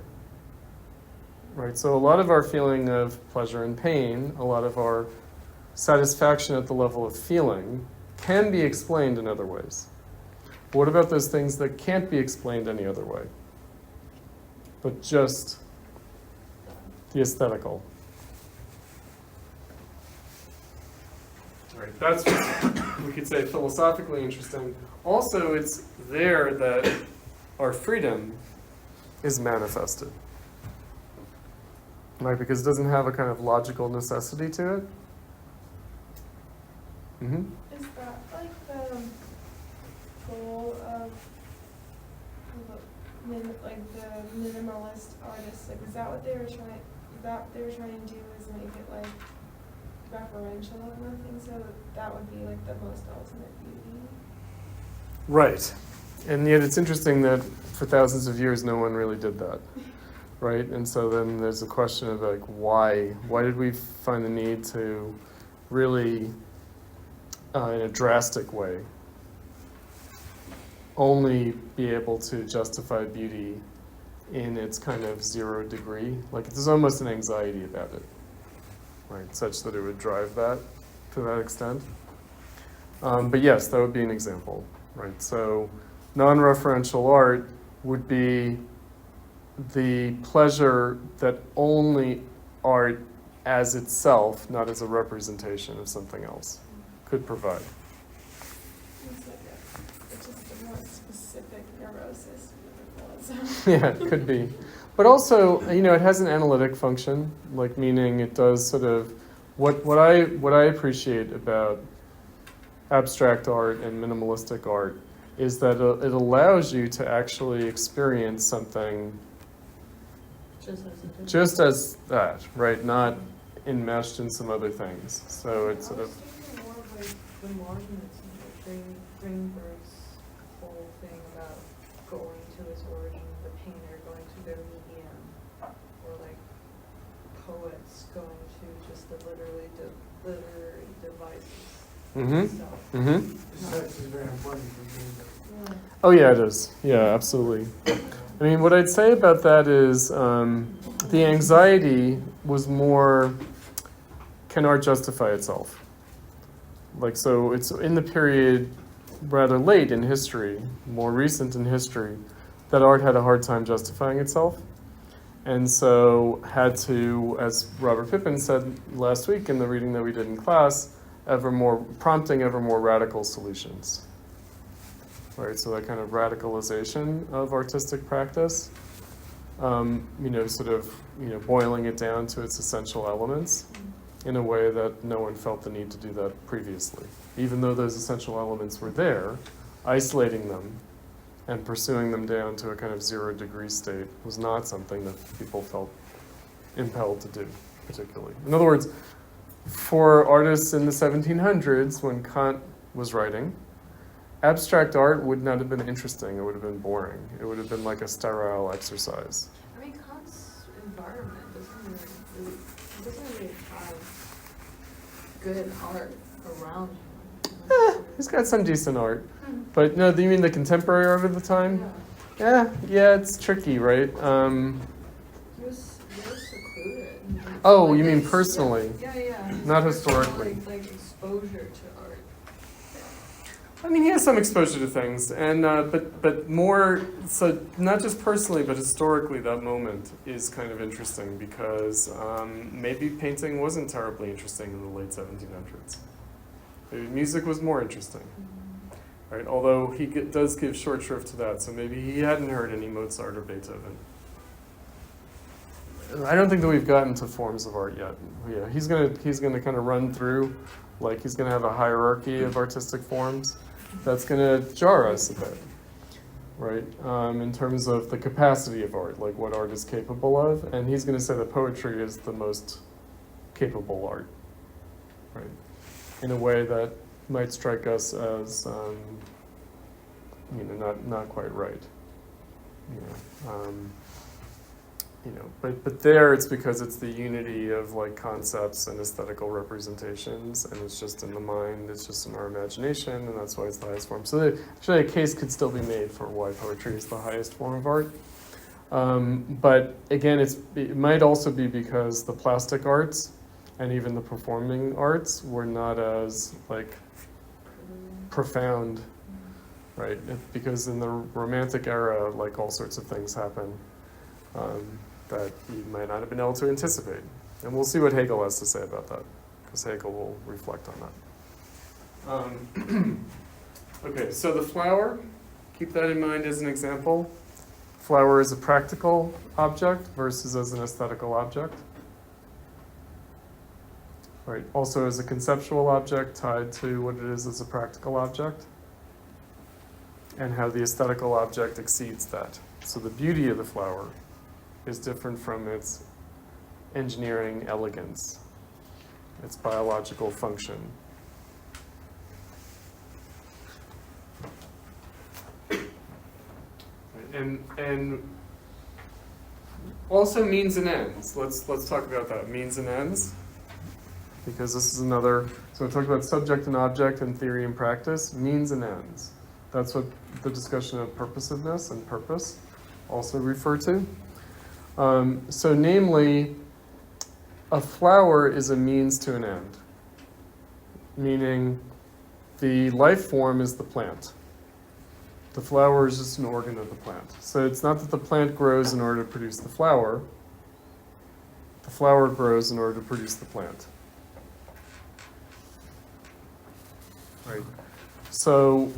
Right. So a lot of our feeling of pleasure and pain, a lot of our satisfaction at the level of feeling, can be explained in other ways. But what about those things that can't be explained any other way, but just the aesthetical? Right, that's what we could say philosophically interesting. Also, it's there that our freedom is manifested. Right, because it doesn't have a kind of logical necessity to it. Mm-hmm. Is that like the goal of like the minimalist artists? Like, is that what they were trying? That they were trying to do is make it like referential of nothing, so that would be like the most ultimate beauty. Right, and yet it's interesting that for thousands of years no one really did that. Right, and so then there's a question of like why? Why did we find the need to really, in a drastic way, only be able to justify beauty in its kind of 0 degree? Like there's almost an anxiety about it, right? Such that it would drive that to that extent. But yes, that would be an example, right? So non-referential art would be the pleasure that only art as itself, not as a representation of something else, could provide. It's like it's just a more specific neurosis with the philosophy. Yeah, it could be. But also, you know, it has an analytic function, like meaning it does sort of, what I appreciate about abstract art and minimalistic art is that it allows you to actually experience something just as that, right? Not enmeshed in some other things. So it's sort of. I was thinking more of like the modernism, like Greenberg's whole thing about going to its origin, the painter going to their medium, or like poets going to just the literary devices. Mm-hmm. Mm-hmm. This text is very important for me. Yeah. Oh yeah, it is. Yeah, absolutely. I mean, what I'd say about that is the anxiety was more, can art justify itself? Like, so it's in the period rather late in history, more recent in history, that art had a hard time justifying itself. And so had to, as Robert Pippin said last week in the reading that we did in class, prompting ever more radical solutions. Right, so that kind of radicalization of artistic practice, sort of, boiling it down to its essential elements in a way that no one felt the need to do that previously. Even though those essential elements were there, isolating them and pursuing them down to a kind of 0 degree state was not something that people felt impelled to do particularly. In other words, for artists in the 1700s, when Kant was writing, abstract art would not have been interesting. It would have been boring. It would have been like a sterile exercise. I mean, Kant's environment doesn't really have good art around him. He's got some decent art. But no, you mean the contemporary art of the time? Yeah. Yeah, it's tricky, right? He was secluded. Oh, you mean personally? Yeah. Not historically. Like exposure to art. I mean, he has some exposure to things, and but more so, not just personally, but historically, that moment is kind of interesting because maybe painting wasn't terribly interesting in the late 1700s. Maybe music was more interesting, right? Although he does give short shrift to that, so maybe he hadn't heard any Mozart or Beethoven. I don't think that we've gotten to forms of art yet. Yeah, he's gonna kind of run through, like he's gonna have a hierarchy of artistic forms. That's gonna jar us a bit, right? In terms of the capacity of art, like what art is capable of, and he's gonna say that poetry is the most capable art, right? In a way that might strike us as, not quite right, but there it's because it's the unity of like concepts and aesthetical representations, and it's just in the mind, it's just in our imagination, and that's why it's the highest form. So actually a case could still be made for why poetry is the highest form of art. But again, it might also be because the plastic arts and even the performing arts were not as like profound, right? Because in the Romantic era, like all sorts of things happen that you might not have been able to anticipate. And we'll see what Hegel has to say about that, because Hegel will reflect on that. Okay, so the flower, keep that in mind as an example. Flower is a practical object versus as an aesthetical object. Right, also as a conceptual object tied to what it is as a practical object, and how the aesthetical object exceeds that. So the beauty of the flower is different from its engineering elegance, its biological function. And also means and ends. Let's talk about that, means and ends, because this is another. So we talked about subject and object and theory and practice, means and ends. That's what the discussion of purposiveness and purpose also refer to. So namely, a flower is a means to an end, meaning the life form is the plant. The flower is just an organ of the plant. So it's not that the plant grows in order to produce the flower grows in order to produce the plant. Right? So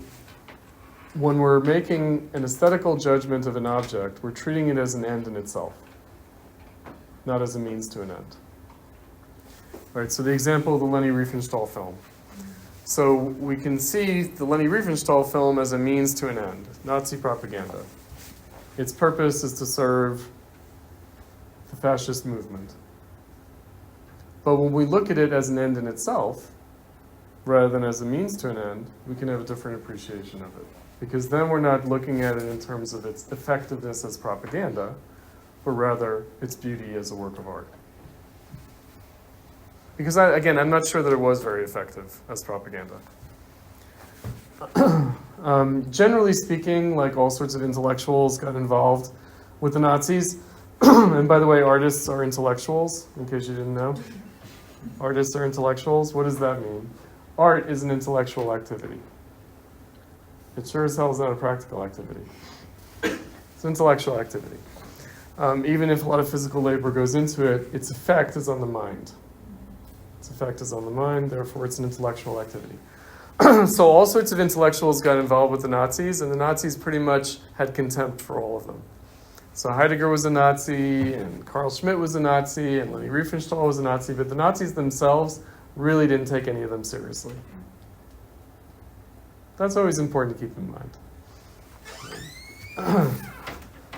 when we're making an aesthetical judgment of an object, we're treating it as an end in itself, not as a means to an end. Right, so the example of the Leni Riefenstahl film. So we can see the Leni Riefenstahl film as a means to an end, Nazi propaganda. Its purpose is to serve the fascist movement. But when we look at it as an end in itself, rather than as a means to an end, we can have a different appreciation of it. Because then we're not looking at it in terms of its effectiveness as propaganda, but rather its beauty as a work of art. Because I'm not sure that it was very effective as propaganda. Generally speaking, like all sorts of intellectuals got involved with the Nazis. And by the way, artists are intellectuals, in case you didn't know. Artists are intellectuals. What does that mean? Art is an intellectual activity. It sure as hell is not a practical activity. It's an intellectual activity. Even if a lot of physical labor goes into it, its effect is on the mind. Its effect is on the mind, therefore it's an intellectual activity. So all sorts of intellectuals got involved with the Nazis, and the Nazis pretty much had contempt for all of them. So Heidegger was a Nazi, and Carl Schmitt was a Nazi, and Leni Riefenstahl was a Nazi, but the Nazis themselves really didn't take any of them seriously. That's always important to keep in mind.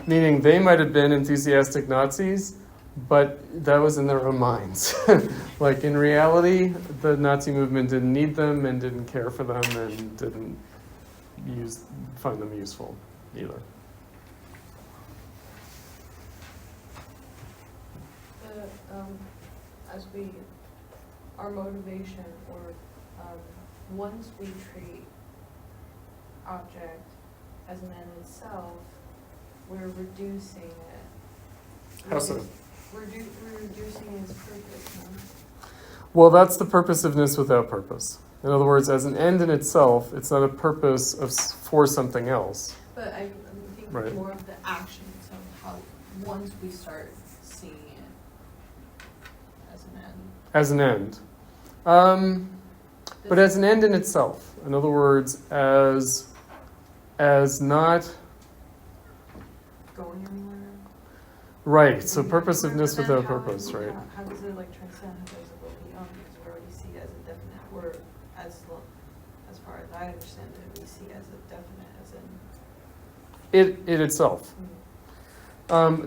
Meaning they might have been enthusiastic Nazis, but that was in their own minds. Like in reality, the Nazi movement didn't need them and didn't care for them and didn't find them useful either. Our motivation, or once we treat object as an end in itself, we're reducing it. How so? We're reducing its purpose, huh? Well, that's the purposiveness without purpose. In other words, as an end in itself, it's not a purpose for something else. But I think Right. more of the action of how, once we start seeing it as an end. As an end. But as an end in itself. In other words, as not... Going anywhere. Right, so Going purposiveness anywhere, without but then purpose, right? How does it like transcend? How does it go beyond? Because we already see it as a definite, or as far as I understand it, we see it as a definite, as in. It itself.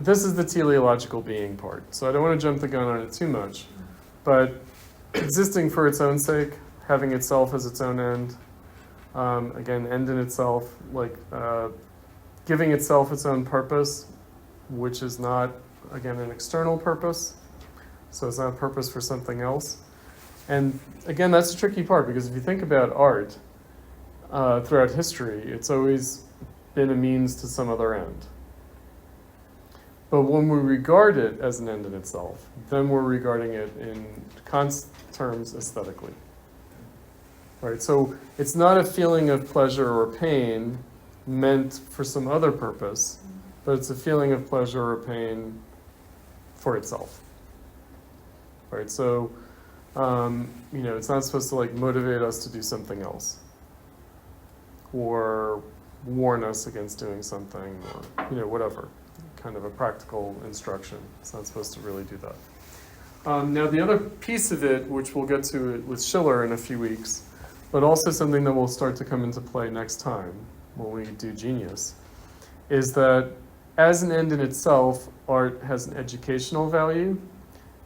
This is the teleological being part. So I don't want to jump the gun on it too much. But existing for its own sake, having itself as its own end, again, end in itself, like giving itself its own purpose, which is not, again, an external purpose. So it's not a purpose for something else. And again, that's the tricky part, because if you think about art throughout history, it's always been a means to some other end. But when we regard it as an end in itself, then we're regarding it in Kant's terms aesthetically. Right? So it's not a feeling of pleasure or pain meant for some other purpose, but it's a feeling of pleasure or pain for itself. Right? So, it's not supposed to like motivate us to do something else, or warn us against doing something, or whatever. Kind of a practical instruction. It's not supposed to really do that. Now the other piece of it, which we'll get to with Schiller in a few weeks, but also something that will start to come into play next time when we do Genius, is that as an end in itself, art has an educational value,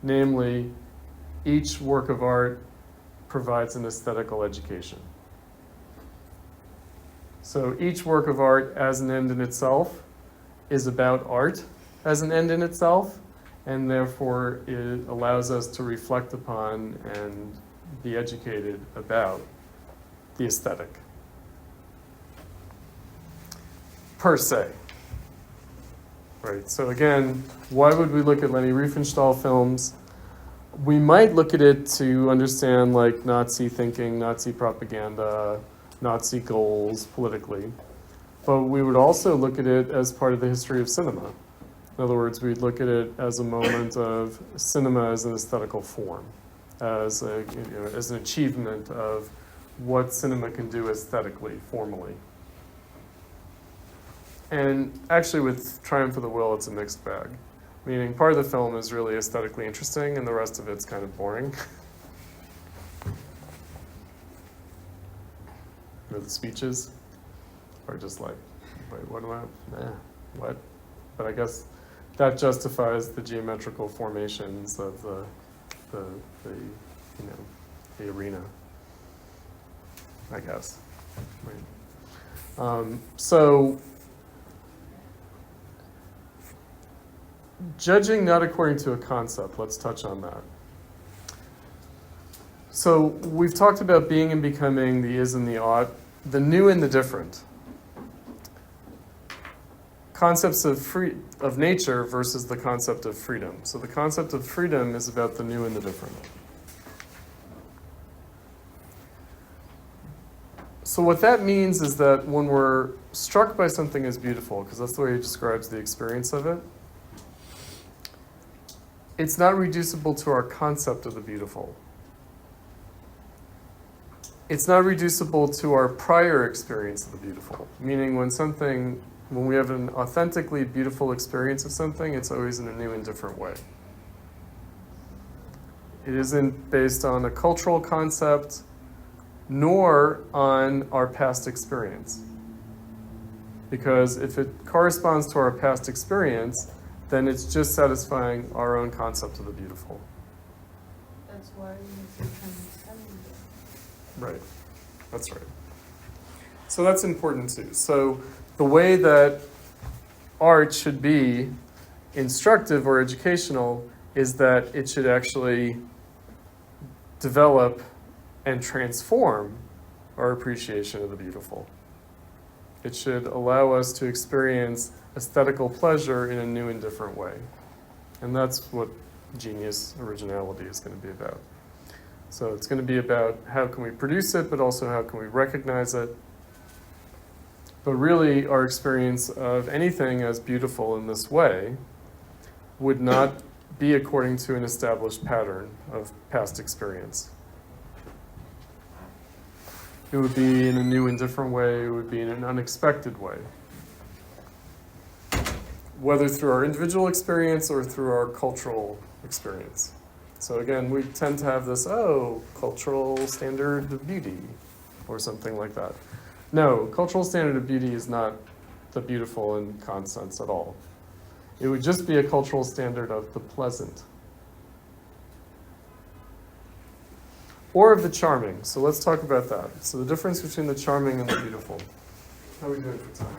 namely, each work of art provides an aesthetical education. So each work of art as an end in itself is about art as an end in itself, and therefore it allows us to reflect upon and be educated about the aesthetic, per se. Right, so again, why would we look at Leni Riefenstahl films? We might look at it to understand like Nazi thinking, Nazi propaganda, Nazi goals politically. But we would also look at it as part of the history of cinema. In other words, we'd look at it as a moment of cinema as an aesthetical form, as an achievement of what cinema can do aesthetically, formally. And actually with Triumph of the Will, it's a mixed bag. Meaning part of the film is really aesthetically interesting and the rest of it's kind of boring. Or the speeches are just like, wait, what am I, what? But I guess that justifies the geometrical formations of the arena, I guess. Right. So judging not according to a concept, let's touch on that. So we've talked about being and becoming, the is and the ought, the new and the different. Concepts of nature versus the concept of freedom. So the concept of freedom is about the new and the different. So what that means is that when we're struck by something as beautiful, because that's the way he describes the experience of it, it's not reducible to our concept of the beautiful. It's not reducible to our prior experience of the beautiful. Meaning when we have an authentically beautiful experience of something, it's always in a new and different way. It isn't based on a cultural concept, nor on our past experience. Because if it corresponds to our past experience, then it's just satisfying our own concept of the beautiful. That's why we say transcendent. Right, that's right. So that's important too. So the way that art should be instructive or educational is that it should actually develop and transform our appreciation of the beautiful. It should allow us to experience aesthetical pleasure in a new and different way. And that's what genius originality is going to be about. So it's going to be about how can we produce it, but also how can we recognize it. But really, our experience of anything as beautiful in this way would not be according to an established pattern of past experience. It would be in a new and different way. It would be in an unexpected way. Whether through our individual experience or through our cultural experience. So again, we tend to have this, cultural standard of beauty, or something like that. No, cultural standard of beauty is not the beautiful in Kant's sense at all. It would just be a cultural standard of the pleasant. Or of the charming. So let's talk about that. So the difference between the charming and the beautiful. How are we doing for time?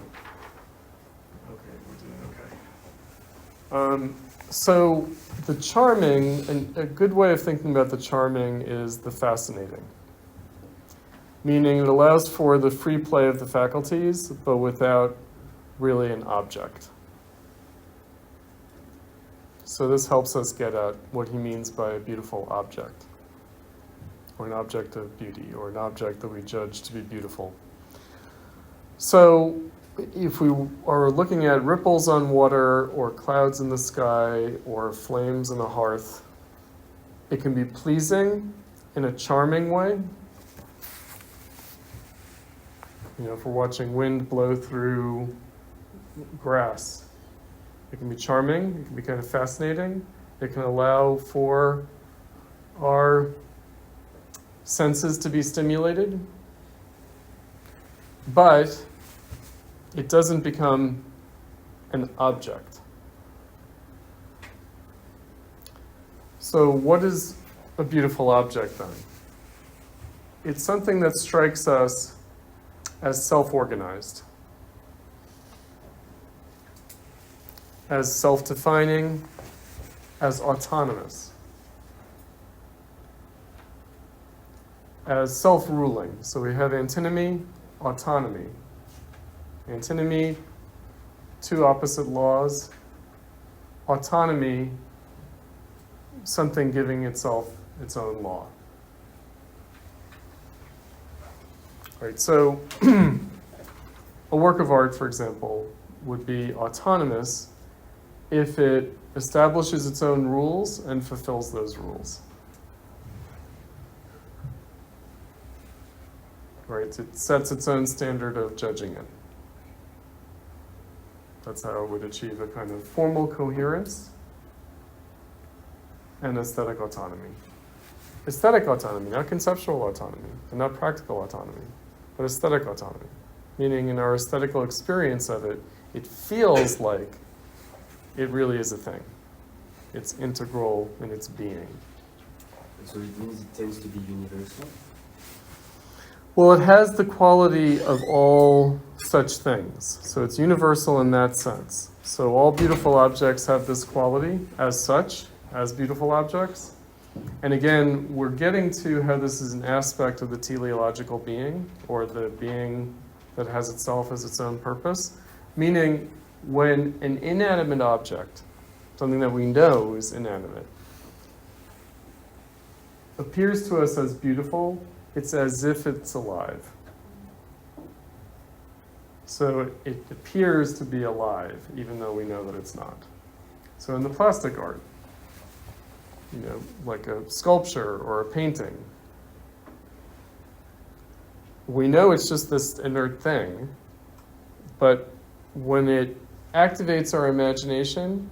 Okay, we're doing okay. So the charming, and a good way of thinking about the charming is the fascinating. Meaning it allows for the free play of the faculties, but without really an object. So this helps us get at what he means by a beautiful object, or an object of beauty, or an object that we judge to be beautiful. So if we are looking at ripples on water, or clouds in the sky, or flames in a hearth, it can be pleasing in a charming way. You know, if we're watching wind blow through grass, it can be charming, it can be kind of fascinating. It can allow for our senses to be stimulated, but it doesn't become an object. So what is a beautiful object then? It's something that strikes us as self-organized, as self-defining, as autonomous, as self-ruling. So we have antinomy, autonomy. Antinomy, two opposite laws. Autonomy, something giving itself its own law. Right, so a work of art, for example, would be autonomous if it establishes its own rules and fulfills those rules. Right, it sets its own standard of judging it. That's how it would achieve a kind of formal coherence and aesthetic autonomy. Aesthetic autonomy, not conceptual autonomy, and not practical autonomy, but aesthetic autonomy. Meaning in our aesthetical experience of it, it feels like it really is a thing. It's integral in its being. So it means it tends to be universal? Well, it has the quality of all such things. So it's universal in that sense. So all beautiful objects have this quality as such, as beautiful objects. And again, we're getting to how this is an aspect of the teleological being, or the being that has itself as its own purpose. Meaning, when an inanimate object, something that we know is inanimate, appears to us as beautiful, it's as if it's alive. So it appears to be alive, even though we know that it's not. So in the plastic art, you know, like a sculpture or a painting, we know it's just this inert thing, but when it activates our imagination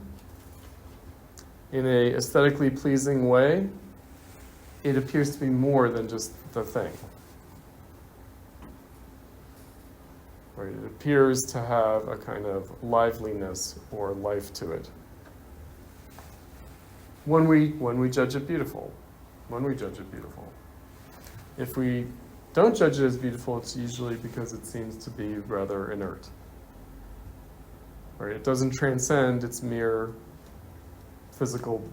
in a aesthetically pleasing way, it appears to be more than just the thing. Right? It appears to have a kind of liveliness or life to it. When we judge it beautiful. If we don't judge it as beautiful, it's usually because it seems to be rather inert. Right? It doesn't transcend its mere physical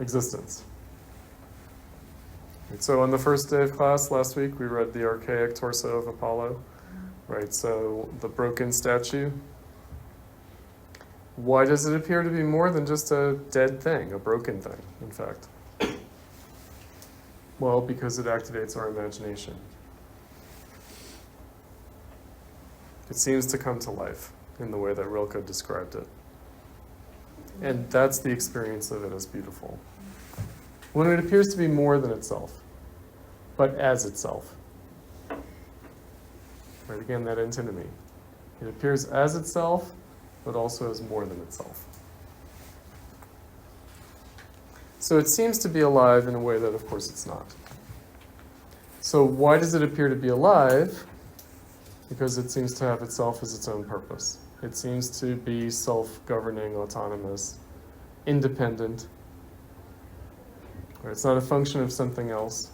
existence. Right, so on the first day of class last week, we read the archaic torso of Apollo. Right, so the broken statue. Why does it appear to be more than just a dead thing, a broken thing, in fact? Well, because it activates our imagination. It seems to come to life in the way that Rilke described it. And that's the experience of it as beautiful. When it appears to be more than itself, but as itself. Right, again, that antinomy. It appears as itself, but also as more than itself. So it seems to be alive in a way that, of course, it's not. So why does it appear to be alive? Because it seems to have itself as its own purpose. It seems to be self-governing, autonomous, independent. Right, it's not a function of something else.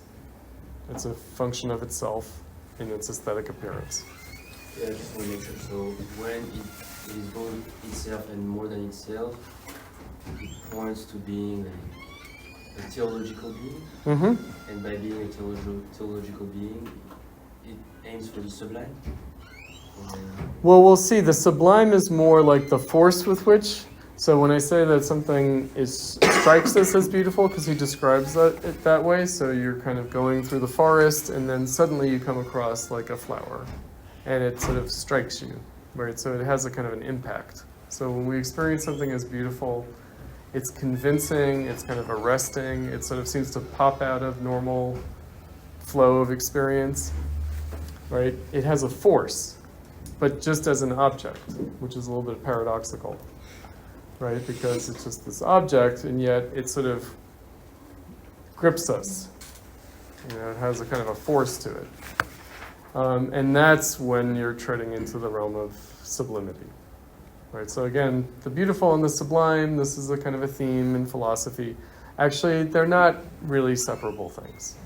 It's a function of itself in its aesthetic appearance. Yeah, I just want to make sure. So when it is both itself and more than itself, it points to being a theological being. Mm-hmm. And by being a theological being, it aims for the sublime. Well, we'll see. The sublime is more like the force with which. So when I say that something strikes us as beautiful, because he describes it that way, so you're kind of going through the forest, and then suddenly you come across like a flower, and it sort of strikes you, right? So it has a kind of an impact. So when we experience something as beautiful, it's convincing, it's kind of arresting, it sort of seems to pop out of normal flow of experience, right? It has a force, but just as an object, which is a little bit paradoxical, right? Because it's just this object, and yet it sort of grips us. You know, it has a kind of a force to it. And that's when you're treading into the realm of sublimity. Right? So again, the beautiful and the sublime, this is a kind of a theme in philosophy. Actually, they're not really separable things.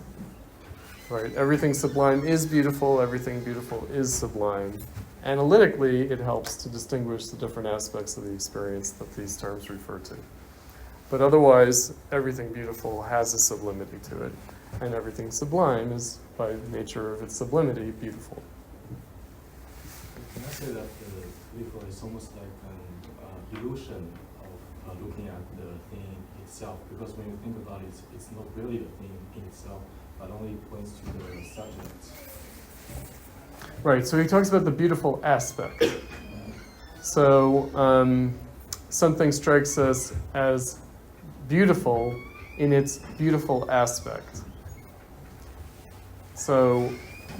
Right? Everything sublime is beautiful, everything beautiful is sublime. Analytically, it helps to distinguish the different aspects of the experience that these terms refer to. But otherwise, everything beautiful has a sublimity to it, and everything sublime is, by nature of its sublimity, beautiful. Can I say that the beautiful is almost like an illusion of looking at the thing itself? Because when you think about it, it's not really a thing in itself, but only points to the subject. Right, so he talks about the beautiful aspect. So something strikes us as beautiful in its beautiful aspect. So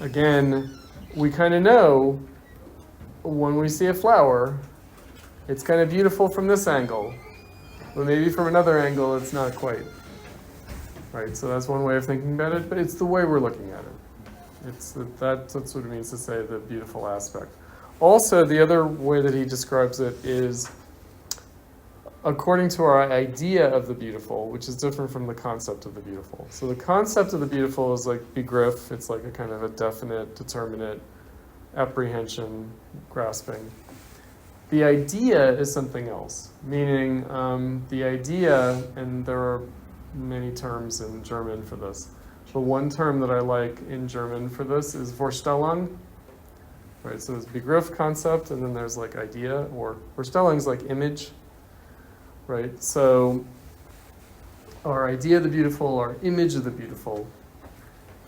again, we kind of know when we see a flower, it's kind of beautiful from this angle, but maybe from another angle it's not quite. Right, so that's one way of thinking about it, but it's the way we're looking at it. That's what it means to say the beautiful aspect. Also, the other way that he describes it is according to our idea of the beautiful, which is different from the concept of the beautiful. So the concept of the beautiful is like begriff. It's like a kind of a definite, determinate apprehension, grasping. The idea is something else, meaning the idea, and there are many terms in German for this. But one term that I like in German for this is Vorstellung. Right, so there's begriff, concept, and then there's like idea, or Vorstellung is like image. Right, so our idea of the beautiful, our image of the beautiful,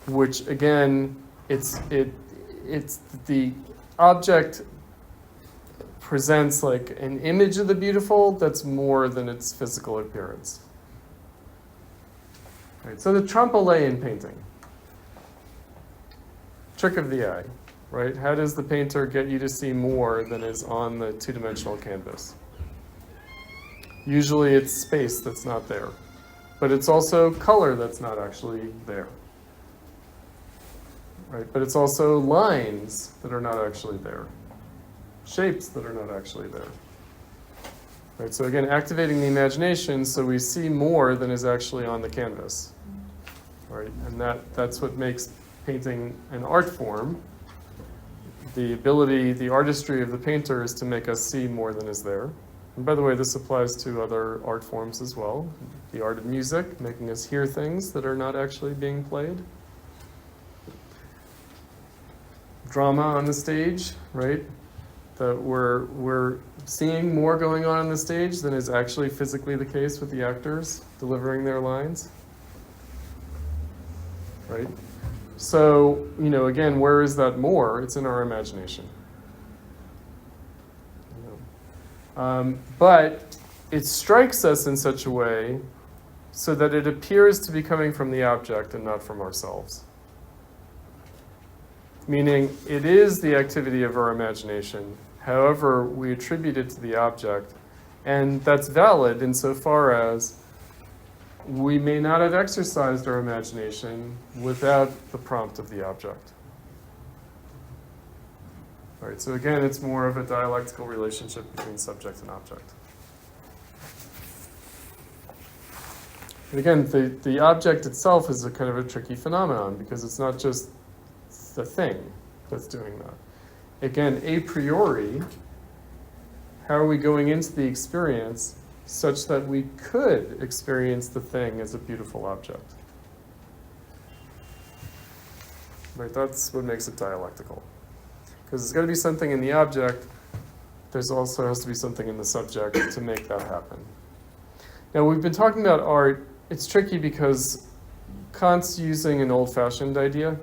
which again, it's the object presents like an image of the beautiful that's more than its physical appearance. Right, so the trompe-l'œil in painting, trick of the eye, right? How does the painter get you to see more than is on the two-dimensional canvas? Usually it's space that's not there, but it's also color that's not actually there. Right, but it's also lines that are not actually there, shapes that are not actually there. Right, so again, activating the imagination so we see more than is actually on the canvas. Right, and that's what makes painting an art form. The ability, the artistry of the painter is to make us see more than is there. And by the way, this applies to other art forms as well. The art of music, making us hear things that are not actually being played. Drama on the stage, right? That we're seeing more going on the stage than is actually physically the case with the actors delivering their lines. right? So, again, where is that more? It's in our imagination. But it strikes us in such a way so that it appears to be coming from the object and not from ourselves. Meaning, it is the activity of our imagination. However, we attribute it to the object. And that's valid insofar as we may not have exercised our imagination without the prompt of the object. All right, so again, it's more of a dialectical relationship between subject and object. And again, the object itself is a kind of a tricky phenomenon because it's not just the thing that's doing that. Again, a priori, how are we going into the experience such that we could experience the thing as a beautiful object? Right, that's what makes it dialectical. Because there's got to be something in the object, there's also has to be something in the subject to make that happen. Now, we've been talking about art. It's tricky because Kant's using an old-fashioned idea.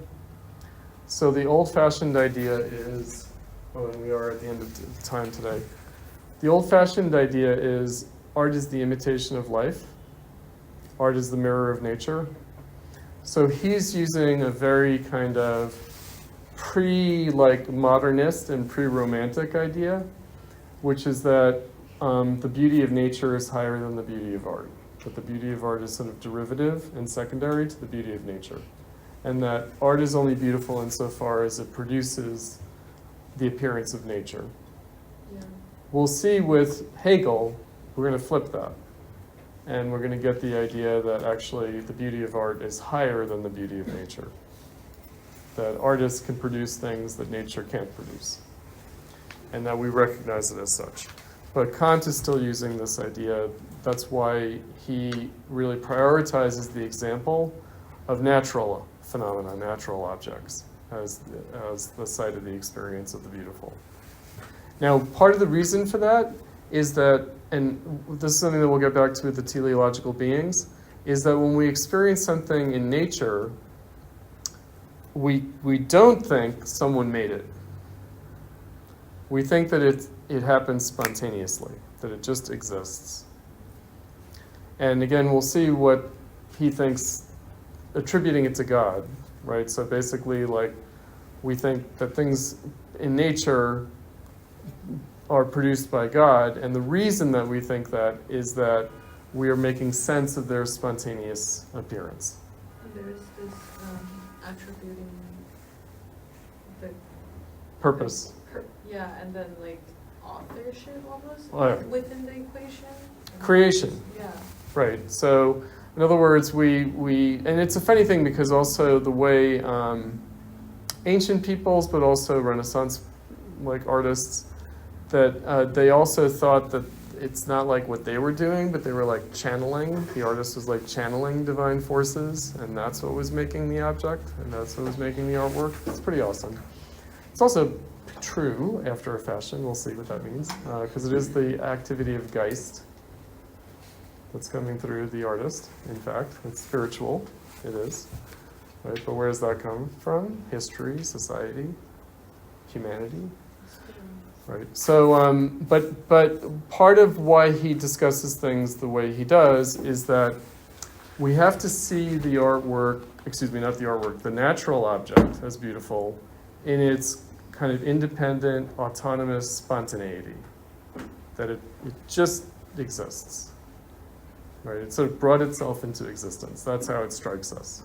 So the old-fashioned idea is, and we are at the end of time today. The old-fashioned idea is art is the imitation of life. Art is the mirror of nature. So he's using a very kind of modernist and pre-romantic idea, which is that the beauty of nature is higher than the beauty of art. That the beauty of art is sort of derivative and secondary to the beauty of nature. And that art is only beautiful insofar as it produces the appearance of nature. Yeah. We'll see with Hegel, we're going to flip that. And we're going to get the idea that actually the beauty of art is higher than the beauty of nature. That artists can produce things that nature can't produce. And that we recognize it as such. But Kant is still using this idea. That's why he really prioritizes the example of natural phenomena, natural objects, as the site of the experience of the beautiful. Now, part of the reason for that is that, and this is something that we'll get back to with the teleological beings, is that when we experience something in nature, we don't think someone made it. We think that it happens spontaneously, that it just exists. And again, we'll see what he thinks, attributing it to God, right? So basically, we think that things in nature are produced by God, and the reason that we think that is that we are making sense of their spontaneous appearance. And there's this attributing the Purpose. yeah, and then authorship almost Oh, yeah. within the equation. Creation. Yeah. Right. So, in other words, we and it's a funny thing because also the way ancient peoples, but also Renaissance artists, that they also thought that it's not what they were doing, but they were channeling. The artist was channeling divine forces, and that's what was making the object, and that's what was making the artwork. It's pretty awesome. It's also true after a fashion. We'll see what that means, because it is the activity of Geist that's coming through the artist. In fact, it's spiritual. It is, right? But where does that come from? History, society, humanity. Right. So, but part of why he discusses things the way he does is that we have to see the artwork, not the artwork, the natural object as beautiful in its kind of independent, autonomous spontaneity. That it just exists. Right. It sort of brought itself into existence. That's how it strikes us.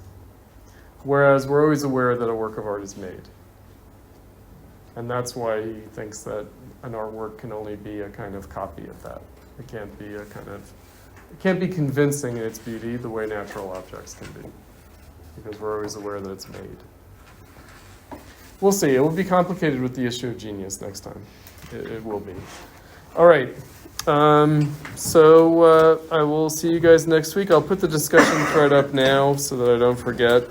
Whereas we're always aware that a work of art is made. And that's why he thinks that an artwork can only be a kind of copy of that. It can't be convincing in its beauty the way natural objects can be, because we're always aware that it's made. We'll see. It will be complicated with the issue of genius next time. It will be. All right. So I will see you guys next week. I'll put the discussion thread up now so that I don't forget.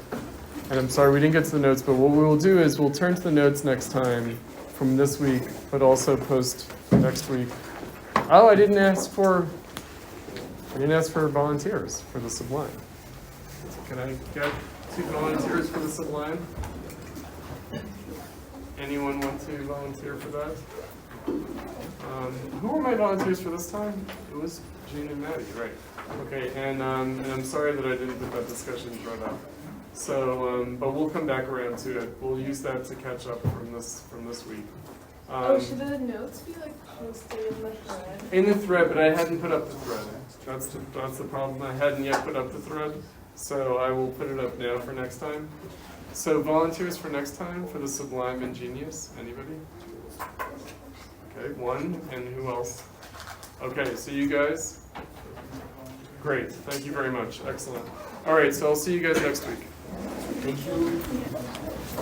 And I'm sorry we didn't get to the notes, but what we will do is we'll turn to the notes next time from this week, but also post next week. Oh, I didn't ask for volunteers for the Sublime. Can I get 2 volunteers for the Sublime? Anyone want to volunteer for that? Who were my volunteers for this time? It was Jean and Maddie, right? Okay, and I'm sorry that I didn't put that discussion thread up. So, but we'll come back around to it. We'll use that to catch up from this week. Should the notes be like posted in the thread? In the thread, but I hadn't put up the thread. That's the problem. I hadn't yet put up the thread, so I will put it up now for next time. So volunteers for next time for the Sublime and Genius. Anybody? Okay, 1. And who else? Okay, so you guys. Great. Thank you very much. Excellent. All right, so I'll see you guys next week. Thank you.